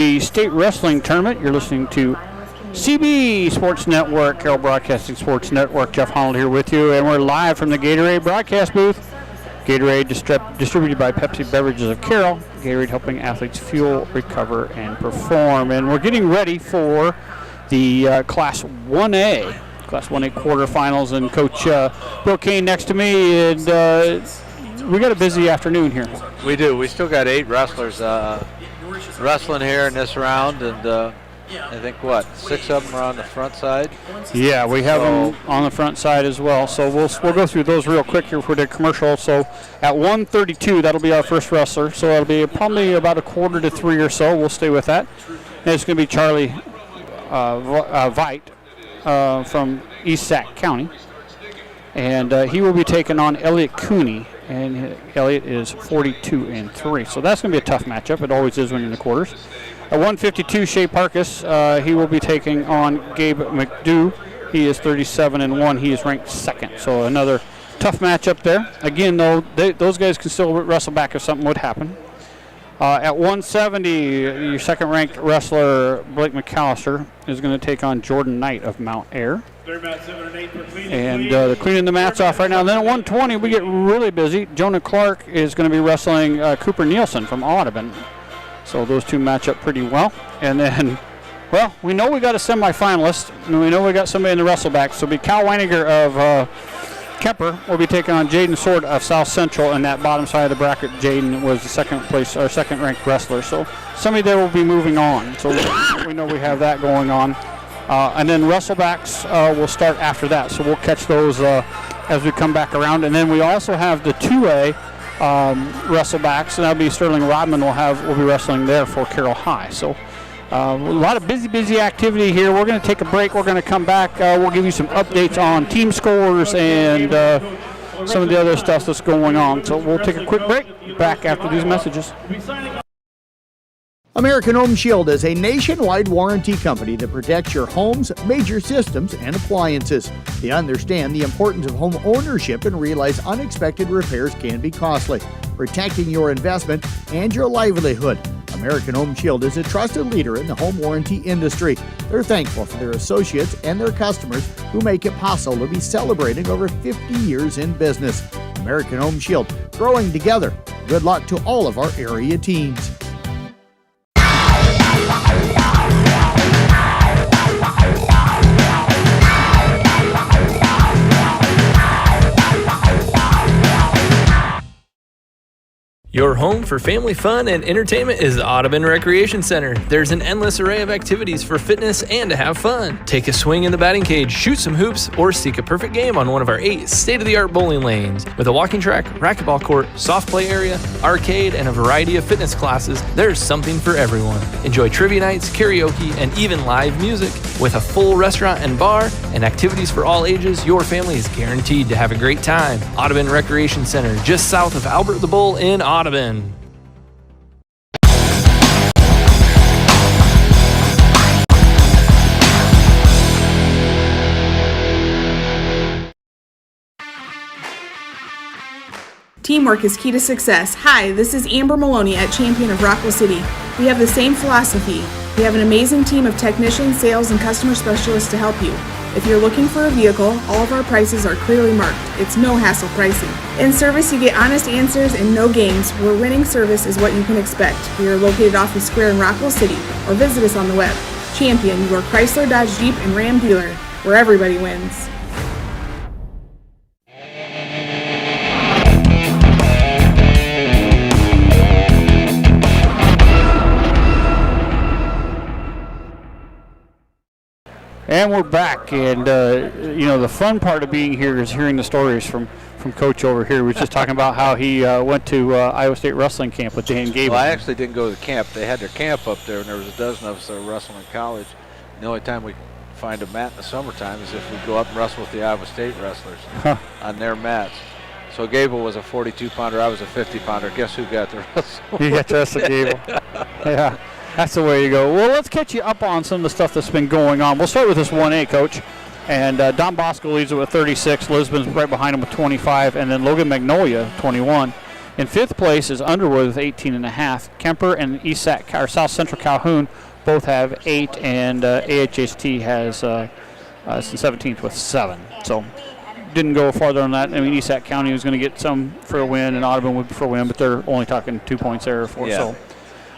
The state wrestling tournament. You're listening to CB Sports Network, Carroll Broadcasting Sports Network. Jeff Holland here with you, and we're live from the Gatorade broadcast booth. Gatorade distributed by Pepsi Beverages of Carroll. Gatorade helping athletes fuel, recover, and perform. And we're getting ready for the Class 1A quarterfinals. And Coach Bill Kane next to me, and we got a busy afternoon here. We do. We still got 8 wrestlers wrestling here in this round, and I think 6 of them are on the front side. Yeah, we have them on the front side as well. So we'll go through those real quick here for the commercial. So at 1:32, that'll be our first wrestler. So it'll be probably about 2:45 or so. We'll stay with that. And it's going to be Charlie Veit from East Sac County, and he will be taking on Elliot Cooney. And Elliot is 42-3. So that's going to be a tough matchup. It always is when you're in the quarters. At 152, Shea Parkis, he will be taking on Gabe McDew. He is 37-1. He is ranked 2nd. So another tough matchup there. Again, though, those guys can still wrestle back if something would happen. At 170, your second-ranked wrestler, Blake McAlister, is going to take on Jordan Knight of Mount Ayr. And they're cleaning the mats off right now. And then at 120, we get really busy. Jonah Clark is going to be wrestling Cooper Nielsen from Audubon. So those two match up pretty well. And then, well, we know we got a semifinalist, and we know we got somebody in the wrestleback. So it'll be Wanninger of Kuemper will be taking on Jayden Soard of South Central. And that bottom side of the bracket, Jayden was the second-ranked wrestler. So somebody there will be moving on. So we know we have that going on. And then wrestlebacks will start after that. So we'll catch those as we come back around. And then we also have the 2A wrestlebacks, and that'll be Sterling Rodman will be wrestling there for Carroll High. So a lot of busy activity here. We're going to take a break. We're going to come back. We'll give you some updates on team scores and some of the other stuff that's going on. So we'll take a quick break. Back after these messages. American Home Shield is a nationwide warranty company that protects your home's major systems and appliances. They understand the importance of home ownership and realize unexpected repairs can be costly, protecting your investment and your livelihood. American Home Shield is a trusted leader in the home warranty industry. They're thankful for their associates and their customers who make it possible to be celebrating over 50 years in business. American Home Shield, growing together. Good luck to all of our area teams. Your home for family fun and entertainment is the Audubon Recreation Center. There's an endless array of activities for fitness and to have fun. Take a swing in the batting cage, shoot some hoops, or seek a perfect game on one of our 8 state-of-the-art bowling lanes. With a walking track, racquetball court, soft play area, arcade, and a variety of fitness classes, there's something for everyone. Enjoy trivia nights, karaoke, and even live music. With a full restaurant and bar and activities for all ages, your family is guaranteed to have a great time. Audubon Recreation Center, just south of Albert the Bull in Audubon. Teamwork is key to success. Hi, this is Amber Maloney at Champion of Rockwell City. We have the same philosophy. We have an amazing team of technicians, sales, and customer specialists to help you. If you're looking for a vehicle, all of our prices are clearly marked. It's no hassle pricing. In service, you get honest answers and no games, where winning service is what you can expect. We are located off the square in Rockwell City, or visit us on the web. Champion, your Chrysler, Dodge, Jeep, and Ram dealer, where everybody wins. And we're back, and the fun part of being here is hearing the stories from Coach over here. We were just talking about how he went to Iowa State wrestling camp with Dan Gable. Well, I actually didn't go to the camp. They had their camp up there, and there was a dozen of us that were wrestling in college. And the only time we find a mat in the summertime is if we go up and wrestle with the Iowa State wrestlers on their mats. So Gable was a 42-pounder. I was a 50-pounder. Guess who got the wrestle? You got to wrestle Gable. Yeah. That's the way you go. Well, let's catch you up on some of the stuff that's been going on. We'll start with this 1A, Coach. And Don Bosco leads it with 36. Lisbon's right behind him with 25. And then Logan Magnolia, 21. In 5th place is Underwood with 18.5. Kuemper and South Central Calhoun both have 8, and AHST has in 17th with 7. So didn't go farther on that. I mean, East Sac County was going to get some for a win, and Audubon would be for a win, but they're only talking 2 points there for. Yeah. So,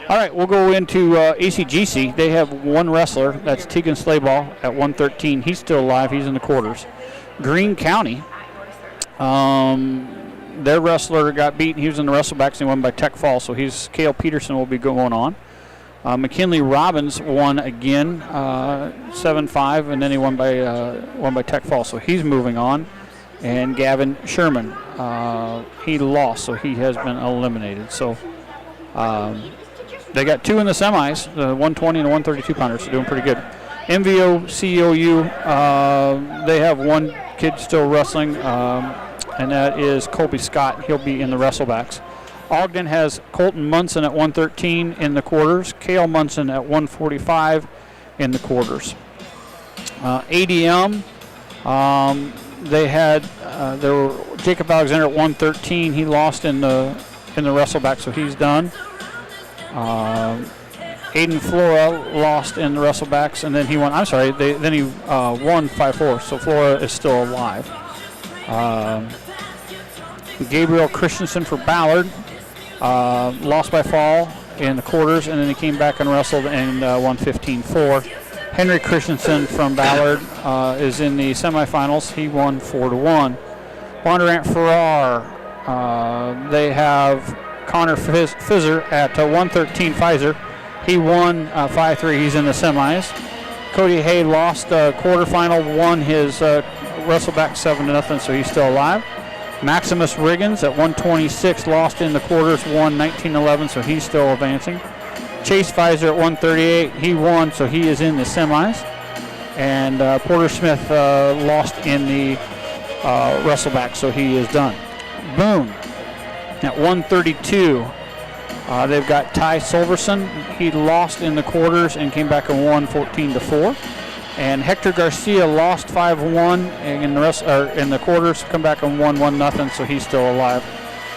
all right, we'll go into ACGC. They have one wrestler. That's Tegan Slayball at 113. He's still alive. He's in the quarters. Greene County, their wrestler got beaten. He was in the wrestlebacks and he won by Tech Fall. So Cael Peterson will be going on. McKinley Robbins won again, 7-5, and then he won by Tech Fall. So he's moving on. And Gavin Sherman, he lost, so he has been eliminated. So they got 2 in the semis, the 120 and the 132 pounders, so doing pretty good. MVO COU, they have one kid still wrestling, and that is Colby Scott. He'll be in the wrestlebacks. Ogden has Colton Munson at 113 in the quarters, Cale Munson at 145 in the quarters. ADM, they had Jacob Alexander at 113. He lost in the wrestleback, so he's done. Aiden Flora lost in the wrestlebacks, and then he won. I'm sorry, then he won 5-4. So Flora is still alive. Gabriel Christensen for Ballard lost by fall in the quarters, and then he came back and wrestled and won 15-4. Henry Christensen from Ballard is in the semifinals. He won 4-1. Bondurant Farrar, they have Connor Fizzer at 113 Pfizer. He won 5-3. He's in the semis. Cody Hay lost quarterfinal, won his wrestleback 7-0, so he's still alive. Maximus Riggins at 126 lost in the quarters, won 19-11, so he's still advancing. Chase Pfizer at 138, he won, so he is in the semis. And Porter Smith lost in the wrestleback, so he is done. Boone at 132. They've got Ty Silverson. He lost in the quarters and came back and won 14-4. And Hector Garcia lost 5-1 in the quarters, come back and won 1-0, so he's still alive.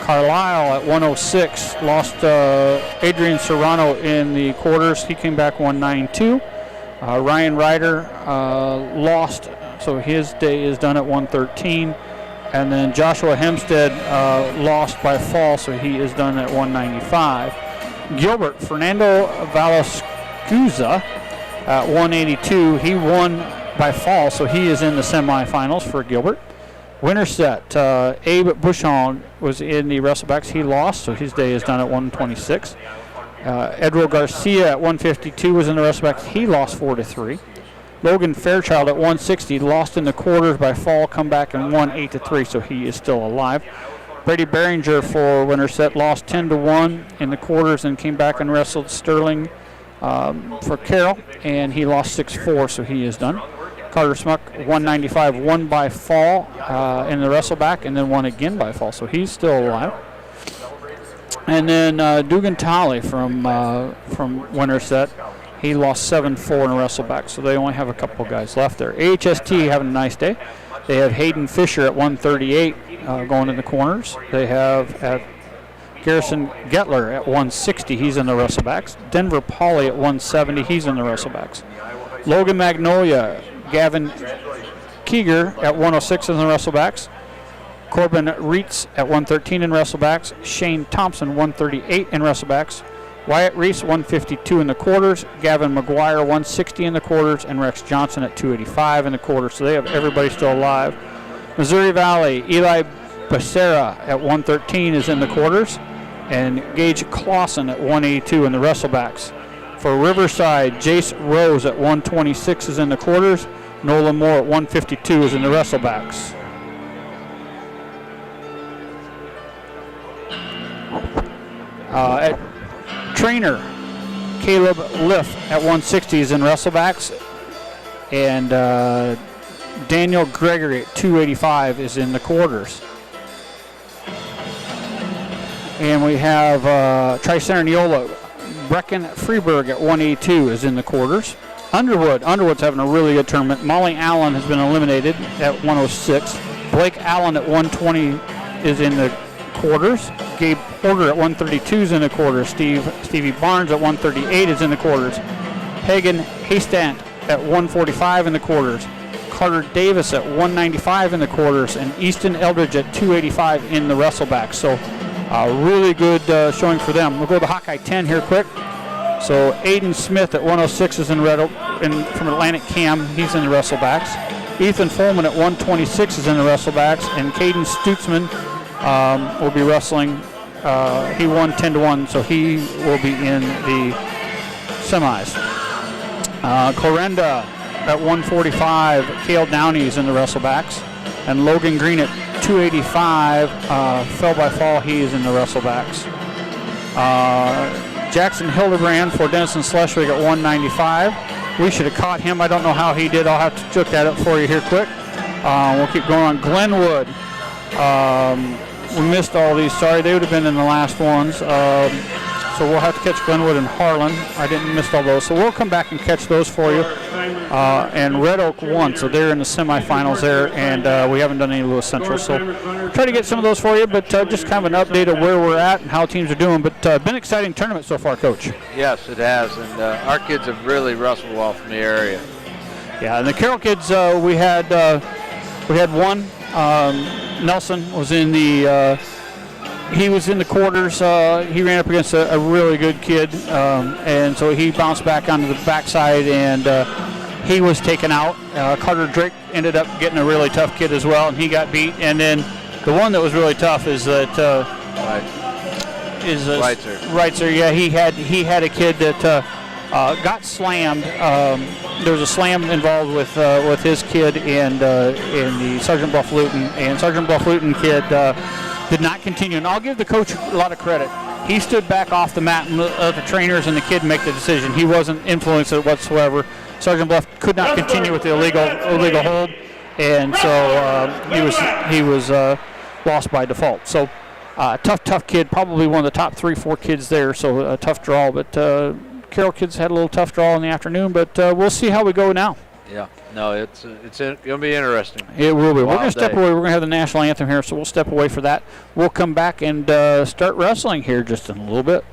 Carlisle at 106 lost Adrian Serrano in the quarters. He came back 1-9-2. Ryan Ryder lost, so his day is done at 113. And then Joshua Hempstead lost by fall, so he is done at 195. Gilbert, Fernando Valascuza at 182. He won by fall, so he is in the semifinals for Gilbert. Winterset, Abe Bushong was in the wrestlebacks. He lost, so his day is done at 126. Edward Garcia at 152 was in the wrestlebacks. He lost 4-3. Logan Fairchild at 160 lost in the quarters by fall, come back and won 8-3, so he is still alive. Brady Behringer for Winterset lost 10-1 in the quarters and came back and wrestled Sterling for Carroll, and he lost 6-4, so he is done. Carter Smuck, 195, won by fall in the wrestleback, and then won again by fall, so he's still alive. And then Dugan Talley from Winterset, he lost 7-4 in a wrestleback, so they only have a couple guys left there. AHST having a nice day. They have Hayden Fisher at 138 going in the corners. They have at Garrison Getler at 160. He's in the wrestlebacks. Denver Pauley at 170. He's in the wrestlebacks. Logan Magnolia, Gavin Keeger at 106 in the wrestlebacks. Corbin Reitz at 113 in wrestlebacks. Shane Thompson 138 in wrestlebacks. Wyatt Reese 152 in the quarters. Gavin McGuire 160 in the quarters, and Rex Johnson at 285 in the quarters. So they have everybody still alive. Missouri Valley, Eli Becerra at 113 is in the quarters, and Gage Clausen at 182 in the wrestlebacks. For Riverside, Jace Rose at 126 is in the quarters. Nolan Moore at 152 is in the wrestlebacks. At Trainer, Caleb Liff at 160 is in wrestlebacks, and Daniel Gregory at 285 is in the quarters. And we have Tri-Center Neola, Brecken Freeburg at 182 is in the quarters. Underwood's having a really good tournament. Molly Allen has been eliminated at 106. Blake Allen at 120 is in the quarters. Gabe Porter at 132 is in the quarters. Stevie Barnes at 138 is in the quarters. Hagan Haystant at 145 in the quarters. Carter Davis at 195 in the quarters, and Easton Eldridge at 285 in the wrestleback. So really good showing for them. We'll go to Hawkeye 10 here quick. So Aiden Smith at 106 is from Atlantic Cam. He's in the wrestlebacks. Ethan Folman at 126 is in the wrestlebacks, and Caden Stutzman will be wrestling. He won 10-1, so he will be in the semis. Corenda at 145, Cael Downey is in the wrestlebacks, and Logan Green at 285, fell by fall, he is in the wrestlebacks. Jackson Hildebrand for Denison Schleswig at 195. We should have caught him. I don't know how he did. I'll have to look at it for you here quick. We'll keep going on. Glenwood. We missed all these. Sorry, they would have been in the last ones. So we'll have to catch Glenwood and Harlan. I didn't miss all those. So we'll come back and catch those for you. And Red Oak won, so they're in the semifinals there, and we haven't done any Lewis Central. So try to get some of those for you, but just kind of an update of where we're at and how teams are doing. But been an exciting tournament so far, Coach. Yes, it has, and our kids have really wrestled well from the area. Yeah, and the Carroll kids, we had one. Nelson was in the he was in the quarters. He ran up against a really good kid, and so he bounced back onto the backside, and he was taken out. Carter Drake ended up getting a really tough kid as well, and he got beat. And then the one that was really tough is that Schweitzer. Yeah, he had a kid that got slammed. There was a slam involved with his kid and in the Sergeant Bluff Luton, and Sergeant Bluff Luton kid did not continue. And I'll give the coach a lot of credit. He stood back off the mat and let the trainers and the kid make the decision. He wasn't influenced whatsoever. Sergeant Bluff could not continue with the illegal hold, and so he was lost by default. So tough kid, probably one of the top 3-4 kids there. So a tough draw, but Carroll kids had a little tough draw in the afternoon. But we'll see how we go now. Yeah, no, it's going to be interesting. It will be. We're going to step away. We're going to have the national anthem here, so we'll step away for that. We'll come back and start wrestling here just in a little bit.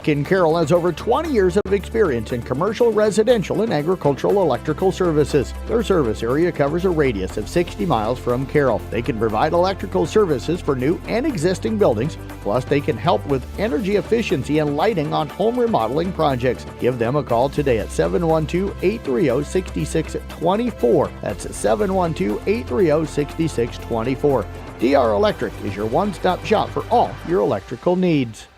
Carroll has over 20 years of experience in commercial, residential, and agricultural electrical services. Their service area covers a radius of 60 miles from Carroll. They can provide electrical services for new and existing buildings, plus they can help with energy efficiency and lighting on home remodeling projects. Give them a call today at 712-830-6624. That's 712-830-6624. DR Electric is your one-stop shop for all your electrical needs.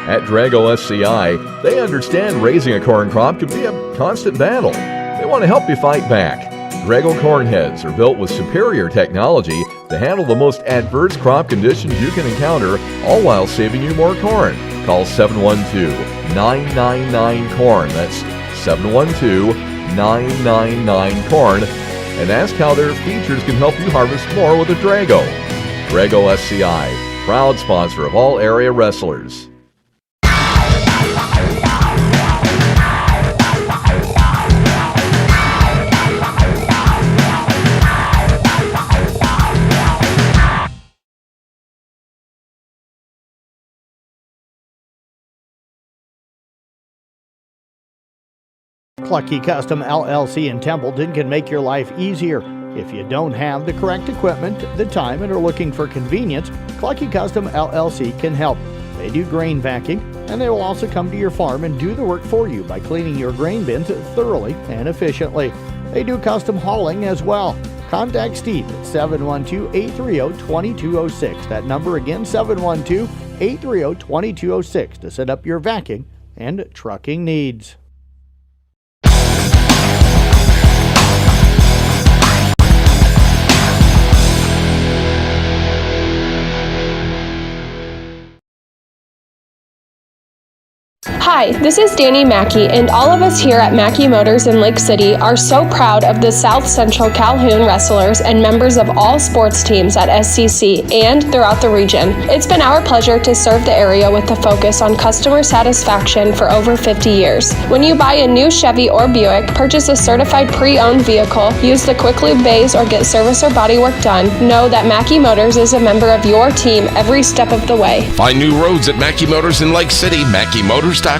At Drago SCI, they understand raising a corn crop can be a constant battle. They want to help you fight back. Drago corn heads are built with superior technology to handle the most adverse crop conditions you can encounter, all while saving you more corn. Call 712-999-CORN. That's 712-999-CORN. And ask how their features can help you harvest more with a Drago. Drago SCI, proud sponsor of all area wrestlers. Clucky Custom LLC in Templeton can make your life easier. If you don't have the correct equipment, the time, and are looking for convenience, Clucky Custom LLC can help. They do grain vacuuming, and they will also come to your farm and do the work for you by cleaning your grain bins thoroughly and efficiently. They do custom hauling as well. Contact Steve at 712-830-2206. That number again, 712-830-2206 to set up your vacuuming and trucking needs. Hi, this is Danny Mackey, and all of us here at Mackey Motors in Lake City are so proud of the South Central Calhoun wrestlers and members of all sports teams at SCC and throughout the region. It's been our pleasure to serve the area with a focus on customer satisfaction for over 50 years. When you buy a new Chevy or Buick, purchase a certified pre-owned vehicle, use the Quick Lube bays, or get service or body work done, know that Mackey Motors is a member of your team every step of the way. Find new roads at Mackey Motors in Lake City, MackeyMotors.com.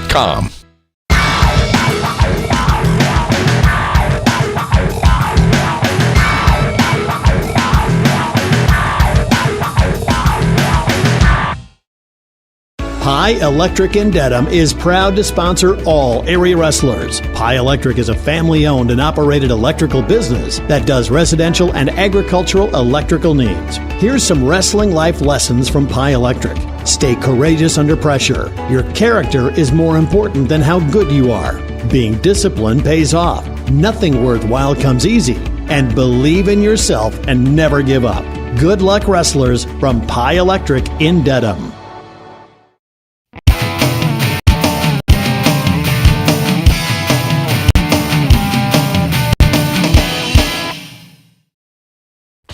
Pye Electric in Dedham is proud to sponsor all area wrestlers. Pye Electric is a family-owned and operated electrical business that does residential and agricultural electrical needs. Here's some wrestling life lessons from Pye Electric. Stay courageous under pressure. Your character is more important than how good you are. Being disciplined pays off. Nothing worthwhile comes easy. And believe in yourself and never give up. Good luck, wrestlers, from Pye Electric in Dedham.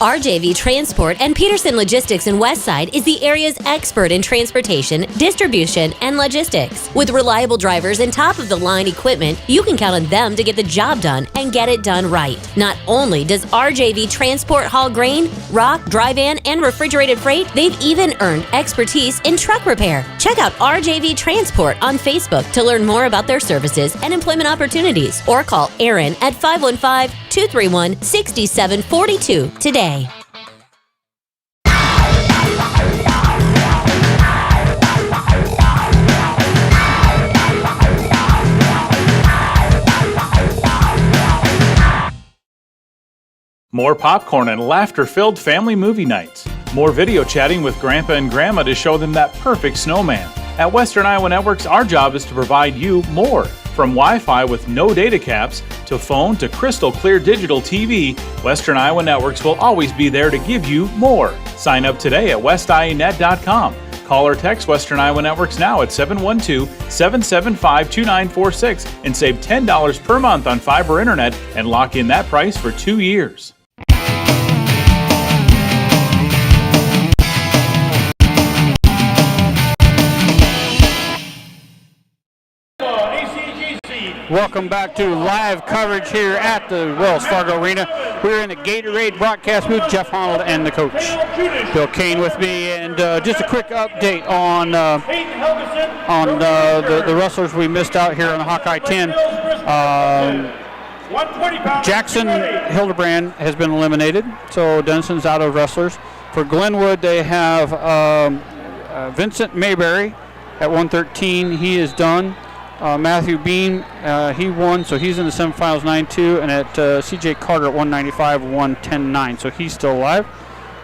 RJV Transport and Peterson Logistics in Westside is the area's expert in transportation, distribution, and logistics. With reliable drivers and top-of-the-line equipment, you can count on them to get the job done and get it done right. Not only does RJV Transport haul grain, rock, dry van, and refrigerated freight, they've even earned expertise in truck repair. Check out RJV Transport on Facebook to learn more about their services and employment opportunities, or call Aaron at 515-231-6742 today. More popcorn and laughter-filled family movie nights. More video chatting with Grandpa and Grandma to show them that perfect snowman. At Western Iowa Networks, our job is to provide you more. From Wi-Fi with no data caps, to phone, to crystal clear digital TV, Western Iowa Networks will always be there to give you more. Sign up today at westianet.com. Call or text Western Iowa Networks now at 712-775-2946 and save $10 per month on fiber internet and lock in that price for 2 years. Welcome back to live coverage here at the Wells Fargo Arena. We're in the Gatorade broadcast booth. Jeff Honnold and the coach, Bill Kane, with me. And just a quick update on the wrestlers we missed out here on the Hawkeye 10. Jackson Hildebrand has been eliminated, so Denison's out of wrestlers. For Glenwood, they have Vincent Mayberry at 113. He is done. Matthew Bean, he won, so he's in the semifinals 9-2, and at C.J. Carter at 195, 110-9, so he's still alive.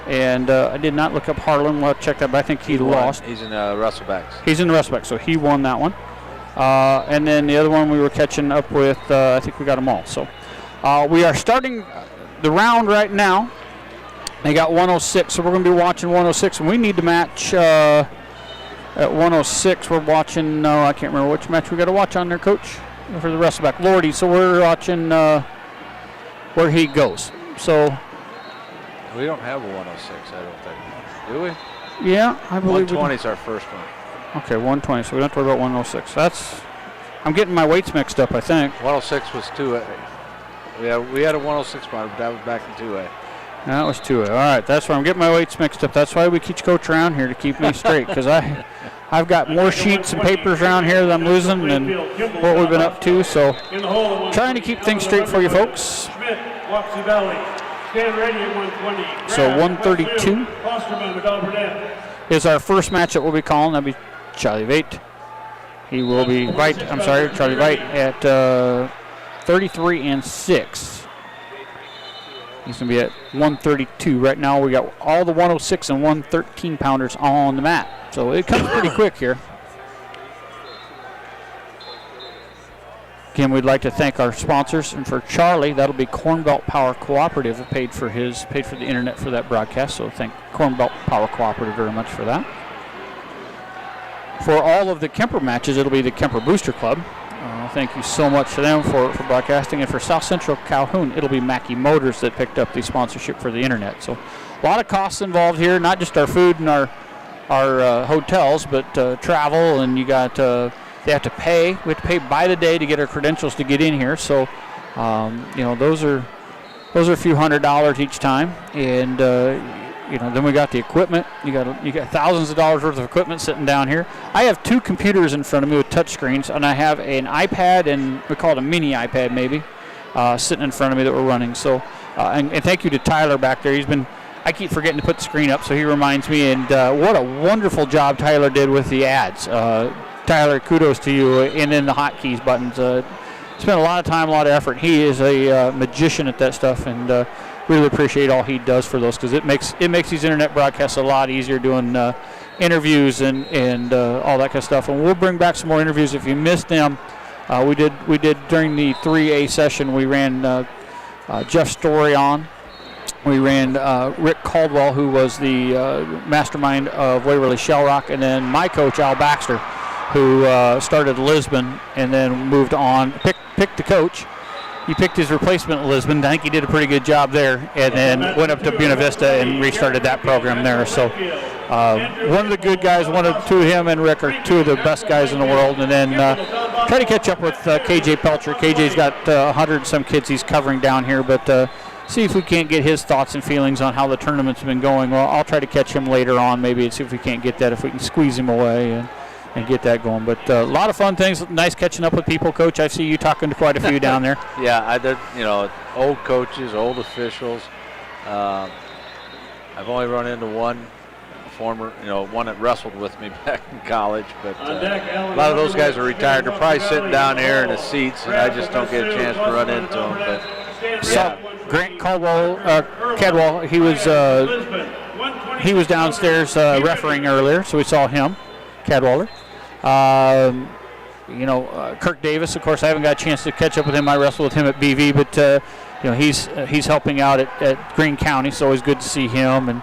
And I did not look up Harlan. We'll check that, but I think he lost. He's in Wrestlebacks. He's in the Wrestlebacks, so he won that one. And then the other one we were catching up with, I think we got them all. So we are starting the round right now. They got 106, so we're going to be watching 106, and we need to match... At 106, we're watching, I can't remember which match we got to watch on there, Coach, for the wrestleback. Lordy, so we're watching where he goes. So we don't have a 106, I don't think. Do we? Yeah, I believe 120 is our first one. Okay, 120, so we don't have to worry about 106. I'm getting my weights mixed up, I think. 106 was 2A. We had a 106 one, but that was back in 2A. That was 2A. All right, that's why I'm getting my weights mixed up. That's why we teach Coach around here, to keep me straight, because I've got more sheets and papers around here that I'm losing than what we've been up to. So trying to keep things straight for you folks. So 132 is our first match that we'll be calling. That'll be Charlie Veit. He will be Charlie Veit at 33-6. He's going to be at 132. Right now we got all the 106 and 113 pounders on the mat. So it comes pretty quick here. Again, we'd like to thank our sponsors. And for Charlie, that'll be Corn Belt Power Cooperative, who paid for the internet for that broadcast. So thank Corn Belt Power Cooperative very much for that. for all of the Kuemper matches, it'll be the Kuemper Booster Club. Thank you so much to them for broadcasting. And for South Central Calhoun, it'll be Mackey Motors that picked up the sponsorship for the internet. So a lot of costs involved here, not just our food and our hotels, but travel, and you got they have to pay. We have to pay by the day to get our credentials to get in here. So those are a few $100s each time, and then we got the equipment. You got thousands of dollars worth of equipment sitting down here. I have 2 computers in front of me with touch screens, and I have an iPad, and we call it a mini iPad maybe, sitting in front of me that we're running. So, and thank you to Tyler back there. I keep forgetting to put the screen up, so he reminds me. And what a wonderful job Tyler did with the ads. Tyler, kudos to you. And then the hotkeys buttons. Spent a lot of time, a lot of effort. He is a magician at that stuff, and really appreciate all he does for those, because it makes these internet broadcasts a lot easier, doing interviews and all that kind of stuff. And we'll bring back some more interviews if you missed them. We did during the 3A session. We ran Jeff Story on. We ran Rick Caldwell, who was the mastermind of Waverly Shell Rock, and then my coach Al Baxter, who started Lisbon and then moved on. Picked the coach. He picked his replacement in Lisbon. I think he did a pretty good job there, and then went up to Buena Vista and restarted that program there. So one of the good guys, two of him and Rick are 2 of the best guys in the world. And then try to catch up with KJ Pelcher. KJ's got 100 and some kids he's covering down here, but see if we can't get his thoughts and feelings on how the tournament's been going. Well, I'll try to catch him later on maybe and see if we can't get that, if we can squeeze him away and get that going. But a lot of fun things. Nice catching up with people, Coach. I see you talking to quite a few down there. Yeah, I did. Old coaches, old officials. I've only run into one former, one that wrestled with me back in college. But a lot of those guys are retired. They're probably sitting down there in the seats, and I just don't get a chance to run into them. But yeah. So Grant Caldwell, he was downstairs refereeing earlier, so we saw him, Cadwaller. Kirk Davis, of course, I haven't got a chance to catch up with him. I wrestled with him at BV, but he's helping out at Greene County, so it's good to see him. And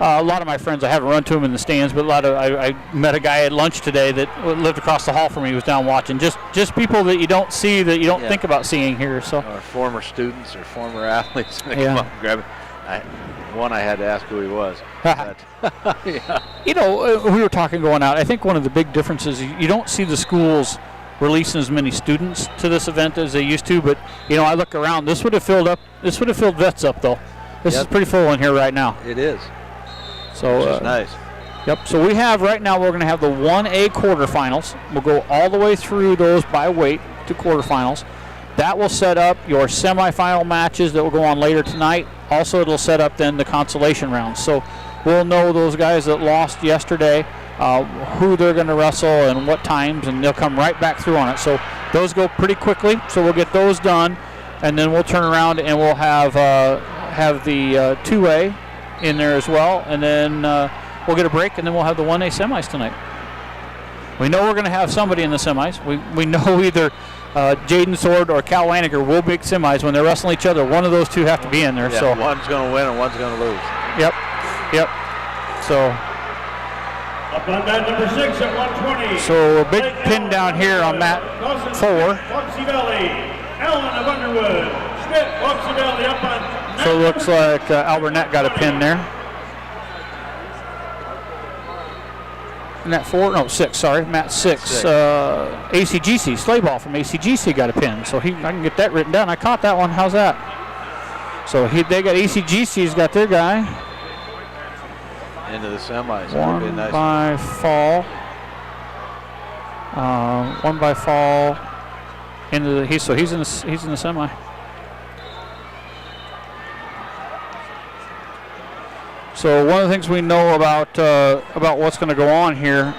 a lot of my friends, I haven't run to him in the stands, but I met a guy at lunch today that lived across the hall from me. He was down watching. Just people that you don't see, that you don't think about seeing here. So or former students or former athletes. They come up and grab it. I had to ask who he was. But, we were talking going out. I think one of the big differences, you don't see the schools releasing as many students to this event as they used to. But I look around. This would have filled Vets up though. This is pretty full in here right now. It is. So which is nice. Yep. So we have right now. We're going to have the 1A quarterfinals. We'll go all the way through those by weight to quarterfinals. That will set up your semifinal matches that will go on later tonight. Also, it'll set up then the consolation rounds. So we'll know those guys that lost yesterday, who they're going to wrestle and what times, and they'll come right back through on it. So those go pretty quickly. So we'll get those done, and then we'll turn around and we'll have the 2A in there as well, and then we'll get a break, and then we'll have the 1A semis tonight. We know we're going to have somebody in the semis. We know either Jayden, Soard, or Cal Wanninger will make semis. When they're wrestling each other, one of those two have to be in there. Yeah, so one's going to win and one's going to lose. Yep. So up on mat number 6 at 120. So a big pin down here on mat 4. So it looks like Albert got a pin there. Mat 4, no 6. Sorry, mat 6. ACGC Sleigh Ball from ACGC got a pin, so I can get that written down. I caught that one. How's that? So they got ACGC's got their guy into the semis. One by fall. One by fall into the. He's in the semi. So one of the things we know about what's going to go on here.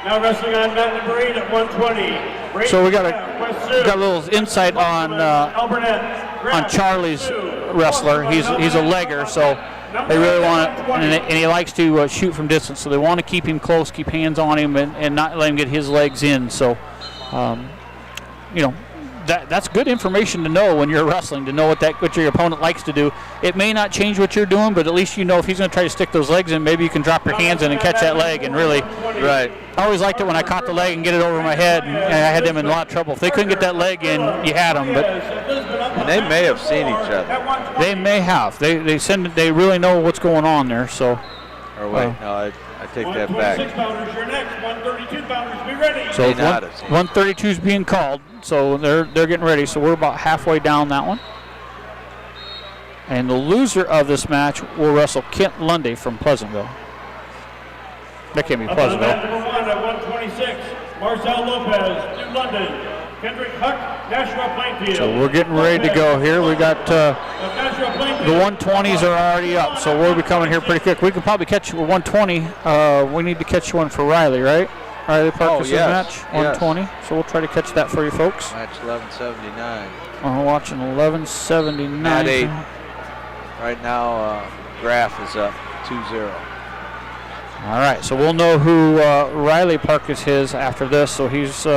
Now wrestling on mat number 8 at 120. So we got a little insight on Charlie's wrestler. He's a legger, so they really want to, and he likes to shoot from distance. So they want to keep him close, keep hands on him, and not let him get his legs in. So, that's good information to know when you're wrestling, to know what your opponent likes to do. It may not change what you're doing, but at least you know if he's going to try to stick those legs in, maybe you can drop your hands in and catch that leg and really. Right. I always liked it when I caught the leg and get it over my head, and I had them in a lot of trouble. If they couldn't get that leg in, you had them. But and they may have seen each other. They may have. They really know what's going on there. So. Or wait, no, I take that back. 126 pounders, you're next. 132 pounders, be ready. So 132 is being called, so they're getting ready. So we're about halfway down that one. And the loser of this match will wrestle Kent Lundy from Pleasantville. That can't be Pleasantville. Number 1 at 126, Marcel Lopez, New London. Kendrick Huck, Nashua Plainfield. So we're getting ready to go here. We got the 120s are already up, so we'll be coming here pretty quick. We can probably catch 120. We need to catch one for Riley, right? Riley Parkis' match, 120. Yes. So we'll try to catch that for you folks. Match 1179. We're watching 1179. At 8. Right now, Graf is up 2-0. All right, so we'll know who Riley Parkis is after this. So he's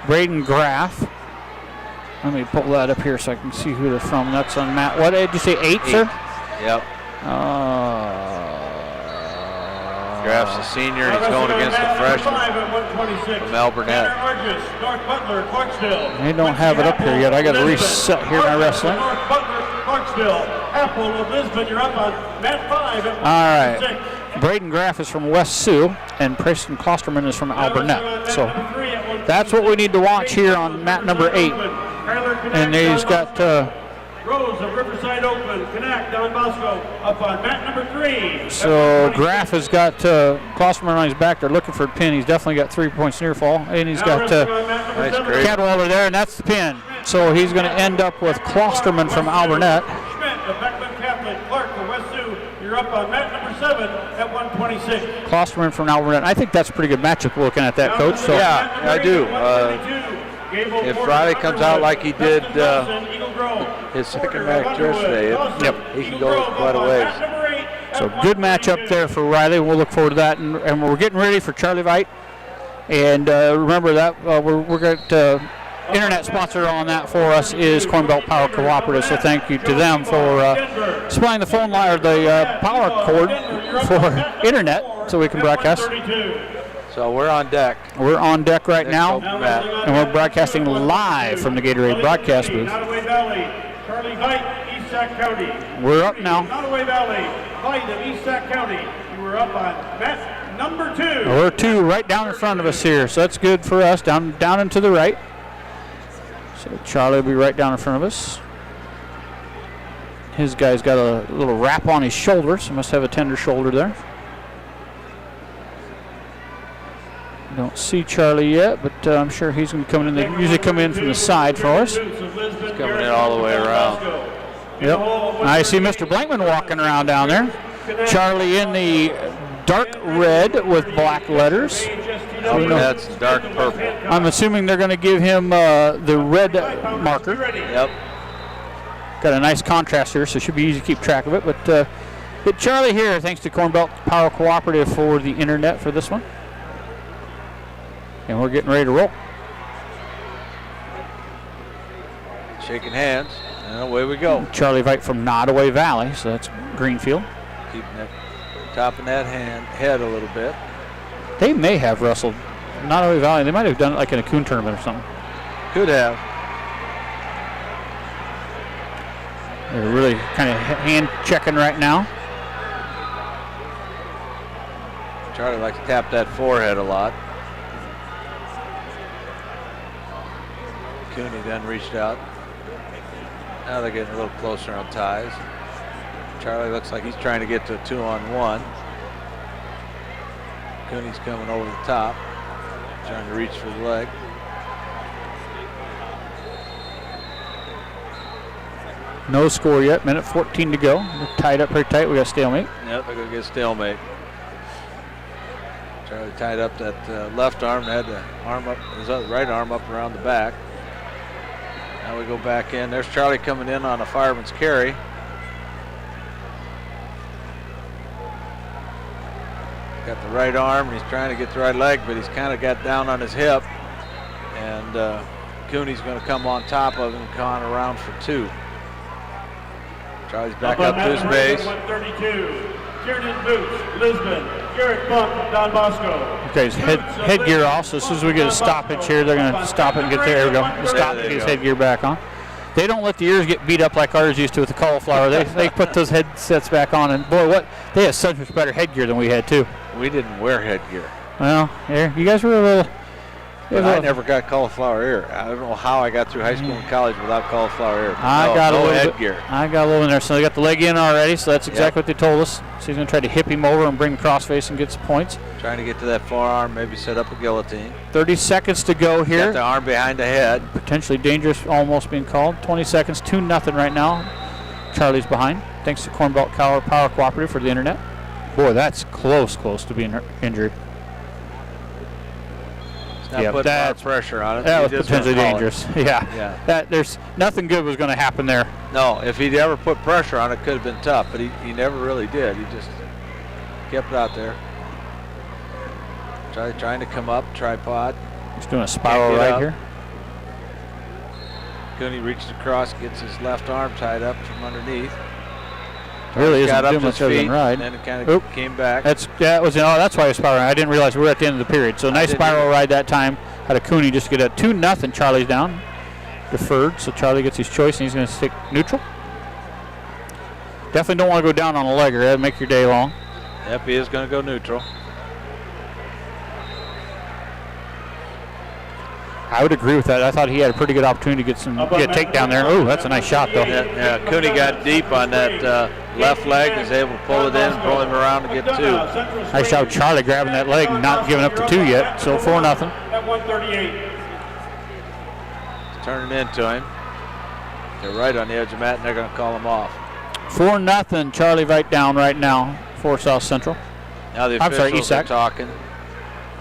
Braden Graf. Let me pull that up here so I can see who they're from. That's on Matt. What did you say, 8, sir? Yep. Graf's a senior. He's going against the freshman from Alburnett. They don't have it up here yet. I got to reset here my wrestling. All right. Braden Graf is from West Sioux, and Preston Klosterman is from Alburnett. So that's what we need to watch here on mat number 8. And he's got Rose of Riverside Oakland, Connect, Don Bosco, up on mat number 3. So Graf has got Klosterman on his back. They're looking for a pin. He's definitely got 3 points near fall. And he's got Caldwell there, and that's the pin. So he's going to end up with Klosterman from Alburnett. Schmidt of Beckman Catholic, Clark of West Sioux. You're up on mat number 7 at 126. Klosterman from Alburnett. I think that's a pretty good matchup looking at that, Coach. So yeah, I do. If Riley comes out like he did his second match yesterday, he can go quite a ways. So good matchup there for Riley. We'll look forward to that. And we're getting ready for Charlie Veit. And remember that we're going to internet sponsor on that for us is Corn Belt Power Cooperative. So thank you to them for supplying the phone line or the power cord for internet so we can broadcast. So we're on deck. We're on deck right now, and we're broadcasting live from the Gatorade broadcast booth. Charlie Veit, East Sac County. We're up now. Nottoway Valley, Veit of East Sac County. You were up on mat number 2. We're 2 right down in front of us here, so that's good for us. Down and to the right. So Charlie will be right down in front of us. His guy's got a little wrap on his shoulder, so must have a tender shoulder there. Don't see Charlie yet, but I'm sure he's going to come in. They usually come in from the side for us. He's coming in all the way around. Yep. I see Mr. Blankman walking around down there. Charlie in the dark red with black letters. That's dark purple. I'm assuming they're going to give him the red marker. Yep. Got a nice contrast here, so it should be easy to keep track of it. But Charlie here, thanks to Corn Belt Power Cooperative for the internet for this one. And we're getting ready to roll. Shaking hands, and away we go. Charlie Veit from Nottoway Valley, so that's Greenfield. Keeping that, topping that head a little bit. They may have wrestled Nottoway Valley. They might have done it like in a coon tournament or something. Could have. They're really kind of hand checking right now. Charlie likes to tap that forehead a lot. Cooney then reached out. Now they're getting a little closer on ties. Charlie looks like he's trying to get to a 2-on-1. Cooney's coming over the top, trying to reach for the leg. No score yet. Minute 14 to go. We're tied up pretty tight. We got stalemate. Yep, they're going to get stalemate. Charlie tied up that left arm and had the arm up, his right arm up around the back. Now we go back in. There's Charlie coming in on a fireman's carry. Got the right arm, and he's trying to get the right leg, but he's kind of got down on his hip. And Cooney's going to come on top of him and con around for 2. Charlie's back on up to his base. 132. Jayden Boots, Lisbon, Garrett Bunk, Don Bosco. Okay, his headgear off. So as soon as we get a stoppage here, they're going to stop it and get there. We go. Stop and get his headgear back on. They don't let the ears get beat up like ours used to with the cauliflower. They put those headsets back on, and boy, they had such much better headgear than we had too. We didn't wear headgear. Well, yeah, you guys were a little. But I never got cauliflower ear. I don't know how I got through high school and college without cauliflower ear. I got no a little headgear. I got a little in there. So they got the leg in already. So that's exactly what they told us. So he's going to try to hip him over and bring the crossface and get some points. Trying to get to that forearm, maybe set up a guillotine. 30 seconds to go here. Got the arm behind the head. Potentially dangerous, almost being called. 20 seconds, 2-0 right now. Charlie's behind. Thanks to Cornbelt Power Cooperative for the internet. Boy, that's close to being injured. Not putting more pressure on it. That was potentially dangerous. Yeah. There's nothing good was going to happen there. No, if he'd ever put pressure on it, could have been tough, but he never really did. He just kept it out there. Trying to come up, tripod. He's doing a spiral right here. Cooney reaches across, gets his left arm tied up from underneath. Really got isn't up doing to much his other feet, than ride. and then it kind of came back. That's why he was spiraling. I didn't realize we were at the end of the period. So nice spiral ride that time. Had a Cooney just get a 2-0. Charlie's down. Deferred, so Charlie gets his choice, and he's going to stick neutral. Definitely don't want to go down on a legger. That'd make your day long. Yep, he is going to go neutral. I would agree with that. I thought he had a pretty good opportunity to get a takedown there. Oh, that's a nice shot, though. Yeah, Cooney got deep on that left leg, was able to pull it in, pull him around to get 2. Nice job, Charlie grabbing that leg and not giving up the 2 yet. So 4-0. At 138. Turning into him. They're right on the edge of the mat, and they're going to call him off. 4-0. Charlie Veit down right now for South Central. Now the officials are talking.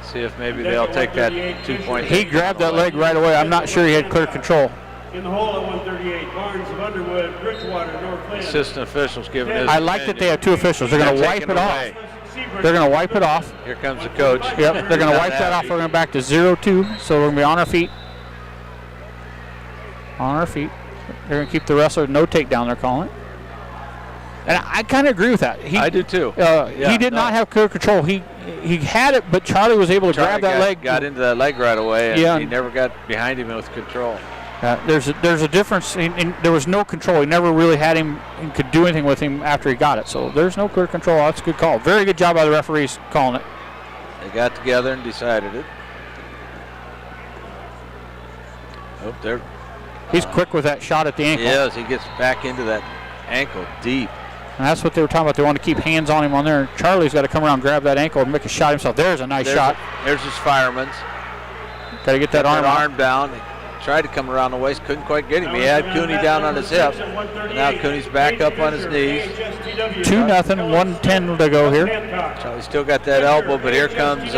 See if maybe they'll take that 2-point. He grabbed that leg right away. I'm not sure he had clear control. In the hole at 138, Barnes of Underwood, Bridgewater, Northland. Assistant officials giving his I like that they have 2 officials. They're going to wipe it off. They're going to wipe it off. Here comes the coach. Yep, they're going to wipe that off. We're going back to 0-2. So we're going to be on our feet. On our feet. They're going to keep the wrestler no takedown, they're calling it. And I kind of agree with that. I do too. He did not have clear control. He had it, but Charlie was able to grab that leg. Got into that leg right away, and he never got behind him with control. There's a difference. There was no control. He never really had him and could do anything with him after he got it. So there's no clear control. That's a good call. Very good job by the referees calling it. They got together and decided it. Oh, there. He's quick with that shot at the ankle. Yes, he gets back into that ankle deep. And that's what they were talking about. They want to keep hands on him on there. Charlie's got to come around, grab that ankle, and make a shot himself. There's a nice shot. There's his fireman's. Got to get that arm down. He tried to come around the waist, couldn't quite get him. He had Cooney down on his hip. And now Cooney's back up on his knees. 2-0, 1:10 to go here. Charlie still got that elbow, but here comes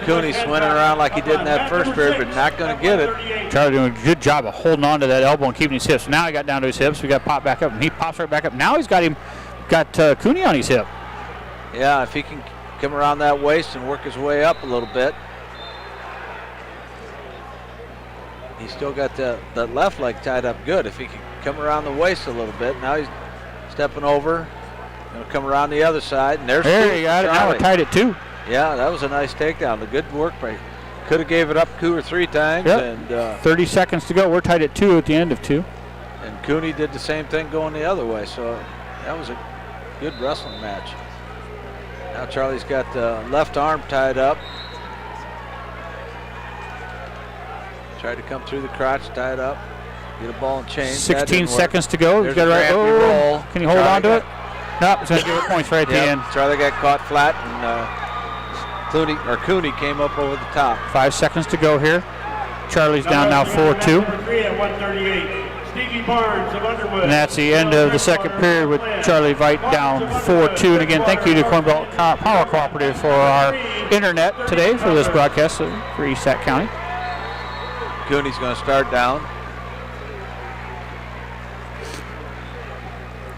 Cooney swinging around like he did in that first period, but not going to get it. Charlie doing a good job of holding on to that elbow and keeping his hips. Now he got down to his hips. We got popped back up, and he pops right back up. Now he's got Cooney on his hip. Yeah, if he can come around that waist and work his way up a little bit. He's still got the left leg tied up good. If he can come around the waist a little bit. Now he's stepping over. Going to come around the other side. And there he got it. Now we're tied at 2. Yeah, that was a nice takedown. The good work by. Could have gave it up 2 or 3 times. Yep. And 30 seconds to go. We're tied at 2 at the end of 2. And Cooney did the same thing going the other way. So that was a good wrestling match. Now Charlie's got the left arm tied up. Tried to come through the crotch, tied up, get a ball and chain. 16 seconds to go. He's got right. Roll. Can you hold on to it? Nope, it's going to give it points right at the end. Charlie got caught flat, and Cooney came up over the top. 5 seconds to go here. Charlie's down now 4-2. And that's the end of the second period with Charlie Veit down 4-2. And again, thank you to Cornbelt Power Cooperative for our internet today for this broadcast for East Sac County. Cooney's going to start down.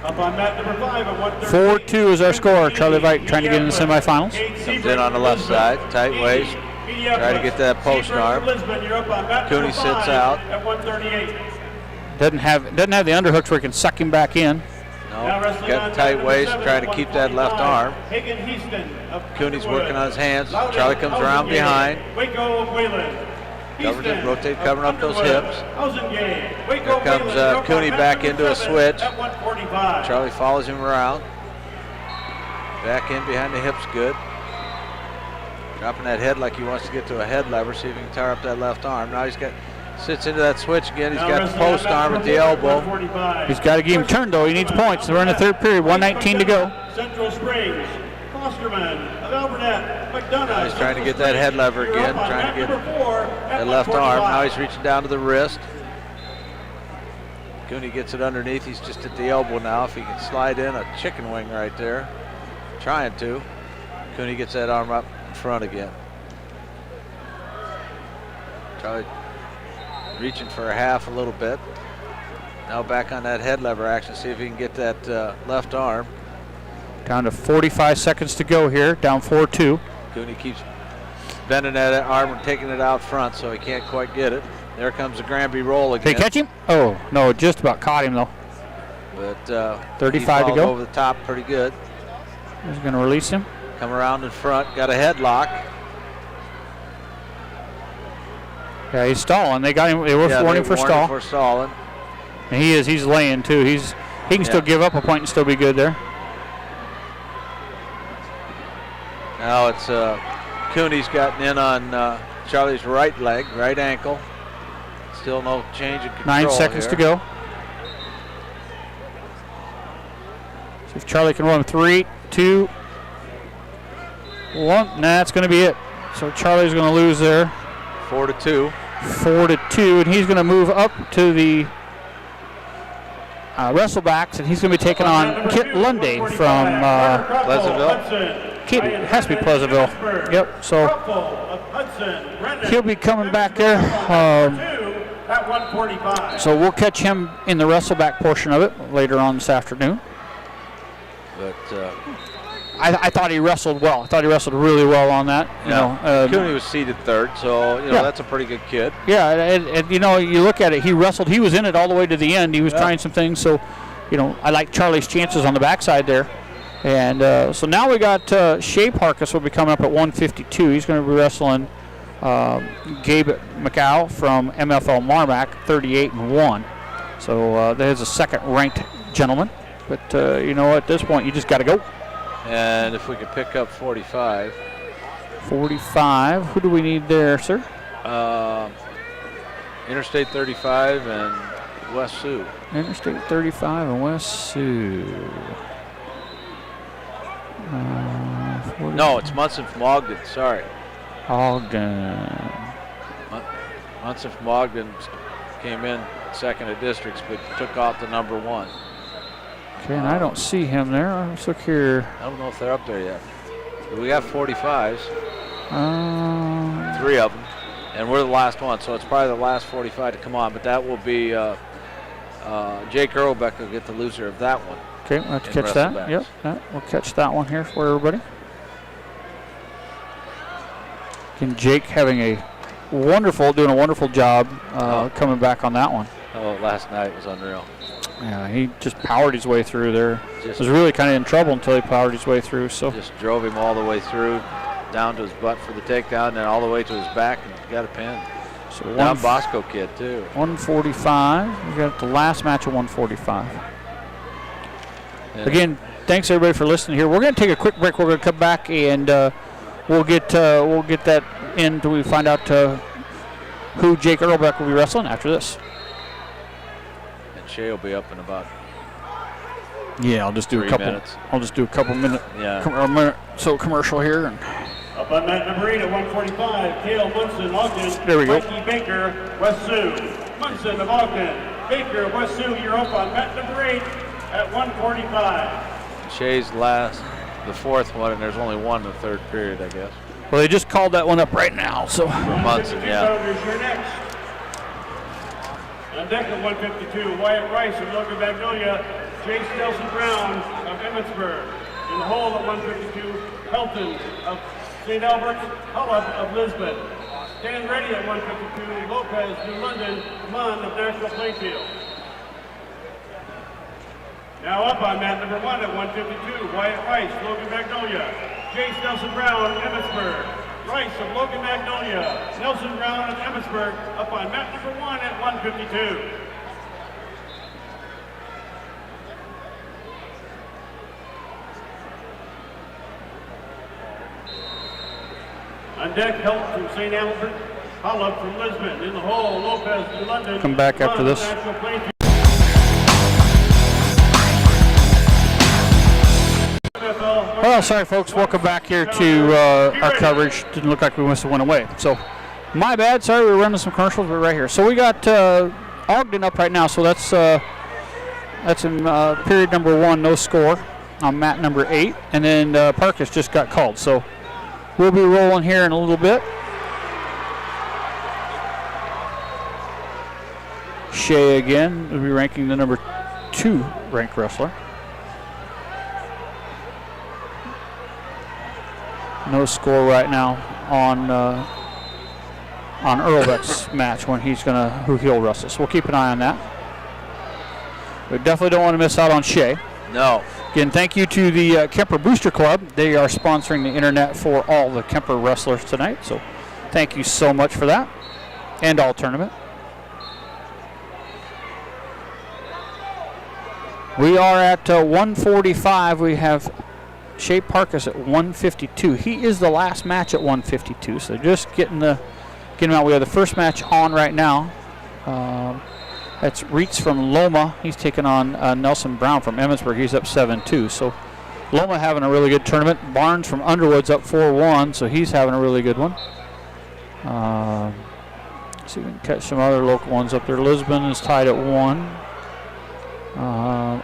Up on mat number 5 at 4-2 is our score. Charlie Veit trying to get in the semifinals. Comes in on the left side, tight waist. Try to get that post arm. Cooney sits out. At 138. Doesn't have the underhooks where he can suck him back in. No, got the tight waist, trying to keep that left arm. Cooney's working on his hands. Charlie comes around behind. Covers it, rotate, covering up those hips. Here comes Cooney back into a switch. Charlie follows him around. Back in behind the hips, good. Dropping that head like he wants to get to a head lever, see if he can tire up that left arm. Now sits into that switch again. He's got the post arm at the elbow. He's got to get him turned, though. He needs points. We're in the third period, 1:19 to go. Central Springs, Klosterman of Albernette, McDonough. He's trying to get that head lever again, trying to get that left arm. Now he's reaching down to the wrist. Cooney gets it underneath. He's just at the elbow now. If he can slide in a chicken wing right there. Trying to. Cooney gets that arm up in front again. Charlie reaching for a half a little bit. Now back on that head lever action. See if he can get that left arm. Down to 45 seconds to go here. Down 4-2. Cooney keeps bending that arm and taking it out front, so he can't quite get it. There comes the Granby roll again. Did he catch him? Oh, no, just about caught him, though. But 35 to go. Over the top pretty good. He's going to release him. Come around in front, got a headlock. Yeah, he's stalling. They got him. They were warning for stall. For stalling. And he's laying too. He can still give up a point and still be good there. Now it's Cooney's gotten in on Charlie's right leg, right ankle. Still no change in control. 9 seconds to go. See if Charlie can run 3, 2, 1. Nah, that's going to be it. So Charlie's going to lose there. 4-2. 4-2, and he's going to move up to the wrestlebacks, and he's going to be taking on Kit Lundy from Pleasantville. Kit, it has to be Pleasantville. Yep, so he'll be coming back there. At 145. So we'll catch him in the wrestleback portion of it later on this afternoon. But I thought he wrestled well. I thought he wrestled really well on that. You know, Cooney was seated third, so that's a pretty good kid. Yeah, and you know, you look at it. He wrestled. He was in it all the way to the end. He was trying some things. So, you know, I like Charlie's chances on the backside there. And so now we got Shea Parkis will be coming up at 152. He's going to be wrestling Gabe McAlister from MFL Marmac, 38-1. So there's a second-ranked gentleman. But you know, at this point, you just got to go. And if we could pick up 45. 45. Who do we need there, sir? Interstate 35 and West Sioux. Interstate 35 and West Sioux. No, it's Munson from Ogden. Sorry. Ogden. Munson from Ogden came in second at districts, but took off the number 1. Okay, and I don't see him there. Let's look here. I don't know if they're up there yet. But we got 45s. 3 of them. And we're the last one, so it's probably the last 45 to come on. But that will be Jake Irlbeck will get the loser of that one. Okay, we'll have to catch that. Yep, we'll catch that one here for everybody. And Jake doing a wonderful job coming back on that one. Oh, last night was unreal. Yeah, he just powered his way through there. Was really kind of in trouble until he powered his way through. So just drove him all the way through, down to his butt for the takedown, and then all the way to his back and got a pin. So now Bosco kid too. 145. We got the last match at 145. Yeah. Again, thanks everybody for listening here. We're going to take a quick break. We're going to come back and we'll get that in until we find out who Jake Irlbeck will be wrestling after this. Shae will be up in about. Yeah, I'll just do a couple minutes. I'll just do a couple minute. Yeah. So commercial here. And up on mat number 8 at 145, Cael Munson, Ogden. There we go. Mikey Baker, West Sioux. Munson of Ogden. Baker, West Sioux. You're up on mat number 8 at 145. Shae's last, the fourth one, and there's only one in the third period, I guess. Well, they just called that one up right now. So Munson, yeah. You're next. On deck at 152, Wyatt Rice of Logan Magnolia, Chase Nelson Brown of Emmitsburg. In the hole at 152, Pelton of St. Albert's Hullab of Lisbon. Stand ready at 152, Lopez, New London, Munn of National Plainfield. Now up on mat number 1 at 152, Wyatt Rice, Logan Magnolia. Jace Nelson Brown, Emmitsburg. Rice of Logan Magnolia. Nelson Brown of Emmitsburg up on mat number 1 at 152. On deck, help from St. Albert, Hullab from Lisbon. In the hole, Lopez, New London. Come back after this. Well, sorry folks, welcome back here to our coverage. Didn't look like we must have went away. So, my bad, sorry, we were running some commercials, but right here. So we got Ogden up right now, so that's in period number 1, no score on mat number 8. And then Parkis just got called. So we'll be rolling here in a little bit. Shae again will be ranking the number 2 ranked wrestler. No score right now on Irlbeck's match when who he'll wrestle. So we'll keep an eye on that. We definitely don't want to miss out on Shae. No. Again, thank you to the Kuemper Booster Club. They are sponsoring the internet for all the Kuemper wrestlers tonight. So thank you so much for that. And all tournament. We are at 145. We have Shea Parkis at 152. He is the last match at 152. So just getting him out. We have the first match on right now. That's Reitz from Loma. He's taking on Nelson Brown from Emmitsburg. He's up 7-2. So Loma having a really good tournament. Barnes from Underwood's up 4-1. So he's having a really good one. See if we can catch some other local ones up there. Lisbon is tied at 1.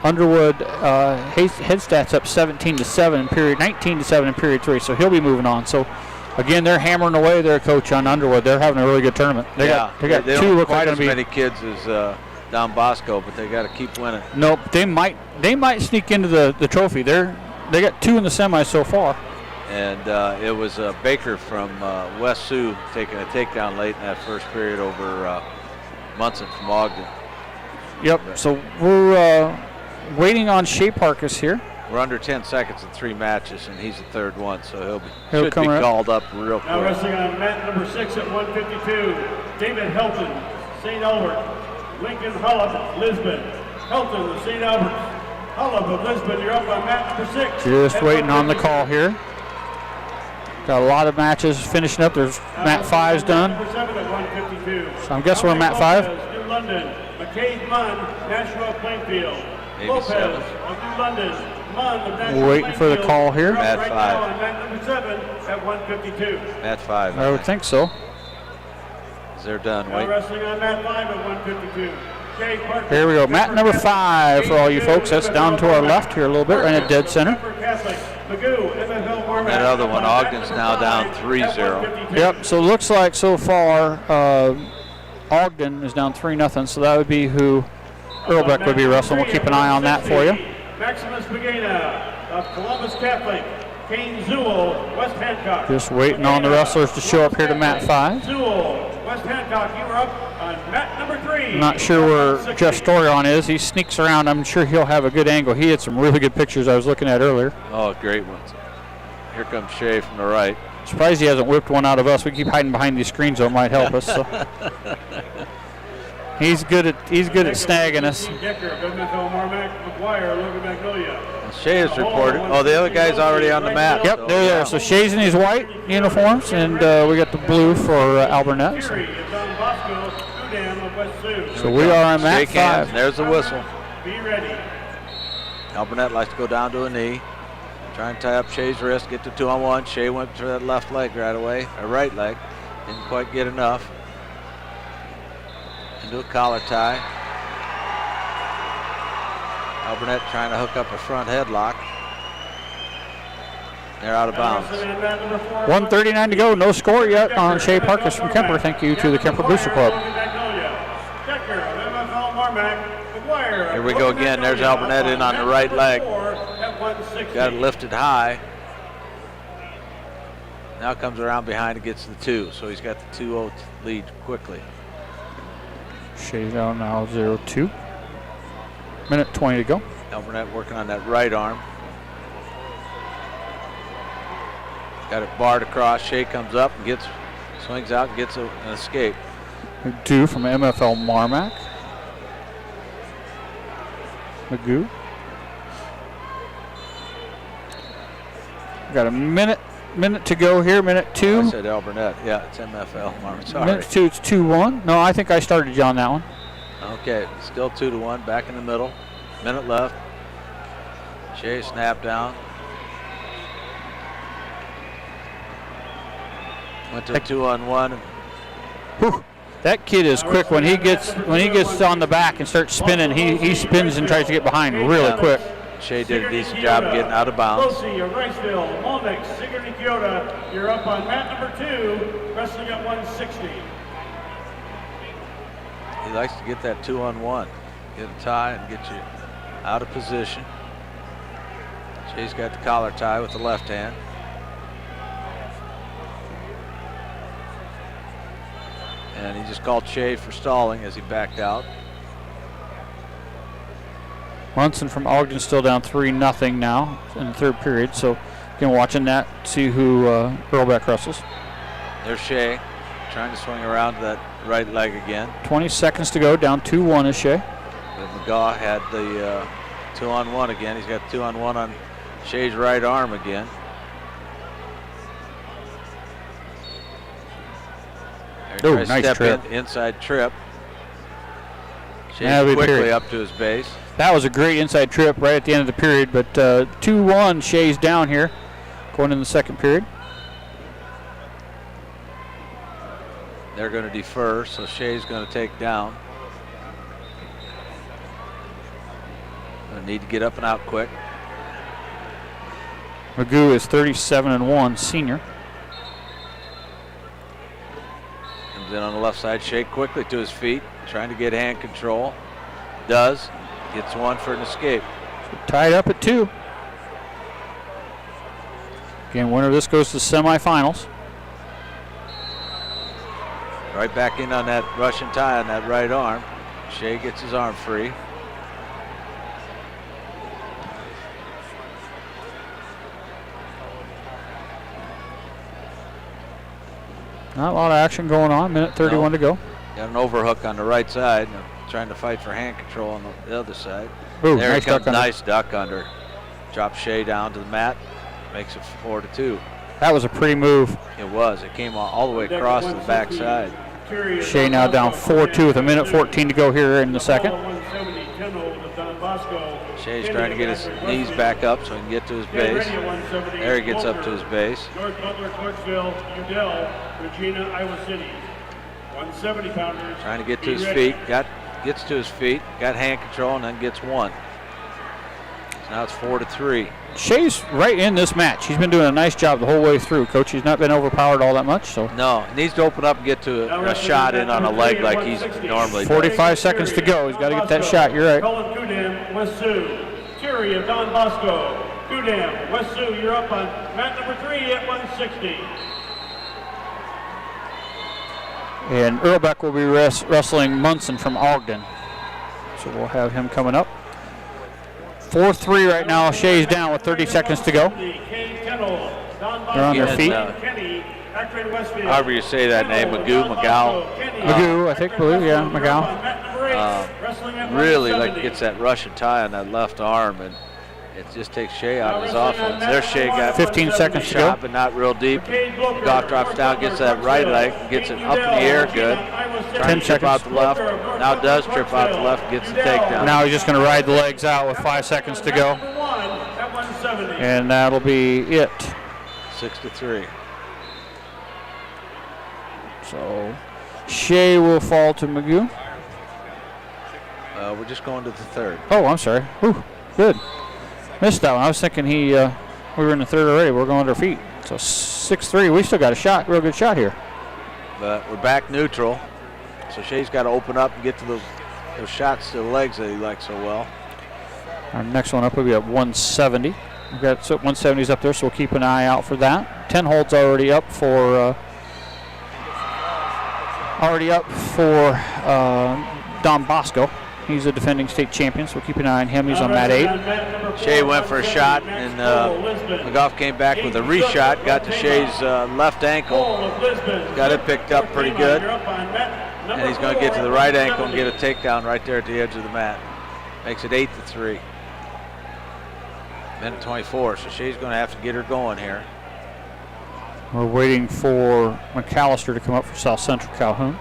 Underwood head stats up 17-7 in period, 19-7 in period 3. So he'll be moving on. So again, they're hammering away their coach on Underwood. They're having a really good tournament. They got they two don't look quite like as many kids as Don Bosco, but they got to keep winning. Nope, they might sneak into the trophy. They got 2 in the semis so far. And it was Baker from West Sioux taking a takedown late in that first period over Munson from Ogden. Yep. So we're waiting on Shea Parkis here. We're under 10 seconds in 3 matches, and he's the third one, so he'll should be called up real quick. Now wrestling on mat number 6 at 152, David Helton, St. Albert, Lincoln Hullab, Lisbon. Helton of St. Albert, Hullab of Lisbon, you're up on mat number 6. Just waiting on the call here. Got a lot of matches finishing up. There's mat 5's done. Number 7 at 152. So I'm guessing we're on mat 5. New London, McCabe Munn, National Plainfield. Maybe Lopez 7. of New London, Munn of National Waiting for the call here. Mat right 5. now on mat number 7 at 152. Mat 5. I would think so. They're done. Now Wait. wrestling on mat 5 at 152. Shea Parkis. Here we go. Mat number 5 for all you folks. That's down to our left here a little bit, right at dead center. That other one, Ogden's now down 3-0. Yep, so it looks like so far Ogden is down 3-0, so that would be who Irlbeck would be wrestling. We'll keep an eye on that for you. Maximus Pagana of Columbus Catholic. Kane Zuhl, West Hancock. Just waiting on the wrestlers to show up here to mat 5. Zuhl, West Hancock, you are up on mat number 3. I'm not sure where Jeff Storion is. He sneaks around. I'm sure he'll have a good angle. He had some really good pictures I was looking at earlier. Oh, great ones. Here comes Shae from the right. Surprised he hasn't whipped one out of us. We keep hiding behind these screens, so it might help us. So. He's good at snagging us. Shae is reported. Oh, the other guy's already on the mat. Yep, so, they're there. So Shae's in his white uniforms, and we got the blue for Albernet. So we are on mat 5. There's the whistle. Be ready. Albernet likes to go down to a knee. Try and tie up Shae's wrist, get to 2-on-1. Shae went to that left leg right away, or right leg. Didn't quite get enough. Into a collar tie. Albernet trying to hook up a front headlock. They're out of bounds. 1:39 to go. No score yet on Shea Parkis from Kuemper. Thank you to the Kuemper Booster Club. Here we go again. There's Albernet in on the right leg. Got it lifted high. Now comes around behind and gets the 2, so he's got the 2-0 lead quickly. Shea's down now 0-2. Minute 20 to go. Alburnett working on that right arm. Got it barred across. Shae comes up and swings out and gets an escape. 2 from MFL Marmac. Magoo. Got a minute to go here, minute 2. I said Alburnett. Yeah, it's MFL Marmac. Sorry. Minute 2, it's 2-1. No, I think I started you on that one. Okay, still 2-1, back in the middle. Minute left. Shae snap down. Went to 2-on-1. Whew. That kid is quick. When he gets on the back and starts spinning, he spins and tries to get behind really quick. Shae did a decent job of getting out of bounds. Riceville, Molnick, Sigourney Kyoto. You're up on mat number 2, wrestling at 160. He likes to get that 2-on-1. Get a tie and get you out of position. Shae's got the collar tie with the left hand. And he just called Shae for stalling as he backed out. Munson from Ogden still down 3-0 now in the third period. So again, watching that, see who Irlbeck wrestles. There's Shae trying to swing around to that right leg again. 20 seconds to go, down 2-1 is Shae. But McGaw had the 2-on-1 again. He's got 2-on-1 on Shae's right arm again. Oh, nice trip. Inside trip. Shae quickly up to his base. That was a great inside trip right at the end of the period, but 2-1, Shae's down here going in the second period. They're going to defer, so Shae's going to take down. Gonna need to get up and out quick. Magoo is 37-1, senior. Comes in on the left side. Shae quickly to his feet, trying to get hand control. Does. Gets one for an escape. So tied up at 2. Again, winner of this goes to the semifinals. Right back in on that Russian tie on that right arm. Shae gets his arm free. Not a lot of action going on. Minute 31 to go. Got an overhook on the right side. Trying to fight for hand control on the other side. Ooh, there nice he comes, duck under. nice duck under. Drops Shae down to the mat. Makes it 4-2. That was a pretty move. It was. It came all the way across to the backside. Shae now down 4-2 with a minute 14 to go here in the second. Shae's trying to get his knees back up so he can get to his base. There he gets up to his base. North Butler, Clarksville, Udell, Regina, Iowa City. 170 pounders. Trying to get to his feet. Gets to his feet. Got hand control and then gets one. So now it's 4-3. Shae's right in this match. He's been doing a nice job the whole way through, Coach. He's not been overpowered all that much. So no, he needs to open up and get to a shot in on a leg like he's normally 45 seconds to go. He's got to get that shot. You're right. Colin Gudam, West Sioux. Terry of Don Bosco. Gudam, West Sioux, you're up on mat number 3 at 160. And Irlbeck will be wrestling Munson from Ogden. So we'll have him coming up. 4-3 right now. Shae's down with 30 seconds to go. They're on their feet. However you say that name, McGow. Magoo, I believe, yeah, McGow. Really gets that Russian tie on that left arm, and it just takes Shae out of his offense. There Shae got 15 seconds to go. But not real deep. McGow drops down, gets that right leg, gets it up in the air, good. 10 to trip seconds. out the left. Now does trip out the left, gets the takedown. Now he's just going to ride the legs out with 5 seconds to go. And that'll be it. 6-3. So Shae will fall to Magoo. We're just going to the third. Oh, I'm sorry. Ooh, good. Missed that one. I was thinking we were in the third already. We're going to our feet. So 6-3. We still got a shot, real good shot here. But we're back neutral. So Shae's got to open up and get to those shots to the legs that he likes so well. Our next one up will be at 170. We've got 170s up there, so we'll keep an eye out for that. 10 holds already up for Don Bosco. He's a defending state champion, so keep an eye on him. He's on mat 8. Shae went for a shot, and McGough came back with a reshot, got to Shea's left ankle, got it picked up pretty good, and he's going to get to the right ankle and get a takedown right there at the edge of the mat. Makes it 8-3. Minute 24, so Shea's going to have to get her going here. We're waiting for McAlister to come up for South Central Calhoun.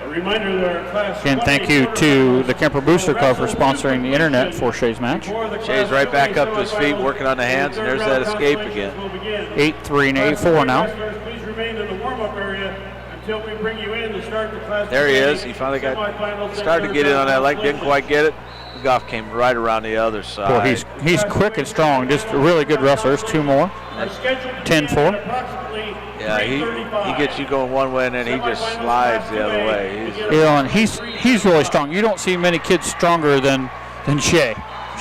A reminder that our class. Again, thank you to the Kuemper Booster Club for sponsoring the internet for Shea's match. Shea's right back up to his feet, working on the hands, and there's that escape again. 8-3 and 8-4 now. Please remain in the warm-up area until we bring you in to start the class. There he is. He finally started to get in on that leg, didn't quite get it. McGough came right around the other side. Boy, he's quick and strong. Just a really good wrestler. There's 2 more. 10-4. Yeah, he gets you going one way and then he just slides the other way. And he's really strong. You don't see many kids stronger than Shae.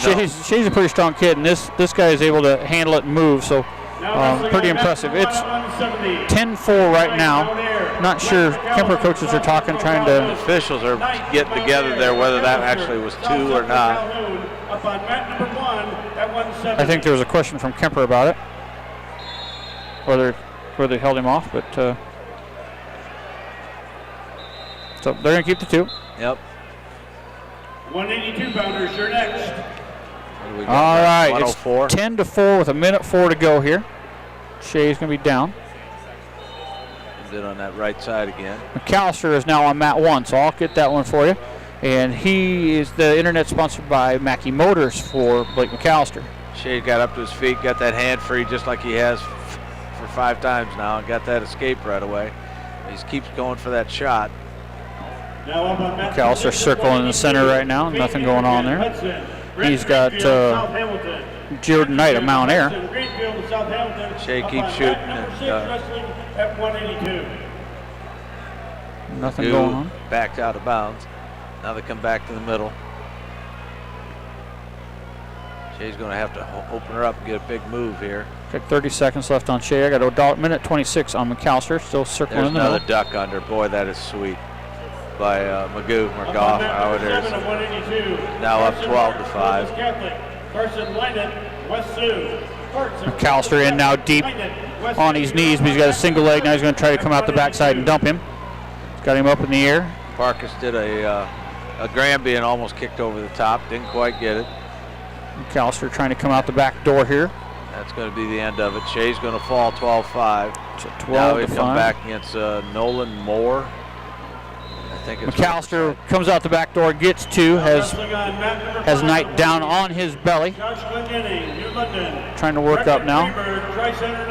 No. Shea's a pretty strong kid, and this guy is able to handle it and move. So pretty impressive. It's 10-4 right now. Not sure. Kuemper coaches are talking, trying to. The officials are getting together there, whether that actually was 2 or not. I think there was a question from Kuemper about it, whether they held him off, but so they're going to keep the 2. Yep. 182 pounders, you're next. All right, it's 104. 10-4 with 1:04 to go here. Shea's going to be down. Comes in on that right side again. McAlister is now on mat 1, so I'll get that one for you. And he is the internet sponsored by Mackey Motors for Blake McAlister. Shae got up to his feet, got that hand free just like he has for 5 times now, and got that escape right away. He keeps going for that shot. McAlister circling in the center right now. Nothing going on there. He's got Jaden Knight of Mount Air. Shae keeps shooting. Nothing going on. Backed out of bounds. Now they come back to the middle. Shea's going to have to open her up and get a big move here. Got 30 seconds left on Shae. I got a minute 26 on McAlister. Still circling There's in the middle. another duck under. Boy, that is sweet. By McGough. How it is. Now up 12-5. McAlister in now deep on his knees, but he's got a single leg. Now he's going to try to come out the backside and dump him. He's got him up in the air. Parkis did a Granby and almost kicked over the top. Didn't quite get it. McAlister trying to come out the back door here. That's going to be the end of it. Shea's going to fall 12-5. So 12-5. Now he come back against Nolan Moore. I think it's McAlister comes out the back door, gets 2, has Knight down on his belly. Trying to work up now.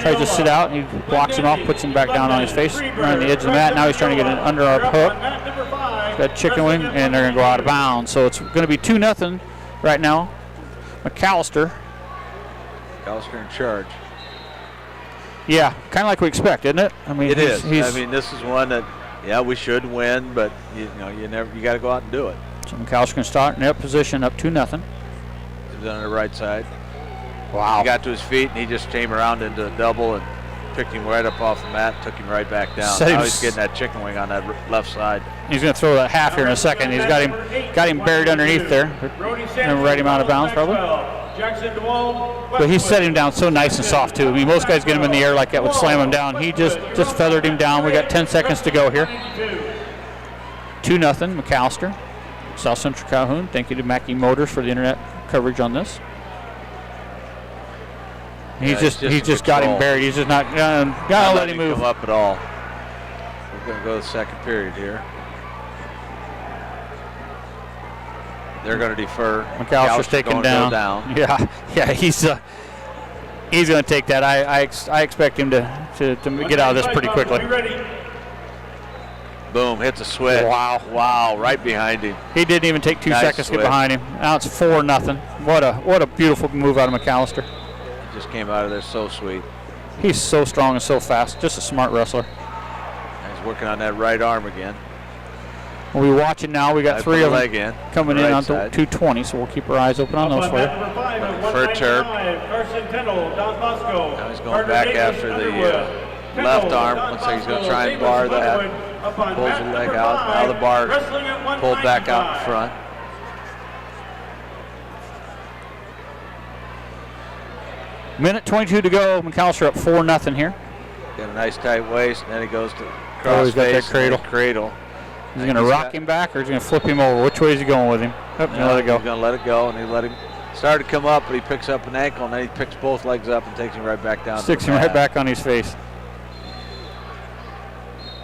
Tries to sit out, and he blocks him off, puts him back down on his face, right on the edge of the mat. Now he's trying to get an underarm hook. He's got chicken wing, and they're going to go out of bounds. So it's going to be 2-0 right now. McAlister in charge. Yeah, kind of like we expect, isn't it? I mean, it is. I mean, this is one that, yeah, we should win, but you got to go out and do it. So McAlister can start in that position, up 2-0. He's on the right side. Wow. He got to his feet and he just came around into a double and picked him right up off the mat, took him right back down. Now he's getting that chicken wing on that left side. He's going to throw that half here in a second. He's got him buried underneath there. And right him out of bounds probably. But he set him down so nice and soft too. I mean, most guys get him in the air like that would slam him down. He just feathered him down. We got 10 seconds to go here. 2-0 McAlister. South Central Calhoun. Thank you to Mackey Motors for the internet coverage on this. He's just got him buried. He's just not gonna let him move come up at all. We're going to go to the second period here. They're going to defer. McAlister's taken down. Yeah, he's going to take that. I expect him to get out of this pretty quickly. Boom, hits a switch. Wow, right behind him. He didn't even take 2 seconds to get behind him. Now it's 4-0. What a beautiful move out of McAlister. Just came out of there so sweet. He's so strong and so fast. Just a smart wrestler. He's working on that right arm again. We'll be watching now. We got 3 of them coming in on side. 220, so we'll keep our eyes open on those for you. For a turf. Now he's going back after the left arm. Looks like he's going to try and bar that. Pulls the leg out. Now the bar pulled back out in front. Minute 22 to go. McAlister up 4-0 here. Got a nice tight waist, and then he goes to He's got that cross-face. cradle. He's going to rock him back, or he's going to flip him over? Which way is he going with him? Oh, let it go. He's going to let it go, and he let him start to come up, but he picks up an ankle, and then he picks both legs up and takes him right back down. Sticks him right back on his face.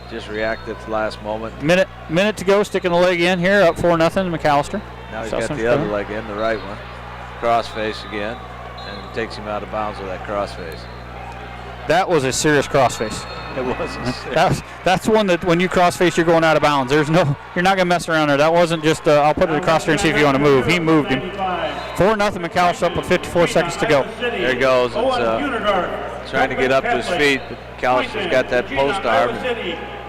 Just reacted at the last moment. Minute to go, sticking the leg in here, up 4-0 McAlister. Now he's got the other leg in, the right one. Cross-face again, and takes him out of bounds with that cross-face. That was a serious crossface. It was. That's one that when you crossface, you're going out of bounds. You're not going to mess around there. That wasn't just I'll put it across there and see if you want to move. He moved him. 4-0 McAlister up with 54 seconds to go. There he goes. It's trying to get up to his feet. McAlister's got that post arm.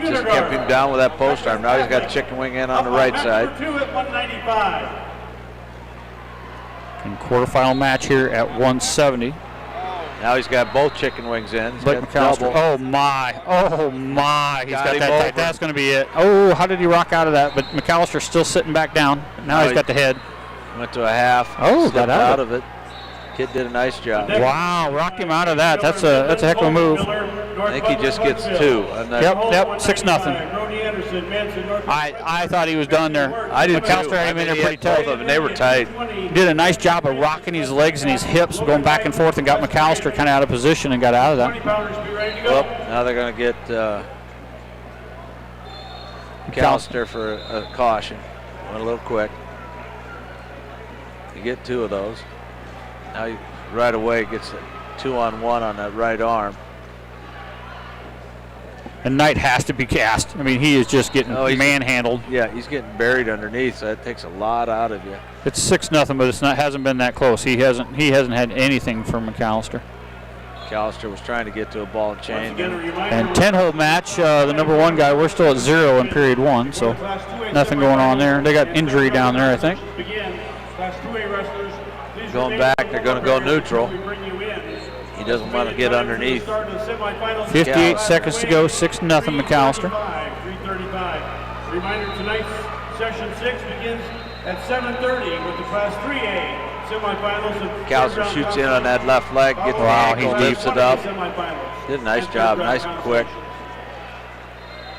Just kept him down with that post arm. Now he's got chicken wing in on the right side. And quarterfinal match here at 170. Now he's got both chicken wings in. He's Blake got McAlister. Oh my. He's got that tight. That's going to be it. Oh, how did he rock out of that? But McAlister's still sitting back down. Now he's got the head. Went to a half. Oh, got out of it. Kid did a nice job. Wow, rocked him out of that. That's a heck of a move. I think he just gets 2. Yep, 6-0. I thought he was done there. I did McAlister had him in there pretty tight. Both of them, they were tight. He did a nice job of rocking his legs and his hips, going back and forth, and got McAlister kind of out of position and got out of that. Well, now they're going to get McAlister for a caution. Went a little quick. You get 2 of those. Now he right away gets a 2-on-1 on that right arm. And Knight has to be cast. I mean, he is just getting manhandled. Yeah, he's getting buried underneath, so that takes a lot out of you. It's 6-0, but hasn't been that close. He hasn't had anything from McAlister. McAlister was trying to get to a ball and chain. And 10-hole match, the number 1 guy, we're still at 0 in period 1, so nothing going on there. They got injury down there, I think. Going back, they're going to go neutral. He doesn't want to get underneath. 58 seconds to go, 6-0 McAlister. Reminder, tonight's session 6 begins at 7:30 with the Class 3A semifinals. McAlister shoots in on that left leg, gets the ankle, lifts it up. Did a nice job, nice and quick.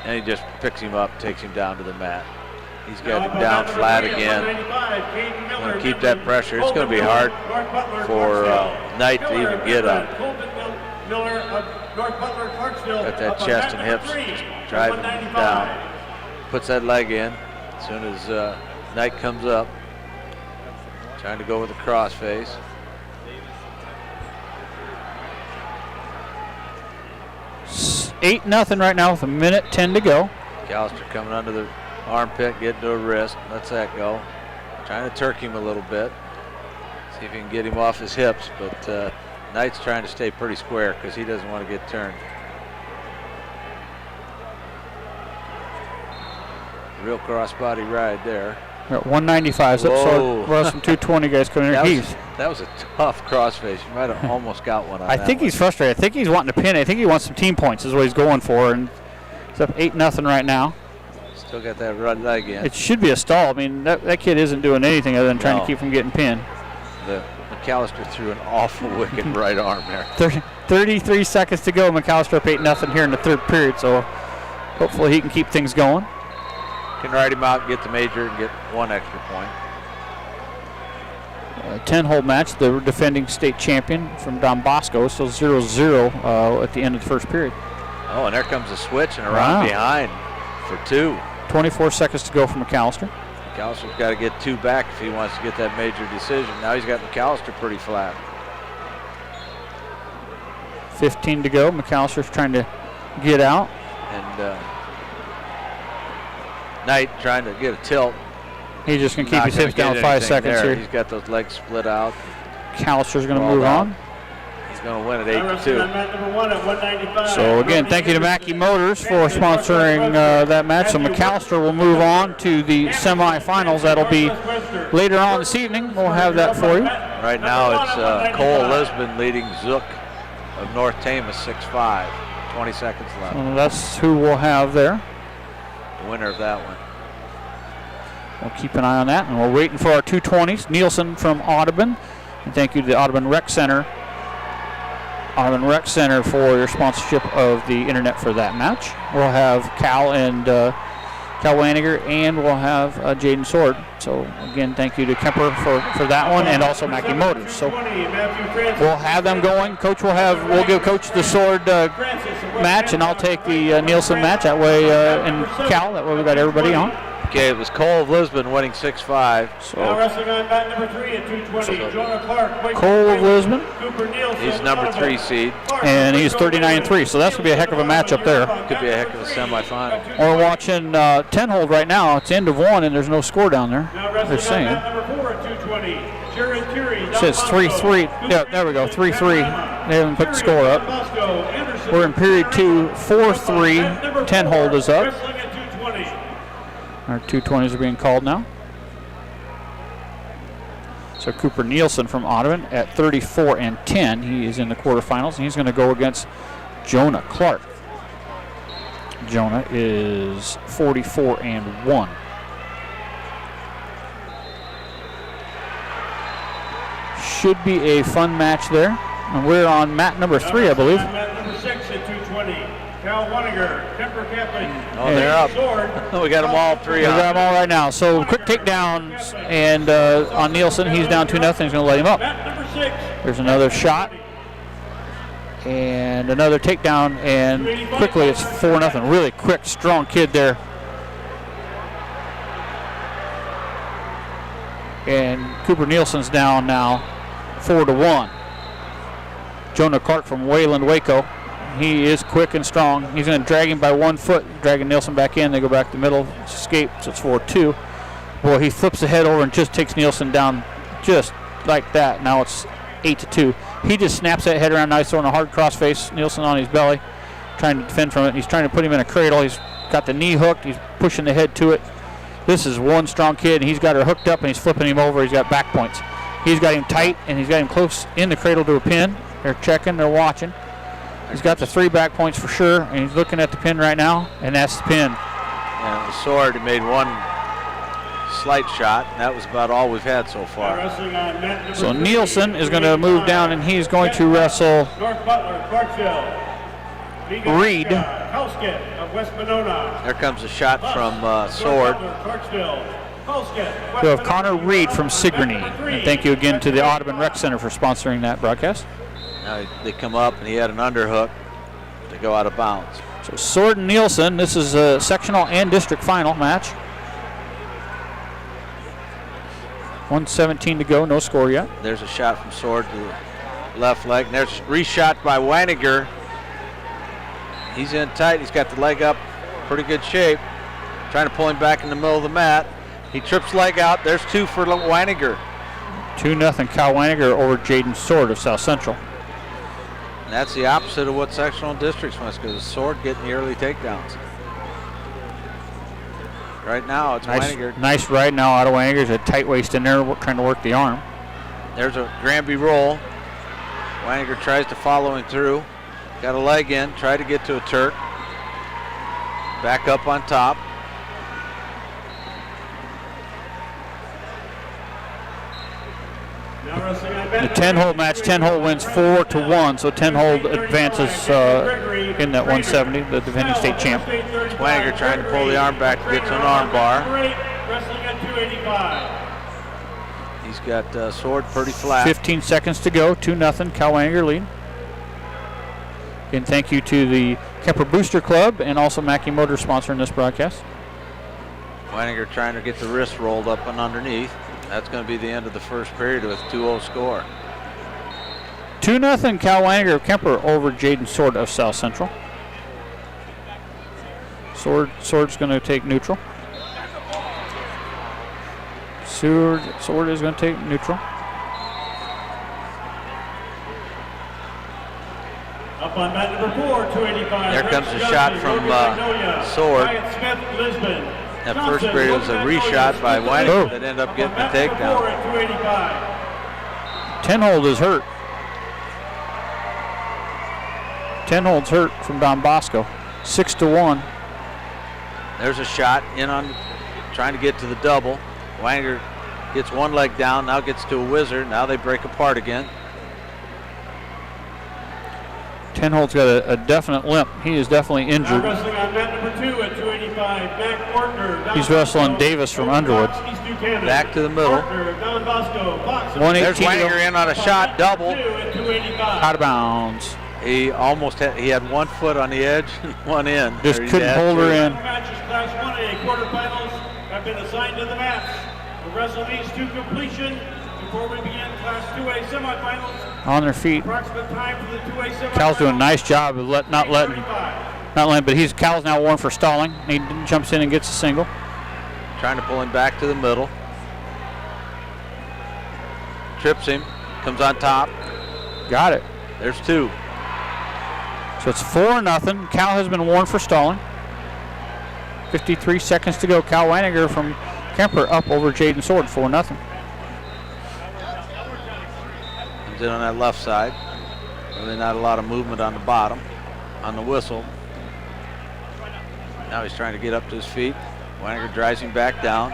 And he just picks him up, takes him down to the mat. He's got him down flat again. Going to keep that pressure. It's going to be hard for Knight to even get up. Got that chest and hips just driving him down. Puts that leg in as soon as Knight comes up. Trying to go with the crossface. It's 8-0 right now with 1:10 to go. McAlister coming under the armpit, getting to a wrist. Lets that go. Trying to turk him a little bit. See if he can get him off his hips, but Knight's trying to stay pretty square because he doesn't want to get turned. Real crossbody ride there. We're at 195. So we'll have some 220 guys coming in. That was a tough crossface. You might have almost got one on I think he's frustrated. I think he's wanting to pin it. I think he wants some team points is what he's going for. And it's up 8-0 right now. Still got that right leg in. It should be a stall. I mean, that kid isn't doing anything other than trying to keep him getting pinned. McAlister threw an awful wicked right arm there. 33 seconds to go. McAlister up 8-0 here in the third period. So hopefully he can keep things going. Can ride him out and get the major and get 1 extra point. 10-hole match. The defending state champion from Don Bosco. Still 0-0 at the end of the first period. Oh, and there comes a switch and around behind for 2. 24 seconds to go for McAlister. McAlister's got to get 2 back if he wants to get that major decision. Now he's got McAlister pretty flat. 15 to go. McAlister's trying to get out. And Knight trying to get a tilt. He's just going to keep his hips down 5 seconds here. He's got those legs split out. McAlister's going to move on. He's going to win at 8-2. So again, thank you to Mackey Motors for sponsoring that match. So McAlister will move on to the semifinals. That'll be later on this evening. We'll have that for you. Right now it's Cole Lisbon leading Zook of North Tama 6-5. 20 seconds left. So that's who we'll have there. The winner of that one. We'll keep an eye on that, and we're waiting for our 220s. Nielsen from Audubon. And thank you to the Audubon Rec Center. Audubon Rec Center for your sponsorship of the internet for that match. We'll have Cael and Cael Wanninger, and we'll have Jayden Soard. So again, thank you to Kuemper for that one, and also Mackey Motors. So we'll have them going. Coach we'll give Coach the Soard match, and I'll take the Nielsen match. That way, and Cael. That way we got everybody on. Okay, it was Cole of Lisbon winning 6-5. Now wrestling on mat number 3 at 220, Jonah Clark. Cole of Lisbon. He's number 3 seed. And he's 39-3, so that's going to be a heck of a matchup there. Could be a heck of a semifinal. We're watching 10-hold right now. It's end of 1, and there's no score down there. They're saying. It says 3-3. Yeah, there we go, 3-3. They haven't put the score up. We're in period 2, 4-3. 10-hold is up. Our 220s are being called now. So Cooper Nielsen from Audubon at 34-10. He is in the quarterfinals, and he's going to go against Jonah Clark. Jonah is 44-1. Should be a fun match there. And we're on mat number 3, I believe. Mat number 6 at 220. Wanninger, Kuemper At. Oh, they're up. We got them all 3 We up. got them all right now. So quick takedowns, and on Nielsen, he's down 2-0. He's going to let him up. There's another shot, and another takedown, and quickly it's 4-0. Really quick, strong kid there. And Cooper Nielsen's down now 4-1. Jonah Clark from Wayland, Waco. He is quick and strong. He's going to drag him by 1 foot, dragging Nielsen back in. They go back to the middle, escape, so it's 4-2. Boy, he flips the head over and just takes Nielsen down just like that. Now it's 8-2. He just snaps that head around nice, throwing a hard crossface. Nielsen on his belly, trying to defend from it. He's trying to put him in a cradle. He's got the knee hooked. He's pushing the head to it. This is one strong kid, and he's got her hooked up, and he's flipping him over. He's got back points. He's got him tight, and he's got him close in the cradle to a pin. They're checking. They're watching. He's got the 3 back points for sure, and he's looking at the pin right now, and that's the pin. And the Soard made 1 slight shot, and that was about all we've had so far. So Nielsen is going to move down, and he's going to wrestle Reed. There comes a shot from Soard. We have Connor Reed from Sigourney. And thank you again to the Audubon Rec Center for sponsoring that broadcast. Now they come up, and he had an underhook to go out of bounds. So Soard and Nielsen, this is a sectional and district final match. 1:17 to go, no score yet. There's a shot from Soard to the left leg. And there's reshot by Wanninger. He's in tight. He's got the leg up, pretty good shape. Trying to pull him back in the middle of the mat. He trips leg out. There's 2 for Wanninger. 2-0 Cael Wanninger over Jayden Soard of South Central. And that's the opposite of what sectional districts wants, because Soard getting the early takedowns. Right now it's Wanninger. Nice ride now out of Wanninger's a tight waist in there, trying to work the arm. There's a Granby roll. Wanninger tries to follow him through. Got a leg in, tried to get to a Turk. Back up on top. The 10-hole match, 10-hole wins 4-1, so 10-hole advances in that 170, the defending state champ. Wanninger trying to pull the arm back to get to an arm bar. He's got Soard pretty flat. 15 seconds to go, 2-0, Cael Wanninger lead. And thank you to the Kuemper Booster Club and also Mackey Motors sponsoring this broadcast. Wanninger trying to get the wrist rolled up and underneath. That's going to be the end of the first period with 2-0 score. 2-0 Cael Wanninger of Kuemper over Jayden Soard of South Central. Soard's going to take neutral. Soard is going to take neutral. Up on mat number 4, 285. There comes a shot from Soard. That first period was a reshot by Wanninger that ended up getting the takedown. 10-hold is hurt. 10-hold's hurt from Don Bosco. 6-1. There's a shot in on trying to get to the double. Wanninger gets one leg down, now gets to a wizard. Now they break apart again. 10-hold's got a definite limp. He is definitely injured. Wrestling on mat number 2 at 285. Mac Ortner. He's wrestling Davis from Underwood. Back to the middle. There's Wanninger in on a shot, double. Out of bounds. He almost he had 1 foot on the edge, one in. Just couldn't hold her in. Matches Class 1A quarterfinals have been assigned to the mats. We'll wrestle these to completion before we begin Class 2A semifinals. On their feet. Approximate time for the 2A semifinals. Cal's doing a nice job of not letting, but Cal's now warned for stalling. He jumps in and gets a single. Trying to pull him back to the middle. Trips him, comes on top. Got it. There's 2. So it's 4-0. Cal has been warned for stalling. 53 seconds to go. Cal Wanninger from Kuemper up over Jayden Soard, 4-0. Comes in on that left side. Really not a lot of movement on the bottom, on the whistle. Now he's trying to get up to his feet. Wanninger drives him back down.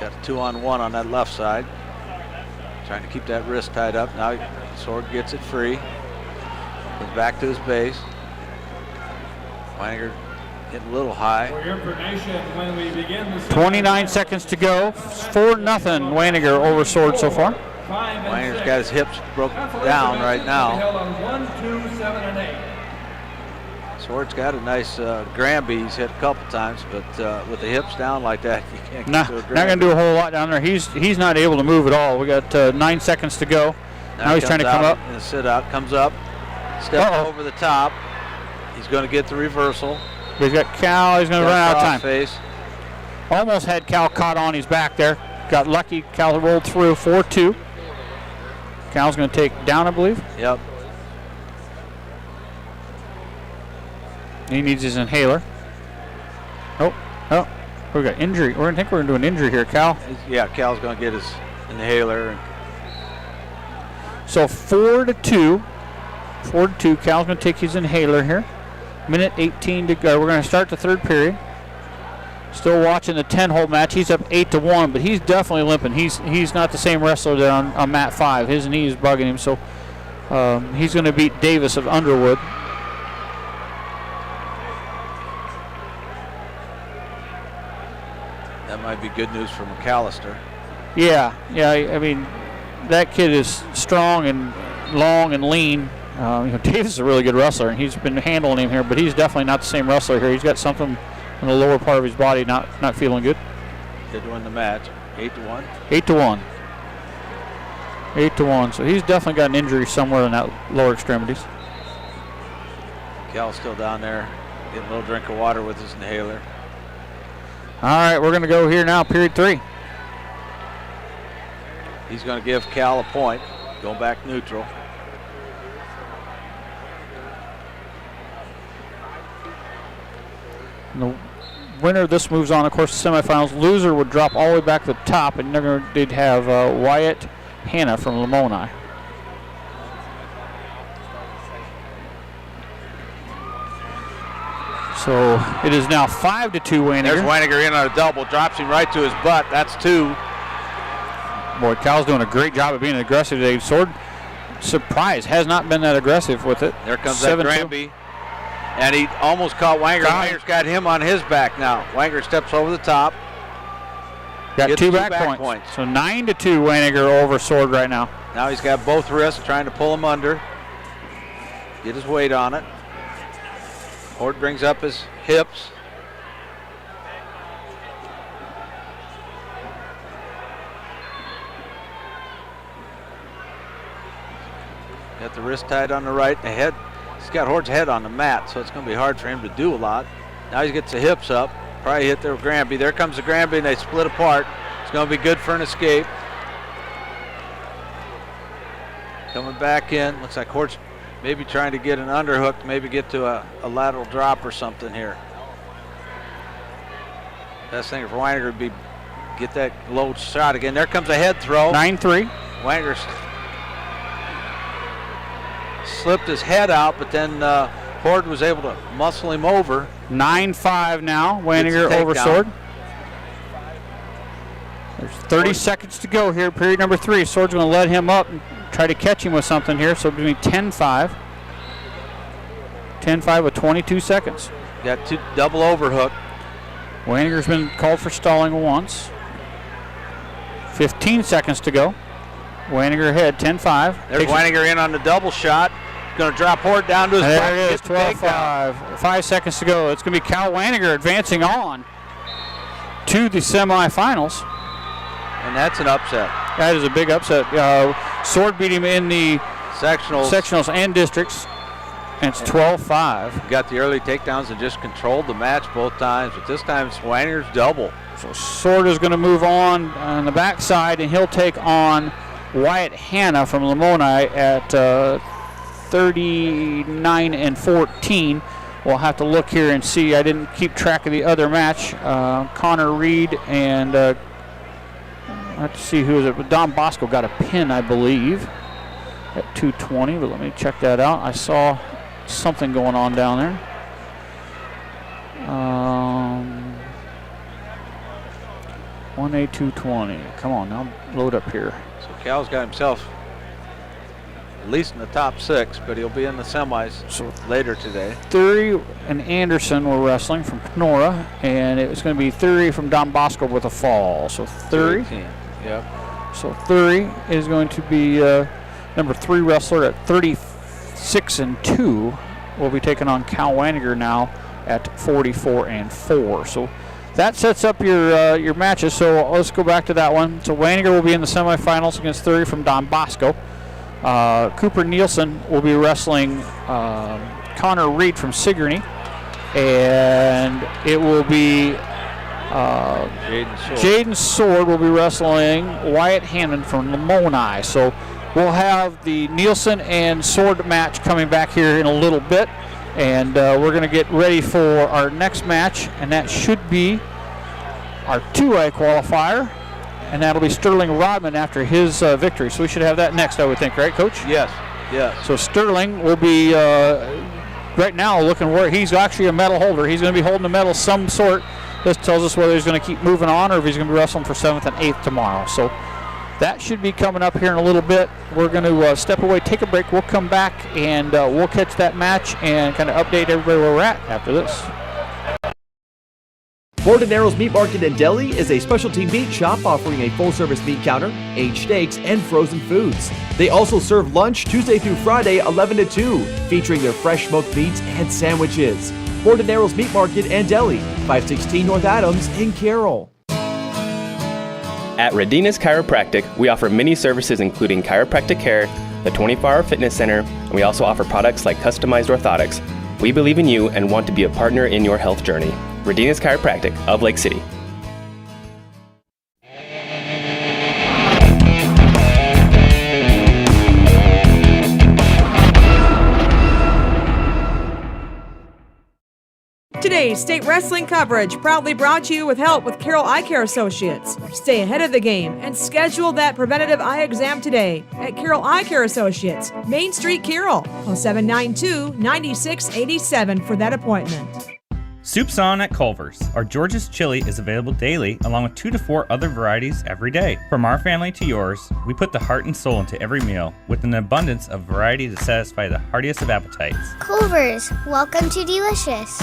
Got a 2-on-1 on that left side. Trying to keep that wrist tied up. Now Soard gets it free. Goes back to his base. Wanninger getting a little high. For your information, when we begin the 29 seconds to go. 4-0 Wanninger over Soard so far. Wanninger's got his hips broken down right now. Soard's got a nice Granby. He's hit a couple times, but with the hips down like that, you can't get to a Granby. Not going to do a whole lot down there. He's not able to move at all. We got 9 seconds to go. Now he's trying to come up. And sit out, comes up, steps over the top. He's going to get the reversal. He's got Cal. He's going to run out of time. Face. Almost had Cal caught on his back there. Got lucky. Cal rolled through 4-2. Cal's going to take down, I believe. Yep. He needs his inhaler. Oh, we got injury. I think we're going to do an injury here, Cal. Yeah, Cal's going to get his inhaler. So 4-2. 4-2. Cal's going to take his inhaler here. Minute 18 to go. We're going to start the third period. Still watching the 10-hole match. He's up 8-1, but he's definitely limping. He's not the same wrestler that on mat 5. His knee is bugging him, so he's going to beat Davis of Underwood. That might be good news for McAlister. Yeah. I mean, that kid is strong and long and lean. Davis is a really good wrestler, and he's been handling him here, but he's definitely not the same wrestler here. He's got something in the lower part of his body not feeling good. Did win the match, 8-1. 8-1. 8-1. So he's definitely got an injury somewhere in that lower extremities. Cal's still down there, getting a little drink of water with his inhaler. All right, we're going to go here now, period 3. He's going to give Cal a point, going back neutral. And the winner of this moves on, of course, the semifinals. Loser would drop all the way back to the top, and they'd have Wyatt Hanna from Lamoni. So it is now 5-2 Wanninger. There's Wanninger in on a double, drops him right to his butt. That's 2. Boy, Cal's doing a great job of being aggressive today. Soard, surprise, has not been that aggressive with it. There comes that Granby. And he almost caught Wanninger. Wanninger's got him on his back now. Wanninger steps over the top. Got 2 back points. So 9-2 Wanninger over Soard right now. Now he's got both wrists trying to pull him under. Get his weight on it. Soard brings up his hips. Got the wrist tied on the right, the head. He's got Hoard's head on the mat, so it's going to be hard for him to do a lot. Now he gets the hips up. Probably hit their Granby. There comes the Granby, and they split apart. It's going to be good for an escape. Coming back in. Looks like Hoard's Maybe trying to get an underhook, maybe get to a lateral drop or something here. Best thing for Wanninger would be get that low shot again. There comes a head throw. 9-3. Wanninger slipped his head out, but then Soard was able to muscle him over. 9-5 now. Wanninger over Soard. There's 30 seconds to go here, period number 3. Soard's going to let him up and try to catch him with something here, so it'll be 10-5. 10-5 with 22 seconds. Got 2 double overhook. Wanninger's been called for stalling once. 15 seconds to go. Wanninger ahead, 10-5. There's Wanninger in on the double shot. Going to drop Soard down to his back. There it is, 12-5. 5 seconds to go. It's going to be Cael Wanninger advancing on to the semifinals. And that's an upset. That is a big upset. Soard beat him in the sectionals and districts. And it's 12-5. Got the early takedowns and just controlled the match both times, but this time it's Wanninger's double. So Soard is going to move on the backside, and he'll take on Wyatt Hanna from Lamoni at 39-14. We'll have to look here and see. I didn't keep track of the other match. Connor Reed and I have to see who was it. Don Bosco got a pin, I believe, at 2:20. But let me check that out. I saw something going on down there. 1A 220. Come on, now load up here. So Cal's got himself at least in the top 6, but he'll be in the semis later today. Thury and Anderson were wrestling from Kenora, and it was going to be Thury from Don Bosco with a fall. So Thury. Yep. So Thury is going to be number 3 wrestler at 36-2. We'll be taking on Cael Wanninger now at 44-4. So that sets up your matches. So let's go back to that one. So Wanninger will be in the semifinals against Thury from Don Bosco. Cooper Nielsen will be wrestling Connor Reed from Sigourney, and it will be Jayden Soard will be wrestling Wyatt Hannon from Lamoni. So we'll have the Nielsen and Soard match coming back here in a little bit, and we're going to get ready for our next match, and that should be our 2A qualifier, and that'll be Sterling Rodman after his victory. So we should have that next, I would think, right, Coach? Yes. So Sterling will be right now looking where he's actually a medal holder. He's going to be holding a medal of some sort. This tells us whether he's going to keep moving on or if he's going to be wrestling for 7th and 8th tomorrow. So that should be coming up here in a little bit. We're going to step away, take a break. We'll come back, and we'll catch that match and kind of update everybody where we're at after this. Bordenero's Meat Market and Deli is a specialty meat shop offering a full-service meat counter, aged steaks, and frozen foods. They also serve lunch Tuesday through Friday, 11 to 2, featuring their fresh smoked meats and sandwiches. Bordenero's Meat Market and Deli, 516 North Adams in Carroll. At Radina's Chiropractic, we offer many services including chiropractic care, the 24-hour fitness center, and we also offer products like customized orthotics. We believe in you and want to be a partner in your health journey. Radina's Chiropractic of Lake City. Today's state wrestling coverage proudly brought to you with help with Carroll Eye Care Associates. Stay ahead of the game and schedule that preventative eye exam today at Carroll Eye Care Associates, Main Street, Carroll. Call 792-9687 for that appointment. Soup's On at Culver's. Our George's Chili is available daily, along with 2 to 4 other varieties every day. From our family to yours, we put the heart and soul into every meal, with an abundance of variety to satisfy the heartiest of appetites. Culver's, welcome to Delicious.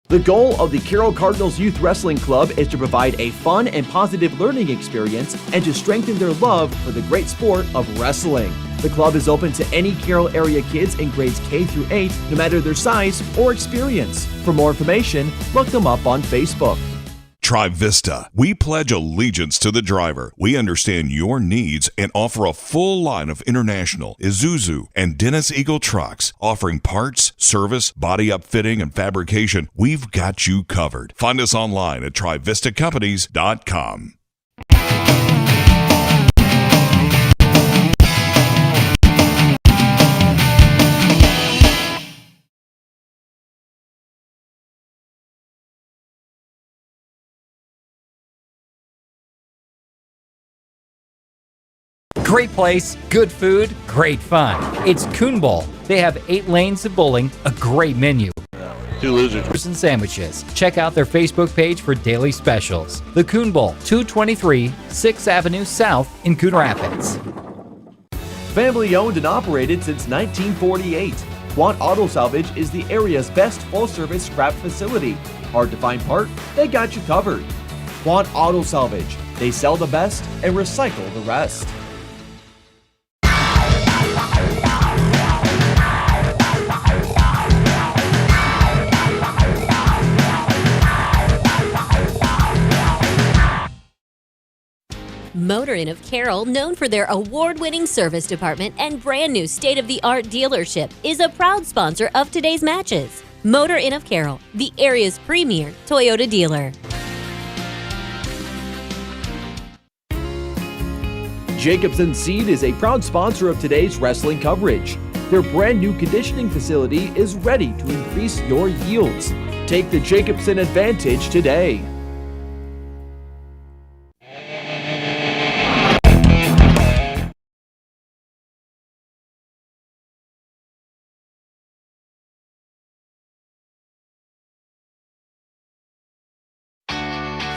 The goal of the Carroll Cardinals Youth Wrestling Club is to provide a fun and positive learning experience and to strengthen their love for the great sport of wrestling. The club is open to any Carroll area kids in grades K through 8, no matter their size or experience. For more information, look them up on Facebook. TriVista. We pledge allegiance to the driver. We understand your needs and offer a full line of International, Isuzu, and Dennis Eagle trucks, offering parts, service, body upfitting, and fabrication. We've got you covered. Find us online at TriVistaCompanies.com. Great place, good food, great fun. It's Coon Bowl. They have 8 lanes of bowling, a great menu. 2 losers. And sandwiches. Check out their Facebook page for daily specials. The Coon Bowl, 223 6th Avenue South in Coon Rapids. Family owned and operated since 1948. Want Auto Salvage is the area's best full-service scrap facility. Hard to find part? They got you covered. Want Auto Salvage. They sell the best and recycle the rest. Motor Inn of Carroll, known for their award-winning service department and brand new state-of-the-art dealership, is a proud sponsor of today's matches. Motor Inn of Carroll, the area's premier Toyota dealer. Jacobson Seed is a proud sponsor of today's wrestling coverage. Their brand new conditioning facility is ready to increase your yields. Take the Jacobson advantage today.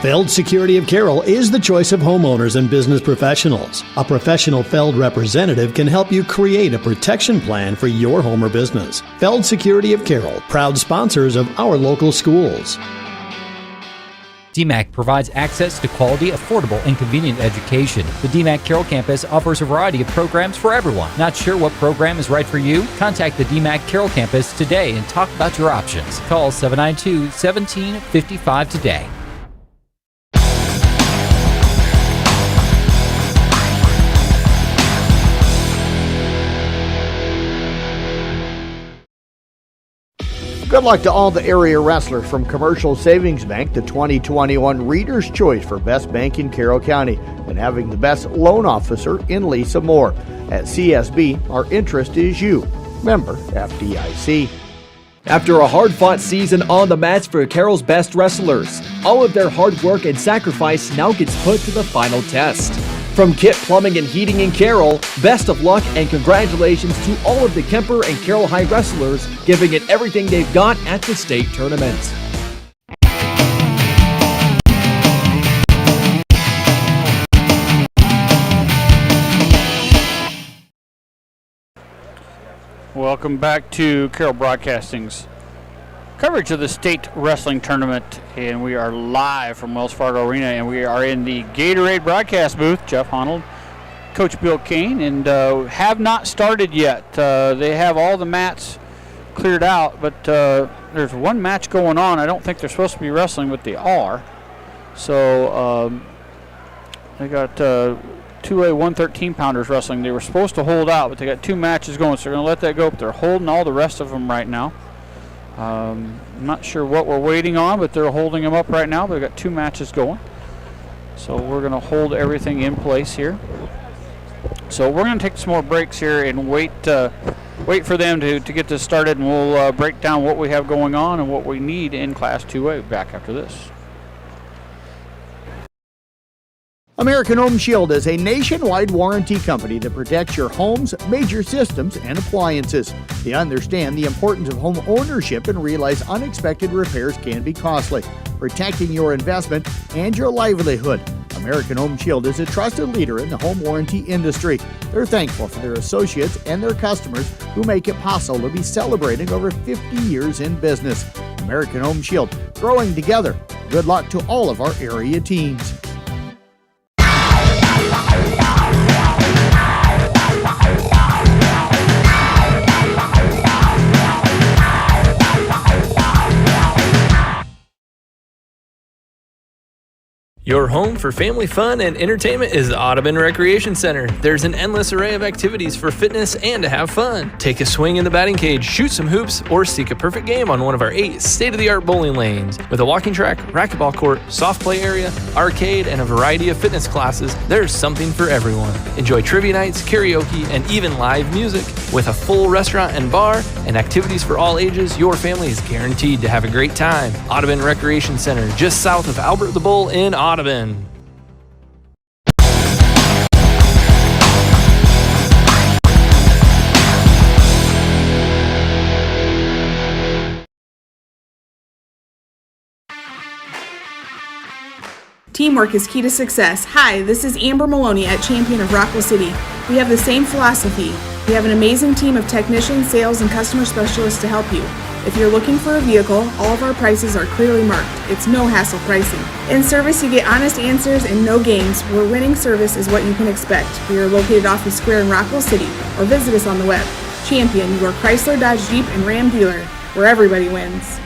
Feld Security of Carroll is the choice of homeowners and business professionals. A professional Feld representative can help you create a protection plan for your home or business. Feld Security of Carroll, proud sponsors of our local schools. DMACC provides access to quality, affordable, and convenient education. The DMACC Carroll campus offers a variety of programs for everyone. Not sure what program is right for you? Contact the DMACC Carroll campus today and talk about your options. Call 792-1755 today. Good luck to all the area wrestlers from Commercial Savings Bank, the 2021 Reader's Choice for Best Bank in Carroll County, and having the best loan officer in Lisa Moore. At CSB, our interest is you. Member FDIC. After a hard-fought season on the mats for Carroll's best wrestlers, all of their hard work and sacrifice now gets put to the final test. From Kit Plumbing and Heating in Carroll, best of luck and congratulations to all of the Kuemper and Carroll High wrestlers giving it everything they've got at the state tournament. Welcome back to Carroll Broadcasting's coverage of the state wrestling tournament, and we are live from Wells Fargo Arena, and we are in the Gatorade broadcast booth. Jeff Honnold, Coach Bill Kane, and have not started yet. They have all the mats cleared out, but there's one match going on. I don't think they're supposed to be wrestling, but they are. So they got 2A 113-pounders wrestling. They were supposed to hold out, but they got 2 matches going, so they're going to let that go, but they're holding all the rest of them right now. I'm not sure what we're waiting on, but they're holding them up right now. They've got 2 matches going. So we're going to hold everything in place here. So we're going to take some more breaks here and wait for them to get this started, and we'll break down what we have going on and what we need in Class 2A back after this. American Home Shield is a nationwide warranty company that protects your home's major systems and appliances. They understand the importance of home ownership and realize unexpected repairs can be costly, protecting your investment and your livelihood. American Home Shield is a trusted leader in the home warranty industry. They're thankful for their associates and their customers who make it possible to be celebrating over 50 years in business. American Home Shield, growing together. Good luck to all of our area teams. Your home for family fun and entertainment is Audubon Recreation Center. There's an endless array of activities for fitness and to have fun. Take a swing in the batting cage, shoot some hoops, or seek a perfect game on one of our 8 state-of-the-art bowling lanes. With a walking track, racquetball court, soft play area, arcade, and a variety of fitness classes, there's something for everyone. Enjoy trivia nights, karaoke, and even live music. With a full restaurant and bar and activities for all ages, your family is guaranteed to have a great time. Audubon Recreation Center, just south of Albert the Bull in Audubon. Teamwork is key to success. Hi, this is Amber Maloney at Champion of Rockwell City. We have the same philosophy. We have an amazing team of technicians, sales, and customer specialists to help you. If you're looking for a vehicle, all of our prices are clearly marked. It's no hassle pricing. In service, you get honest answers and no games, where winning service is what you can expect. We are located off the square in Rockwell City, or visit us on the web. Champion, your Chrysler, Dodge, Jeep, and Ram dealer, where everybody wins.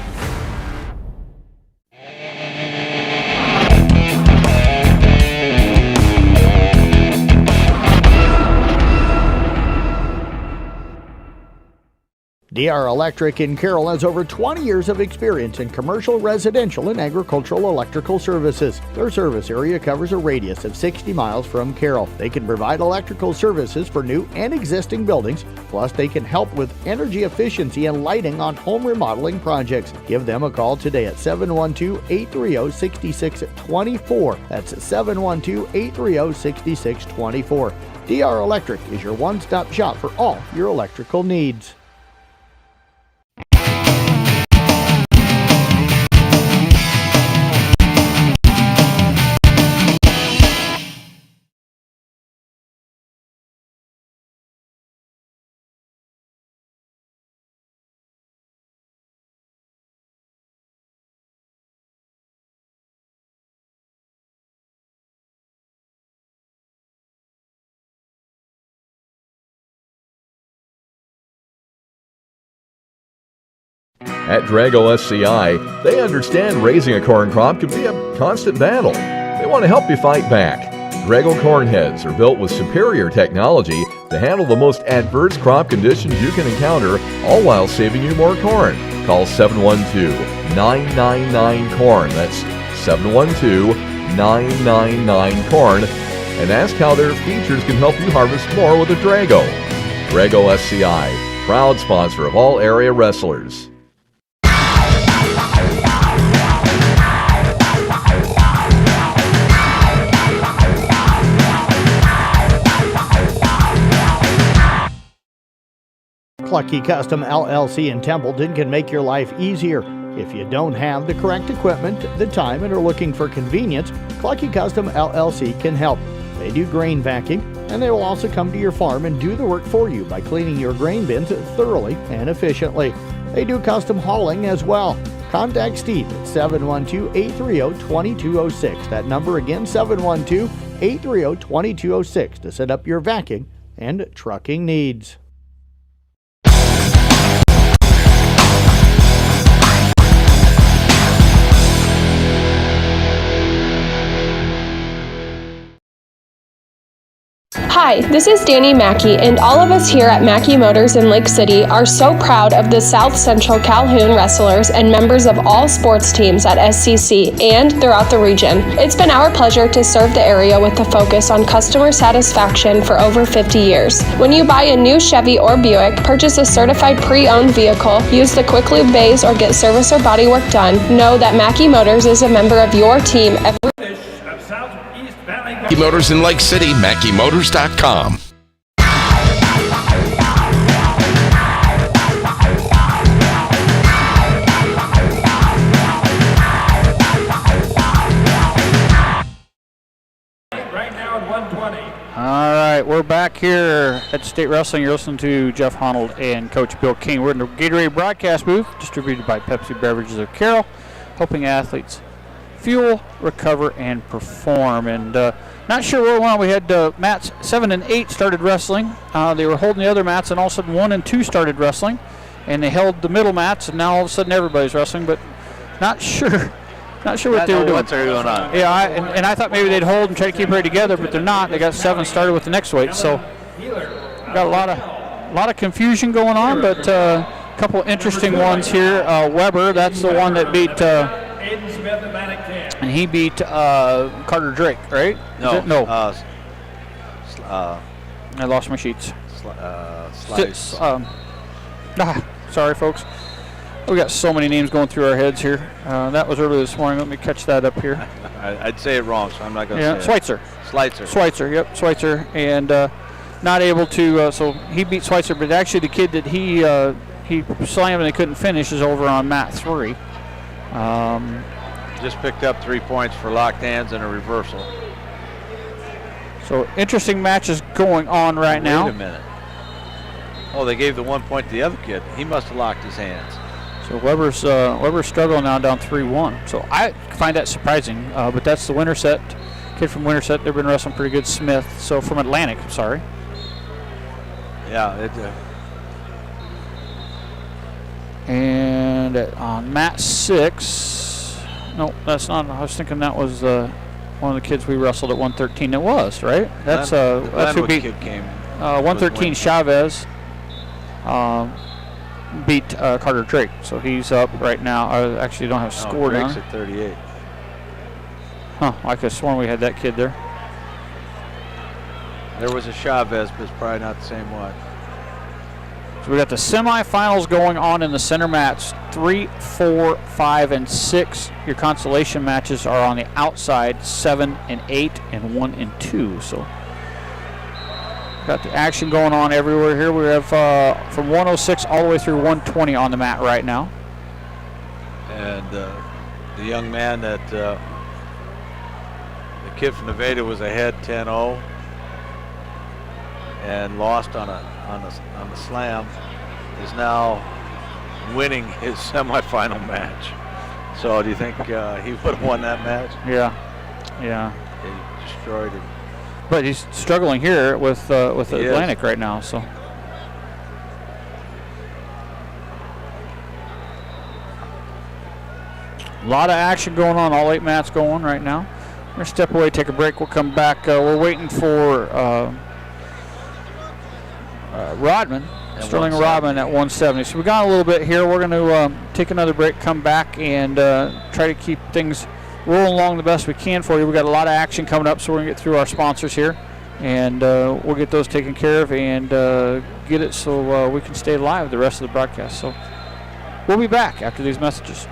DR Electric in Carroll has over 20 years of experience in commercial, residential, and agricultural electrical services. Their service area covers a radius of 60 miles from Carroll. They can provide electrical services for new and existing buildings, plus they can help with energy efficiency and lighting on home remodeling projects. Give them a call today at 712-830-6624. That's 712-830-6624. DR Electric is your one-stop shop for all your electrical needs. At Dreylen SCI, they understand raising a corn crop can be a constant battle. They want to help you fight back. Dreylen corn heads are built with superior technology to handle the most adverse crop conditions you can encounter, all while saving you more corn. Call 712-999-CORN. That's 712-999-CORN. And ask how their features can help you harvest more with a Dreylen. Dreylen SCI, proud sponsor of all area wrestlers. Clucky Custom LLC in Templeton can make your life easier. If you don't have the correct equipment, the time, and are looking for convenience, Clucky Custom LLC can help. They do grain vacuum, and they will also come to your farm and do the work for you by cleaning your grain bins thoroughly and efficiently. They do custom hauling as well. Contact Steve at 712-830-2206. That number again, 712-830-2206 to set up your vacuum and trucking needs. Hi, this is Danny Mackey, and all of us here at Mackey Motors in Lake City are so proud of the South Central Calhoun wrestlers and members of all sports teams at SCC and throughout the region. It's been our pleasure to serve the area with a focus on customer satisfaction for over 50 years. When you buy a new Chevy or Buick, purchase a certified pre-owned vehicle, use the Quick Lube bays, or get service or body work done, know that Mackey Motors is a member of your team every Mackey Motors in Lake City, MackeyMotors.com. Right now at 120. All right, we're back here at State Wrestling. You're listening to Jeff Honnold and Coach Bill King. We're in the Gatorade broadcast booth, distributed by Pepsi Beverages of Carroll, helping athletes fuel, recover, and perform. And not sure where we went. We had mats 7 and 8 started wrestling. They were holding the other mats, and all of a sudden 1 and 2 started wrestling. And they held the middle mats, and now all of a sudden everybody's wrestling. But not sure Not sure what they were doing. What they're doing on. Yeah, and I thought maybe they'd hold and try to keep her together, but they're not. They got 7 started with the next weight, so got a lot of confusion going on, but a couple interesting ones here. Weber, that's the one that beat, and he beat Carter Drake, right? No. I lost my sheets. Sorry, folks. We got so many names going through our heads here. That was early this morning. Let me catch that up here. I'd say it wrong, so I'm not going to say it. Schweitzer, yep, Schweitzer. And not able to, so he beat Schweitzer, but actually the kid that he slammed and they couldn't finish is over on mat 3. Just picked up 3 points for locked hands and a reversal. So interesting matches going on right now. Wait a minute. Oh, they gave the 1 point to the other kid. He must have locked his hands. So Weber's struggling now, down 3-1. So I find that surprising, but that's the Winterset kid from Winterset. They've been wrestling pretty good. Smith. So from Atlantic, sorry. Yeah. And on mat 6, no, that's not. I was thinking that was one of the kids we wrestled at 113. It was, right? That's who beat 113 Chavez. Beat Carter Drake, so he's up right now. I actually don't have score down. Drake's at 38. Huh, I could have sworn we had that kid there. There was a Chavez, but it's probably not the same one. So we got the semifinals going on in the center mats. 3, 4, 5, and 6. Your consolation matches are on the outside. 7 and 8 and 1 and 2. So got the action going on everywhere here. We have from 106 all the way through 120 on the mat right now. And the young man that the kid from Nevada was ahead 10-0 and lost on the slam is now winning his semifinal match. So do you think he would have won that match? Yeah. He destroyed him. But he's struggling here with Atlantic right now. So a lot of action going on. All 8 mats going right now. We're going to step away, take a break. We'll come back. We're waiting for Rodman, Sterling Rodman at 170. So we got a little bit here. We're going to take another break, come back, and try to keep things rolling along the best we can for you. We got a lot of action coming up, so we're going to get through our sponsors here, and we'll get those taken care of and get it so we can stay live the rest of the broadcast. So we'll be back after these messages.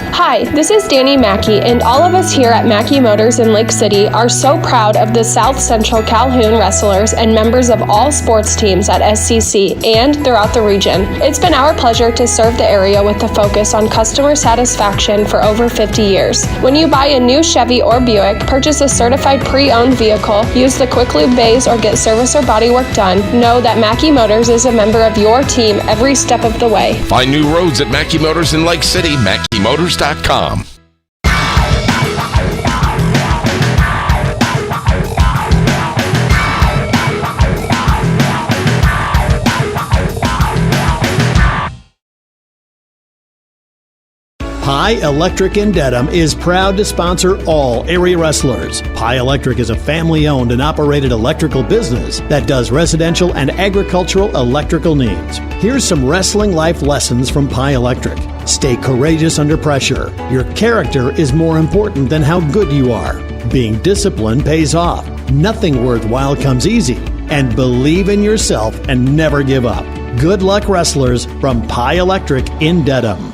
Hi, this is Danny Mackey, and all of us here at Mackey Motors in Lake City are so proud of the South Central Calhoun wrestlers and members of all sports teams at SCC and throughout the region. It's been our pleasure to serve the area with a focus on customer satisfaction for over 50 years. When you buy a new Chevy or Buick, purchase a certified pre-owned vehicle, use the Quick Lube bays, or get service or body work done, know that Mackey Motors is a member of your team every step of the way. Find new roads at Mackey Motors in Lake City, MackeyMotors.com. Pye Electric in Dedham is proud to sponsor all area wrestlers. Pye Electric is a family-owned and operated electrical business that does residential and agricultural electrical needs. Here's some wrestling life lessons from Pye Electric. Stay courageous under pressure. Your character is more important than how good you are. Being disciplined pays off. Nothing worthwhile comes easy. And believe in yourself and never give up. Good luck, wrestlers, from Pye Electric in Dedham.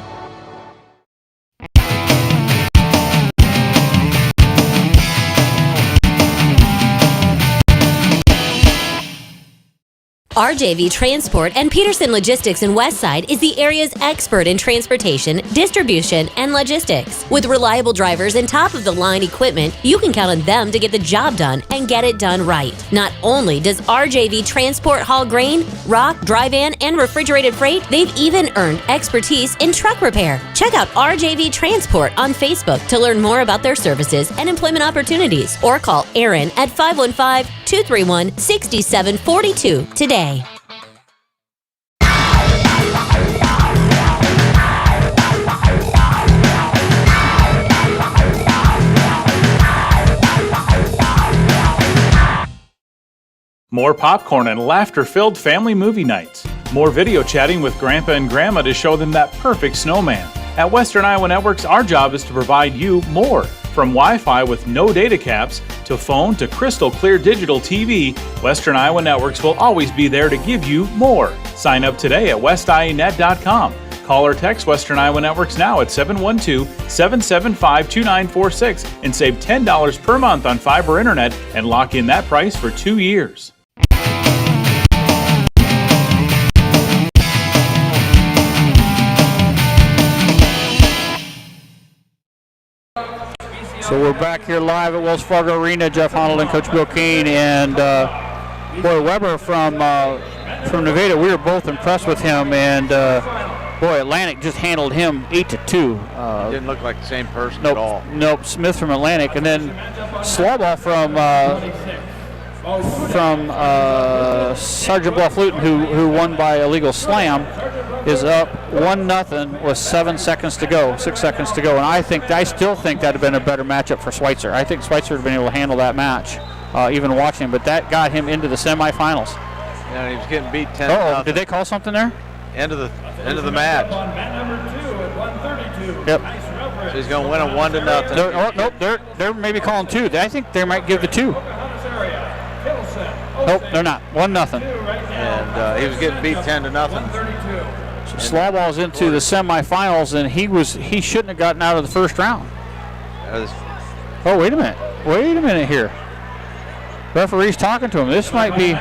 RJV Transport and Peterson Logistics in Westside is the area's expert in transportation, distribution, and logistics. With reliable drivers and top-of-the-line equipment, you can count on them to get the job done and get it done right. Not only does RJV Transport haul grain, rock, dry van, and refrigerated freight, they've even earned expertise in truck repair. Check out RJV Transport on Facebook to learn more about their services and employment opportunities, or call Aaron at 515-231-6742 today. More popcorn and laughter-filled family movie nights. More video chatting with Grandpa and Grandma to show them that perfect snowman. At Western Iowa Networks, our job is to provide you more. From Wi-Fi with no data caps, to phone, to crystal clear digital TV, Western Iowa Networks will always be there to give you more. Sign up today at westianet.com. Call or text Western Iowa Networks now at 712-775-2946 and save $10 per month on fiber internet and lock in that price for 2 years. So we're back here live at Wells Fargo Arena. Jeff Honnold and Coach Bill Kane, and boy, Weber from Nevada. We were both impressed with him, and boy, Atlantic just handled him 8-2. Didn't look like the same person at all. Nope. Smith from Atlantic, and then Slawball from Sergeant Bluff Luton, who won by illegal slam, is up 1-0 with 7 seconds to go, 6 seconds to go, and I still think that'd have been a better matchup for Schweitzer. I think Schweitzer would have been able to handle that match, even watching, but that got him into the semifinals. Yeah, he was getting beat 10-0. Did they call something there? End of the match. Yep. So he's going to win a 1-0. They're maybe calling 2. I think they might give the 2. Nope, they're not. 1-0. And he was getting beat 10-0. So Slawball's into the semifinals, and he shouldn't have gotten out of the first round. Oh, wait a minute here. Referee's talking to him. This might be.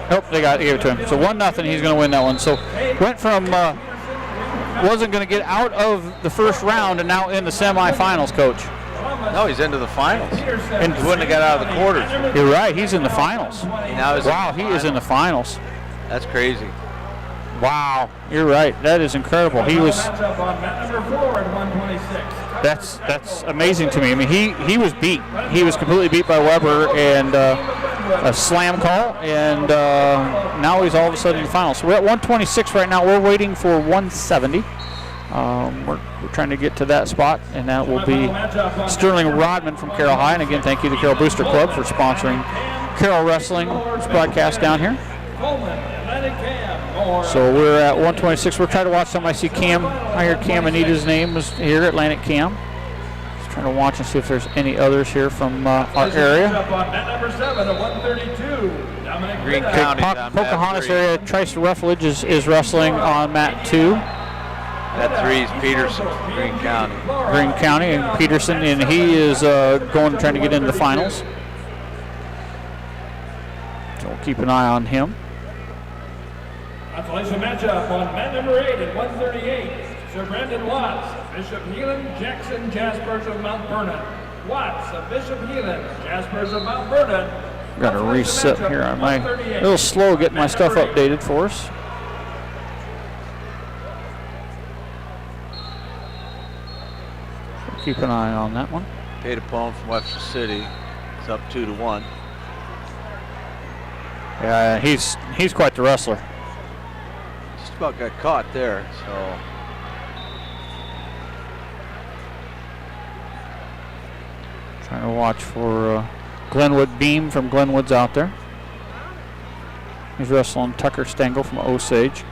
Nope, they gave it to him. So 1-0, he's going to win that one. So went from wasn't going to get out of the first round and now in the semifinals, Coach. No, he's into the finals. And he wouldn't have got out of the quarters. You're right. He's in the finals. He is in the finals. That's crazy. Wow, you're right. That is incredible. He was. That's amazing to me. I mean, he was beat. He was completely beat by Weber and a slam call, and now he's all of a sudden in the finals. So we're at 126 right now. We're waiting for 170. We're trying to get to that spot, and that will be Sterling Rodman from Carroll High. And again, thank you to Carroll Booster Club for sponsoring Carroll Wrestling's broadcast down here. So we're at 126. We're trying to watch some. I see Cam. I hear Cam Anita's name is here, Atlantic Cam. Just trying to watch and see if there's any others here from our area. Green County. Pocahontas area. Trice Ruffledge is wrestling on mat 2. At 3 is Peterson, Green County. Green County and Peterson, and he is trying to get into the finals. So we'll keep an eye on him. Athletics matchup on mat number 8 at 138. Sir Brandon Watts, Bishop Heelan, Jackson Jaspers of Mount Vernon. Watts of Bishop Heelan, Jaspers of Mount Vernon. Got to reset here on my. A little slow getting my stuff updated for us. Keep an eye on that one. Patapone from Webster City. It's up 2-1. Yeah, he's quite the wrestler. Just about got caught there, so. Trying to watch for Glenwood Beam from Glenwood's out there. He's wrestling Tucker Stengel from Osage.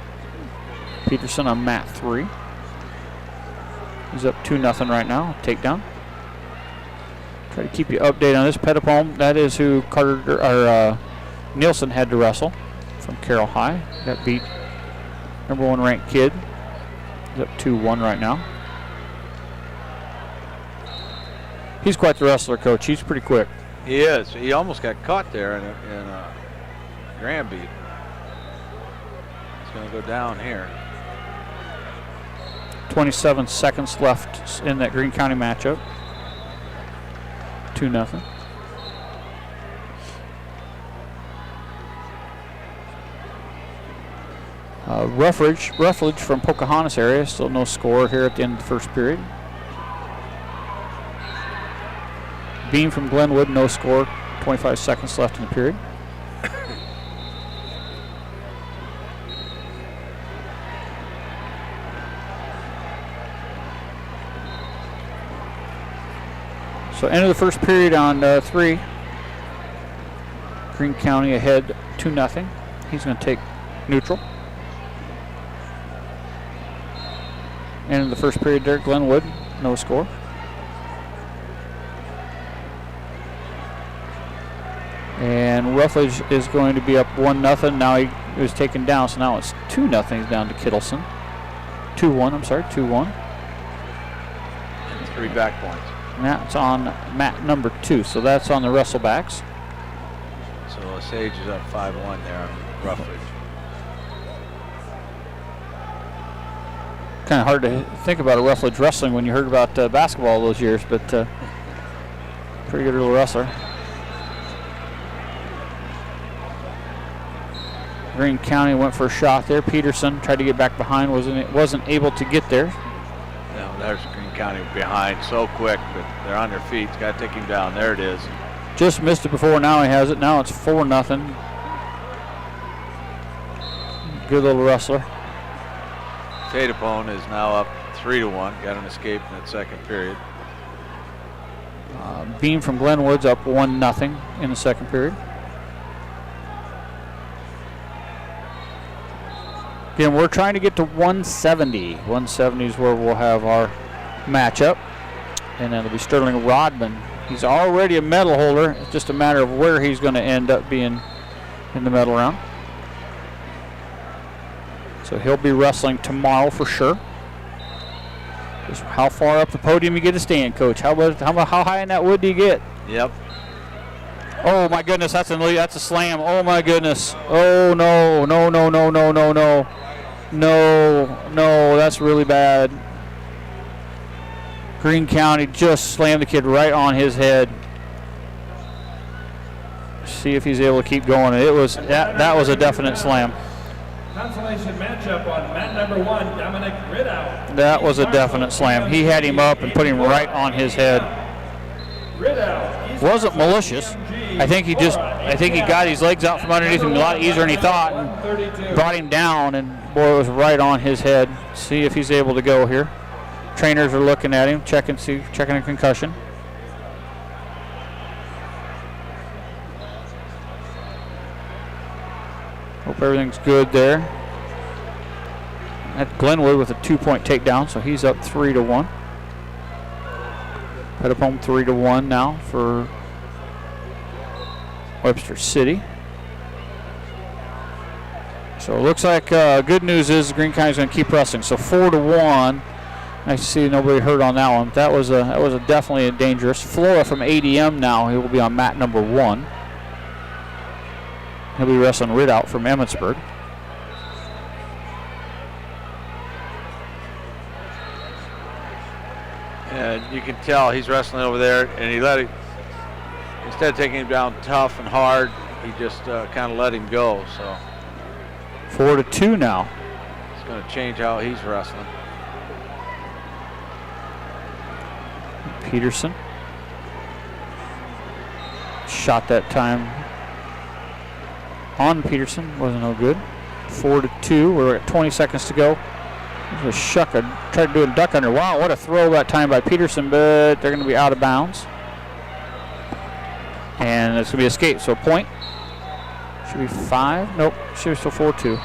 Peterson on mat 3. He's up 2-0 right now. Takedown. Try to keep you updated on this. Petapone, that is who Nielsen had to wrestle from Carroll High. That beat number 1 ranked kid. He's up 2-1 right now. He's quite the wrestler, Coach. He's pretty quick. He is. He almost got caught there in a grand beat. He's going to go down here. 27 seconds left in that Green County matchup. 2-0. Ruffledge from Pocahontas area. Still no score here at the end of the first period. Beam from Glenwood, no score. 25 seconds left in the period. So end of the first period on 3. Greene County ahead 2-0. He's going to take neutral. And in the first period there, Glenwood, no score. And Rutledge is going to be up 1-0. Now he was taken down, so now it's 2-0. He's down to Kittleson. 2-1. 3 back points. And that's on mat number 2, so that's on the Wrestlebacks. So Sage is up 5-1 there on Rutledge. Kind of hard to think about a Rutledge wrestling when you heard about basketball those years, but pretty good little wrestler. Greene County went for a shot there. Peterson tried to get back behind, wasn't able to get there. Now there's Greene County behind so quick, but they're on their feet. Got to take him down. There it is. Just missed it before. Now he has it. Now it's 4-0. Good little wrestler. Tadapone is now up 3-1. Got an escape in that second period. Beam from Glenwood's up 1-0 in the second period. Again, we're trying to get to 170. 170 is where we'll have our matchup. And then it'll be Sterling Rodman. He's already a medal holder. It's just a matter of where he's going to end up being in the medal round. So he'll be wrestling tomorrow for sure. Just how far up the podium you get to stand, Coach? How high in that wood do you get? Yep. Oh my goodness, that's a slam. Oh my goodness. Oh no, no, no, no, no, no, no. No, that's really bad. Greene County just slammed the kid right on his head. See if he's able to keep going. That was a definite slam. Consolation matchup on mat number 1, Dominic Ridow. That was a definite slam. He had him up and put him right on his head. Wasn't malicious. I think he got his legs out from underneath him a lot easier than he thought and brought him down, and boy, it was right on his head. See if he's able to go here. Trainers are looking at him, checking a concussion. Hope everything's good there. At Glenwood with a 2-point takedown, so he's up 3-1. Petitpome 3-1 now for Webster City. So it looks like good news is Greene County's going to keep wrestling. So 4-1. Nice to see nobody hurt on that one. That was definitely a dangerous. Flora from ADM now. He will be on mat number 1. He'll be wrestling Ridout from Emmitsburg. And you can tell he's wrestling over there, and he let it, instead of taking him down tough and hard, he just kind of let him go. So 4-2 now. It's going to change how he's wrestling. Peterson shot that time on Peterson, wasn't no good. 4-2. We're at 20 seconds to go. There's a shuck. I tried to do a duck under. Wow, what a throw that time by Peterson, but they're going to be out of bounds. And it's going to be escape, so a point. Should be 5. Nope, should be still 4-2.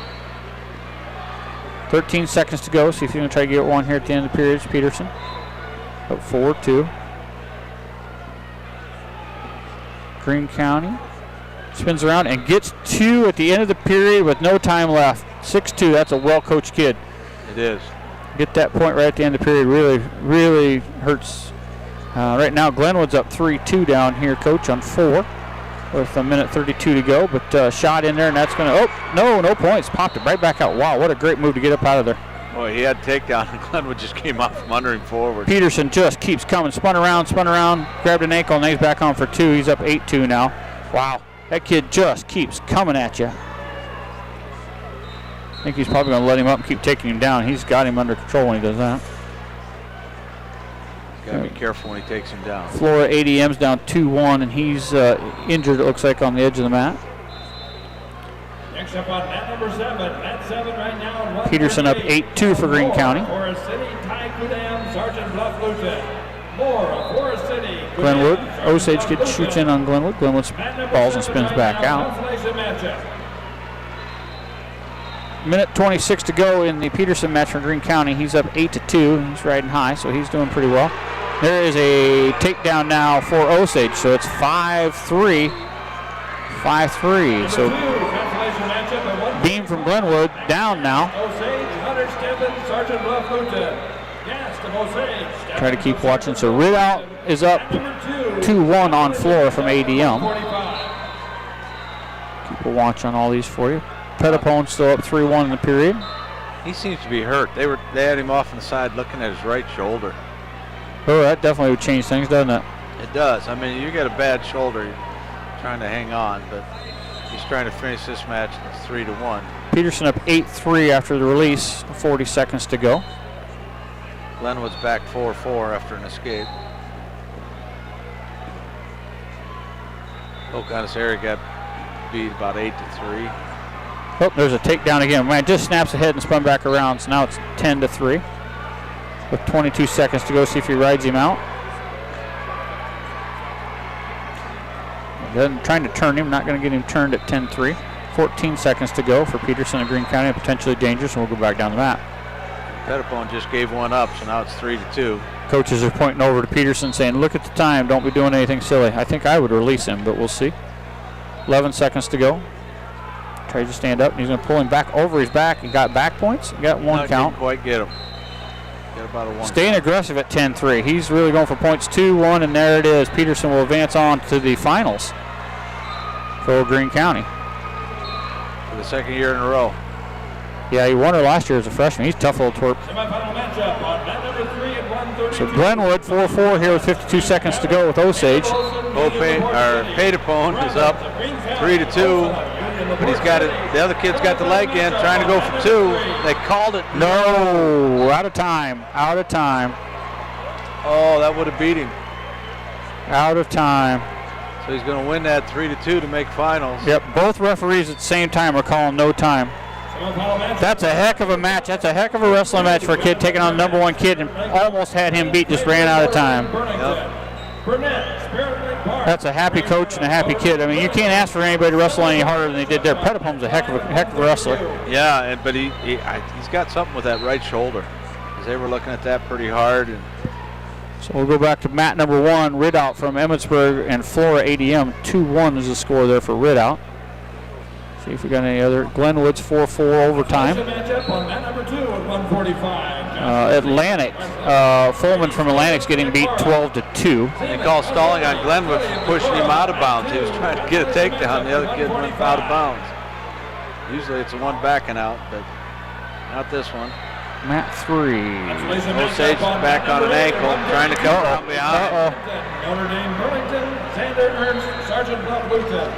13 seconds to go. See if you're going to try to get one here at the end of the period. It's Peterson. Up 4-2. Greene County spins around and gets 2 at the end of the period with no time left. 6-2. That's a well-coached kid. It is. Get that point right at the end of the period really, really hurts. Right now, Glenwood's up 3-2 down here, Coach, on 4 with 1:32 to go. But shot in there, and that's going to, no points. Popped it right back out. Wow, what a great move to get up out of there. Boy, he had takedown, and Glenwood just came out from under him forward. Peterson just keeps coming. Spun around, grabbed an ankle, and he's back on for 2. He's up 8-2 now. Wow, that kid just keeps coming at you. I think he's probably going to let him up and keep taking him down. He's got him under control when he does that. Got to be careful when he takes him down. Flora ADM's down 2-1, and he's injured, it looks like, on the edge of the mat. Next up on mat number 7. Mat 7 right now. Peterson up 8-2 for Greene County. Forest City, Ty Kudam, Sergeant Bluff Luton. More of Forest City. Glenwood Osage shoots in on Glenwood. Glenwood balls and spins back out. Minute 26 to go in the Peterson match for Greene County. He's up 8-2. He's riding high, so he's doing pretty well. There is a takedown now for Osage, so it's 5-3. 5-3. So Beam from Glenwood down now. Try to keep watching. So Ridout is up 2-1 on Flora from ADM. Keep a watch on all these for you. Petitpone still up 3-1 in the period. He seems to be hurt. They had him off on the side looking at his right shoulder. Oh, that definitely would change things, doesn't it? It does. I mean, you got a bad shoulder, you're trying to hang on, but he's trying to finish this match. It's 3-1. Peterson up 8-3 after the release. 40 seconds to go. Glenwood's back 4-4 after an escape. Consolations got beat about 8-3. Oh, there's a takedown again. Man, just snaps ahead and spun back around. So now it's 10-3. With 22 seconds to go, see if he rides him out. Then trying to turn him, not going to get him turned at 10-3. 14 seconds to go for Peterson and Greene County, potentially dangerous, and we'll go back down the map. Petitpone just gave one up, so now it's 3-2. Coaches are pointing over to Peterson saying, look at the time, don't be doing anything silly. I think I would release him, but we'll see. 11 seconds to go. Tries to stand up, and he's going to pull him back over his back. He got back points. He got one count. Didn't quite get him. Got about a 1. Staying aggressive at 10-3. He's really going for points 2-1, and there it is. Peterson will advance on to the finals for Greene County. For the second year in a row. Yeah, he won her last year as a freshman. He's a tough little twerp. So Glenwood 4-4 here with 52 seconds to go with Osage. Petitpone is up 3-2, but he's got it. The other kid's got the leg in, trying to go for 2. They called it. No, out of time. Out of time. Oh, that would have beat him. Out of time. So he's going to win that 3-2 to make finals. Yep, both referees at the same time are calling no time. That's a heck of a match. That's a heck of a wrestling match for a kid taking on the #1 kid and almost had him beat, just ran out of time. Yep. That's a happy coach and a happy kid. I mean, you can't ask for anybody to wrestle any harder than they did there. Petitpone's a heck of a wrestler. Yeah, but he's got something with that right shoulder. Because they were looking at that pretty hard. So we'll go back to mat number 1, Ridout from Emmitsburg and Flora ADM. 2-1 is the score there for Ridout. See if we got any other. Glenwood's 4-4 overtime. Atlantic, Fullman from Atlantic's getting beat 12-2. They call stalling on Glenwood for pushing him out of bounds. He was trying to get a takedown. The other kid went out of bounds. Usually it's the one backing out, but not this one. Mat 3. Osage back on an ankle, trying to come from behind. Notre Dame Burlington, Xander Ernst, Sergeant Bluff Luton.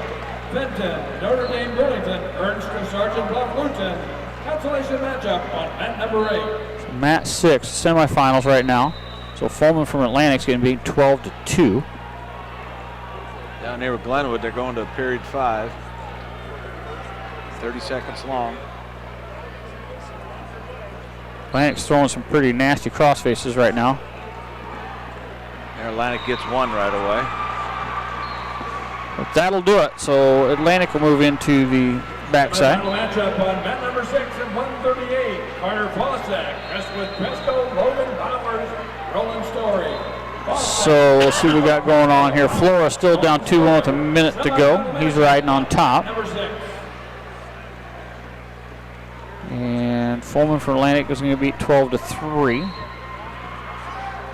Benton, Notre Dame Burlington, Ernst to Sergeant Bluff Luton. Consolation matchup on mat number 8. So mat 6, semifinals right now. So Fullman from Atlantic's getting beat 12-2. Down here with Glenwood, they're going to period 5. 30 seconds long. Atlantic's throwing some pretty nasty cross faces right now. There, Atlantic gets one right away. But that'll do it. So Atlantic will move into the backside. Matchup on mat number 6 and 138. Carter Fossack, dressed with Presco, Logan Bowers, Roland Story. So we'll see what we got going on here. Flora still down 2-1 with a minute to go. He's riding on top. Number 6. And Fullman for Atlantic is going to beat 12-3.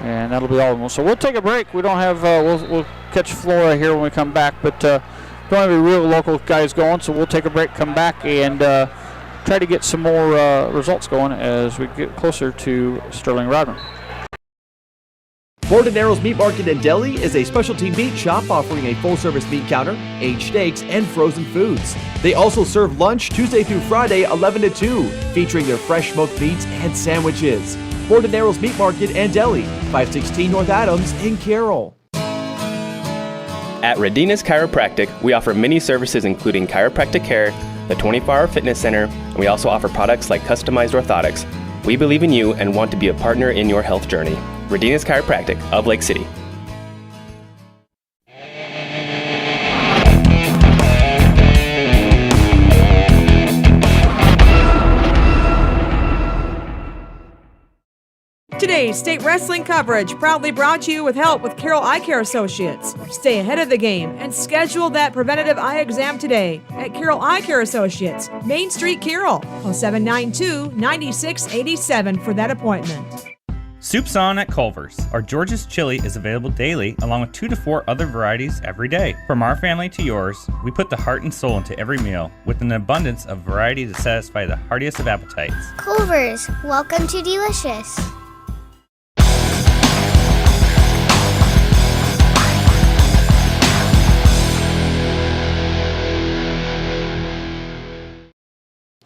And that'll be all of them. So we'll take a break. We don't have, we'll catch Flora here when we come back, but don't have any real local guys going, so we'll take a break, come back, and try to get some more results going as we get closer to Sterling Rodman. Ford & Arrow's Meat Market and Deli is a specialty meat shop offering a full-service meat counter, aged steaks, and frozen foods. They also serve lunch Tuesday through Friday, 11 to 2, featuring their fresh smoked meats and sandwiches. Ford & Arrow's Meat Market and Deli, 516 North Adams in Carroll. At Radina's Chiropractic, we offer many services including chiropractic care, the 24-hour fitness center, and we also offer products like customized orthotics. We believe in you and want to be a partner in your health journey. Radina's Chiropractic of Lake City. Today's state wrestling coverage proudly brought to you with help with Carroll Eye Care Associates. Stay ahead of the game and schedule that preventative eye exam today at Carroll Eye Care Associates, Main Street, Carroll. Call 792-9687 for that appointment. Soup's on at Culver's. Our George's chili is available daily, along with 2 to 4 other varieties every day. From our family to yours, we put the heart and soul into every meal, with an abundance of variety to satisfy the heartiest of appetites. Culver's, welcome to Delicious.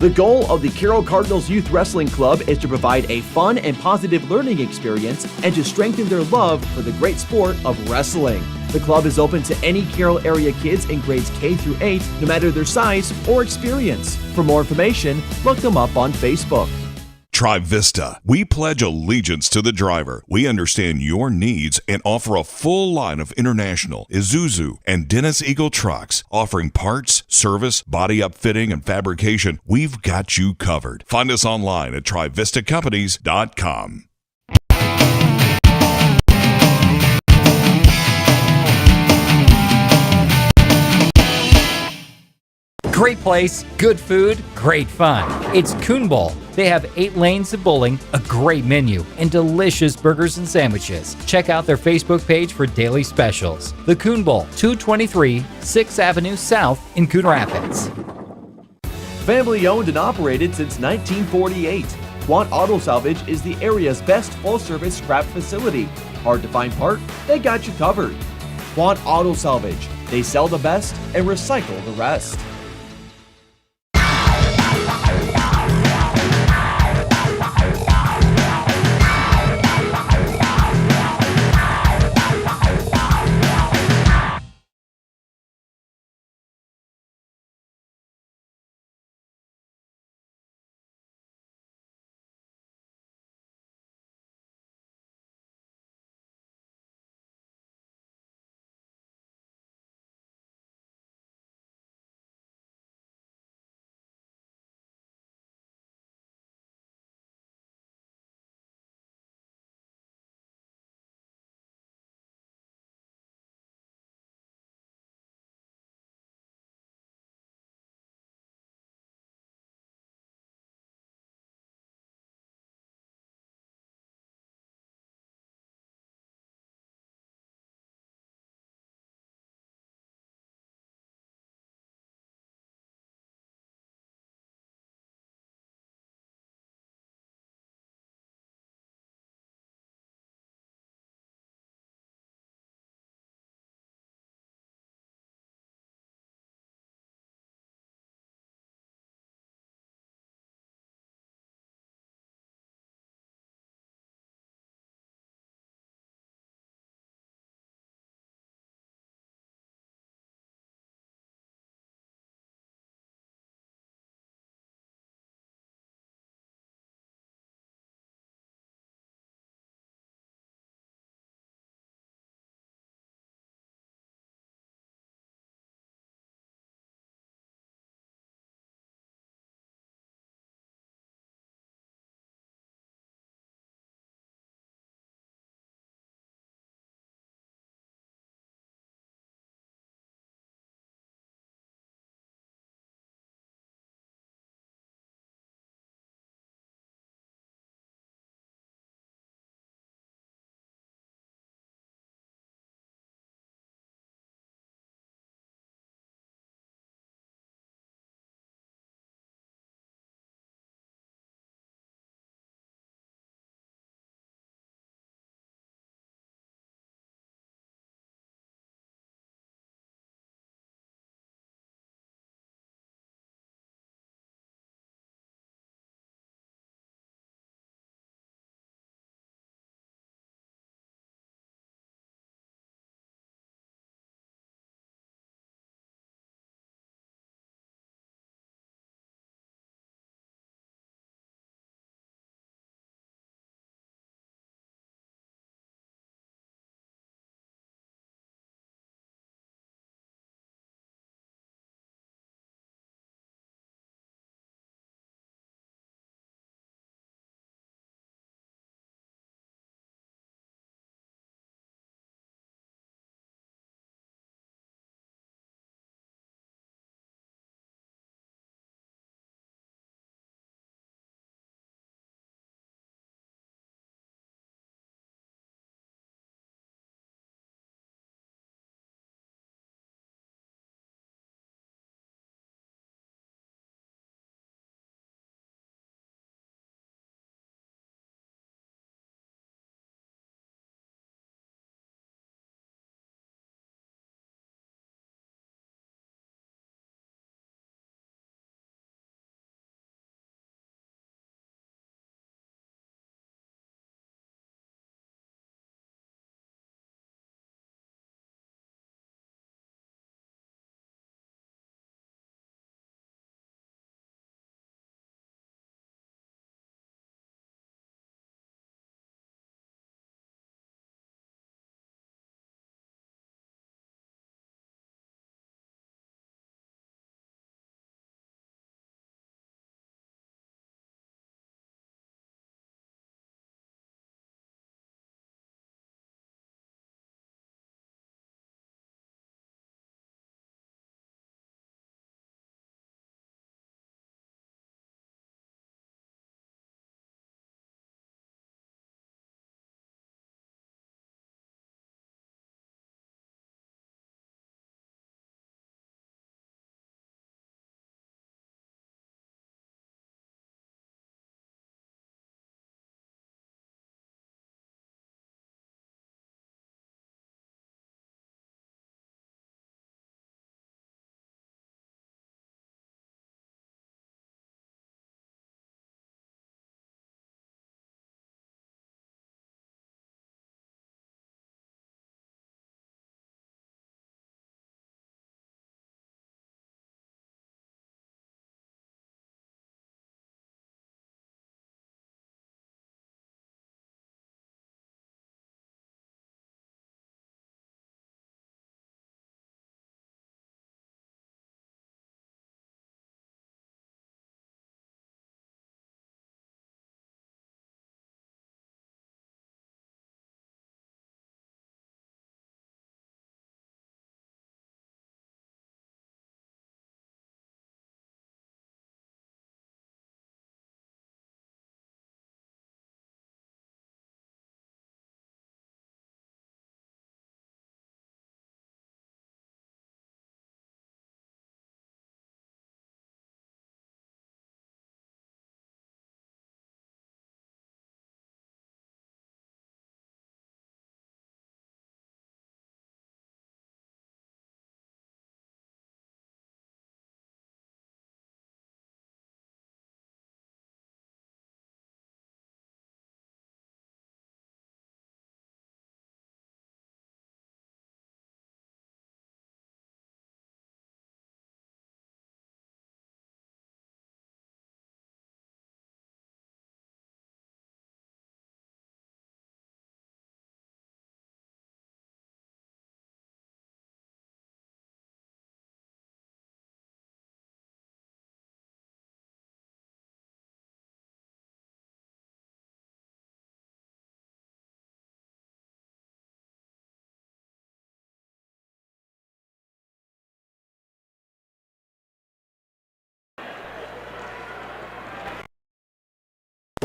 The goal of the Carroll Cardinals Youth Wrestling Club is to provide a fun and positive learning experience and to strengthen their love for the great sport of wrestling. The club is open to any Carroll area kids in grades K through 8, no matter their size or experience. For more information, look them up on Facebook. TriVista. We pledge allegiance to the driver. We understand your needs and offer a full line of International, Isuzu, and Dennis Eagle trucks, offering parts, service, body upfitting, and fabrication. We've got you covered. Find us online at TriVistaCompanies.com. Great place, good food, great fun. It's Coon Bowl. They have 8 lanes of bowling, a great menu, and delicious burgers and sandwiches. Check out their Facebook page for daily specials. The Coon Bowl, 223 6th Avenue South in Coon Rapids. Family owned and operated since 1948, Quant Auto Salvage is the area's best full-service scrap facility. Hard to find part? They got you covered. Quant Auto Salvage. They sell the best and recycle the rest.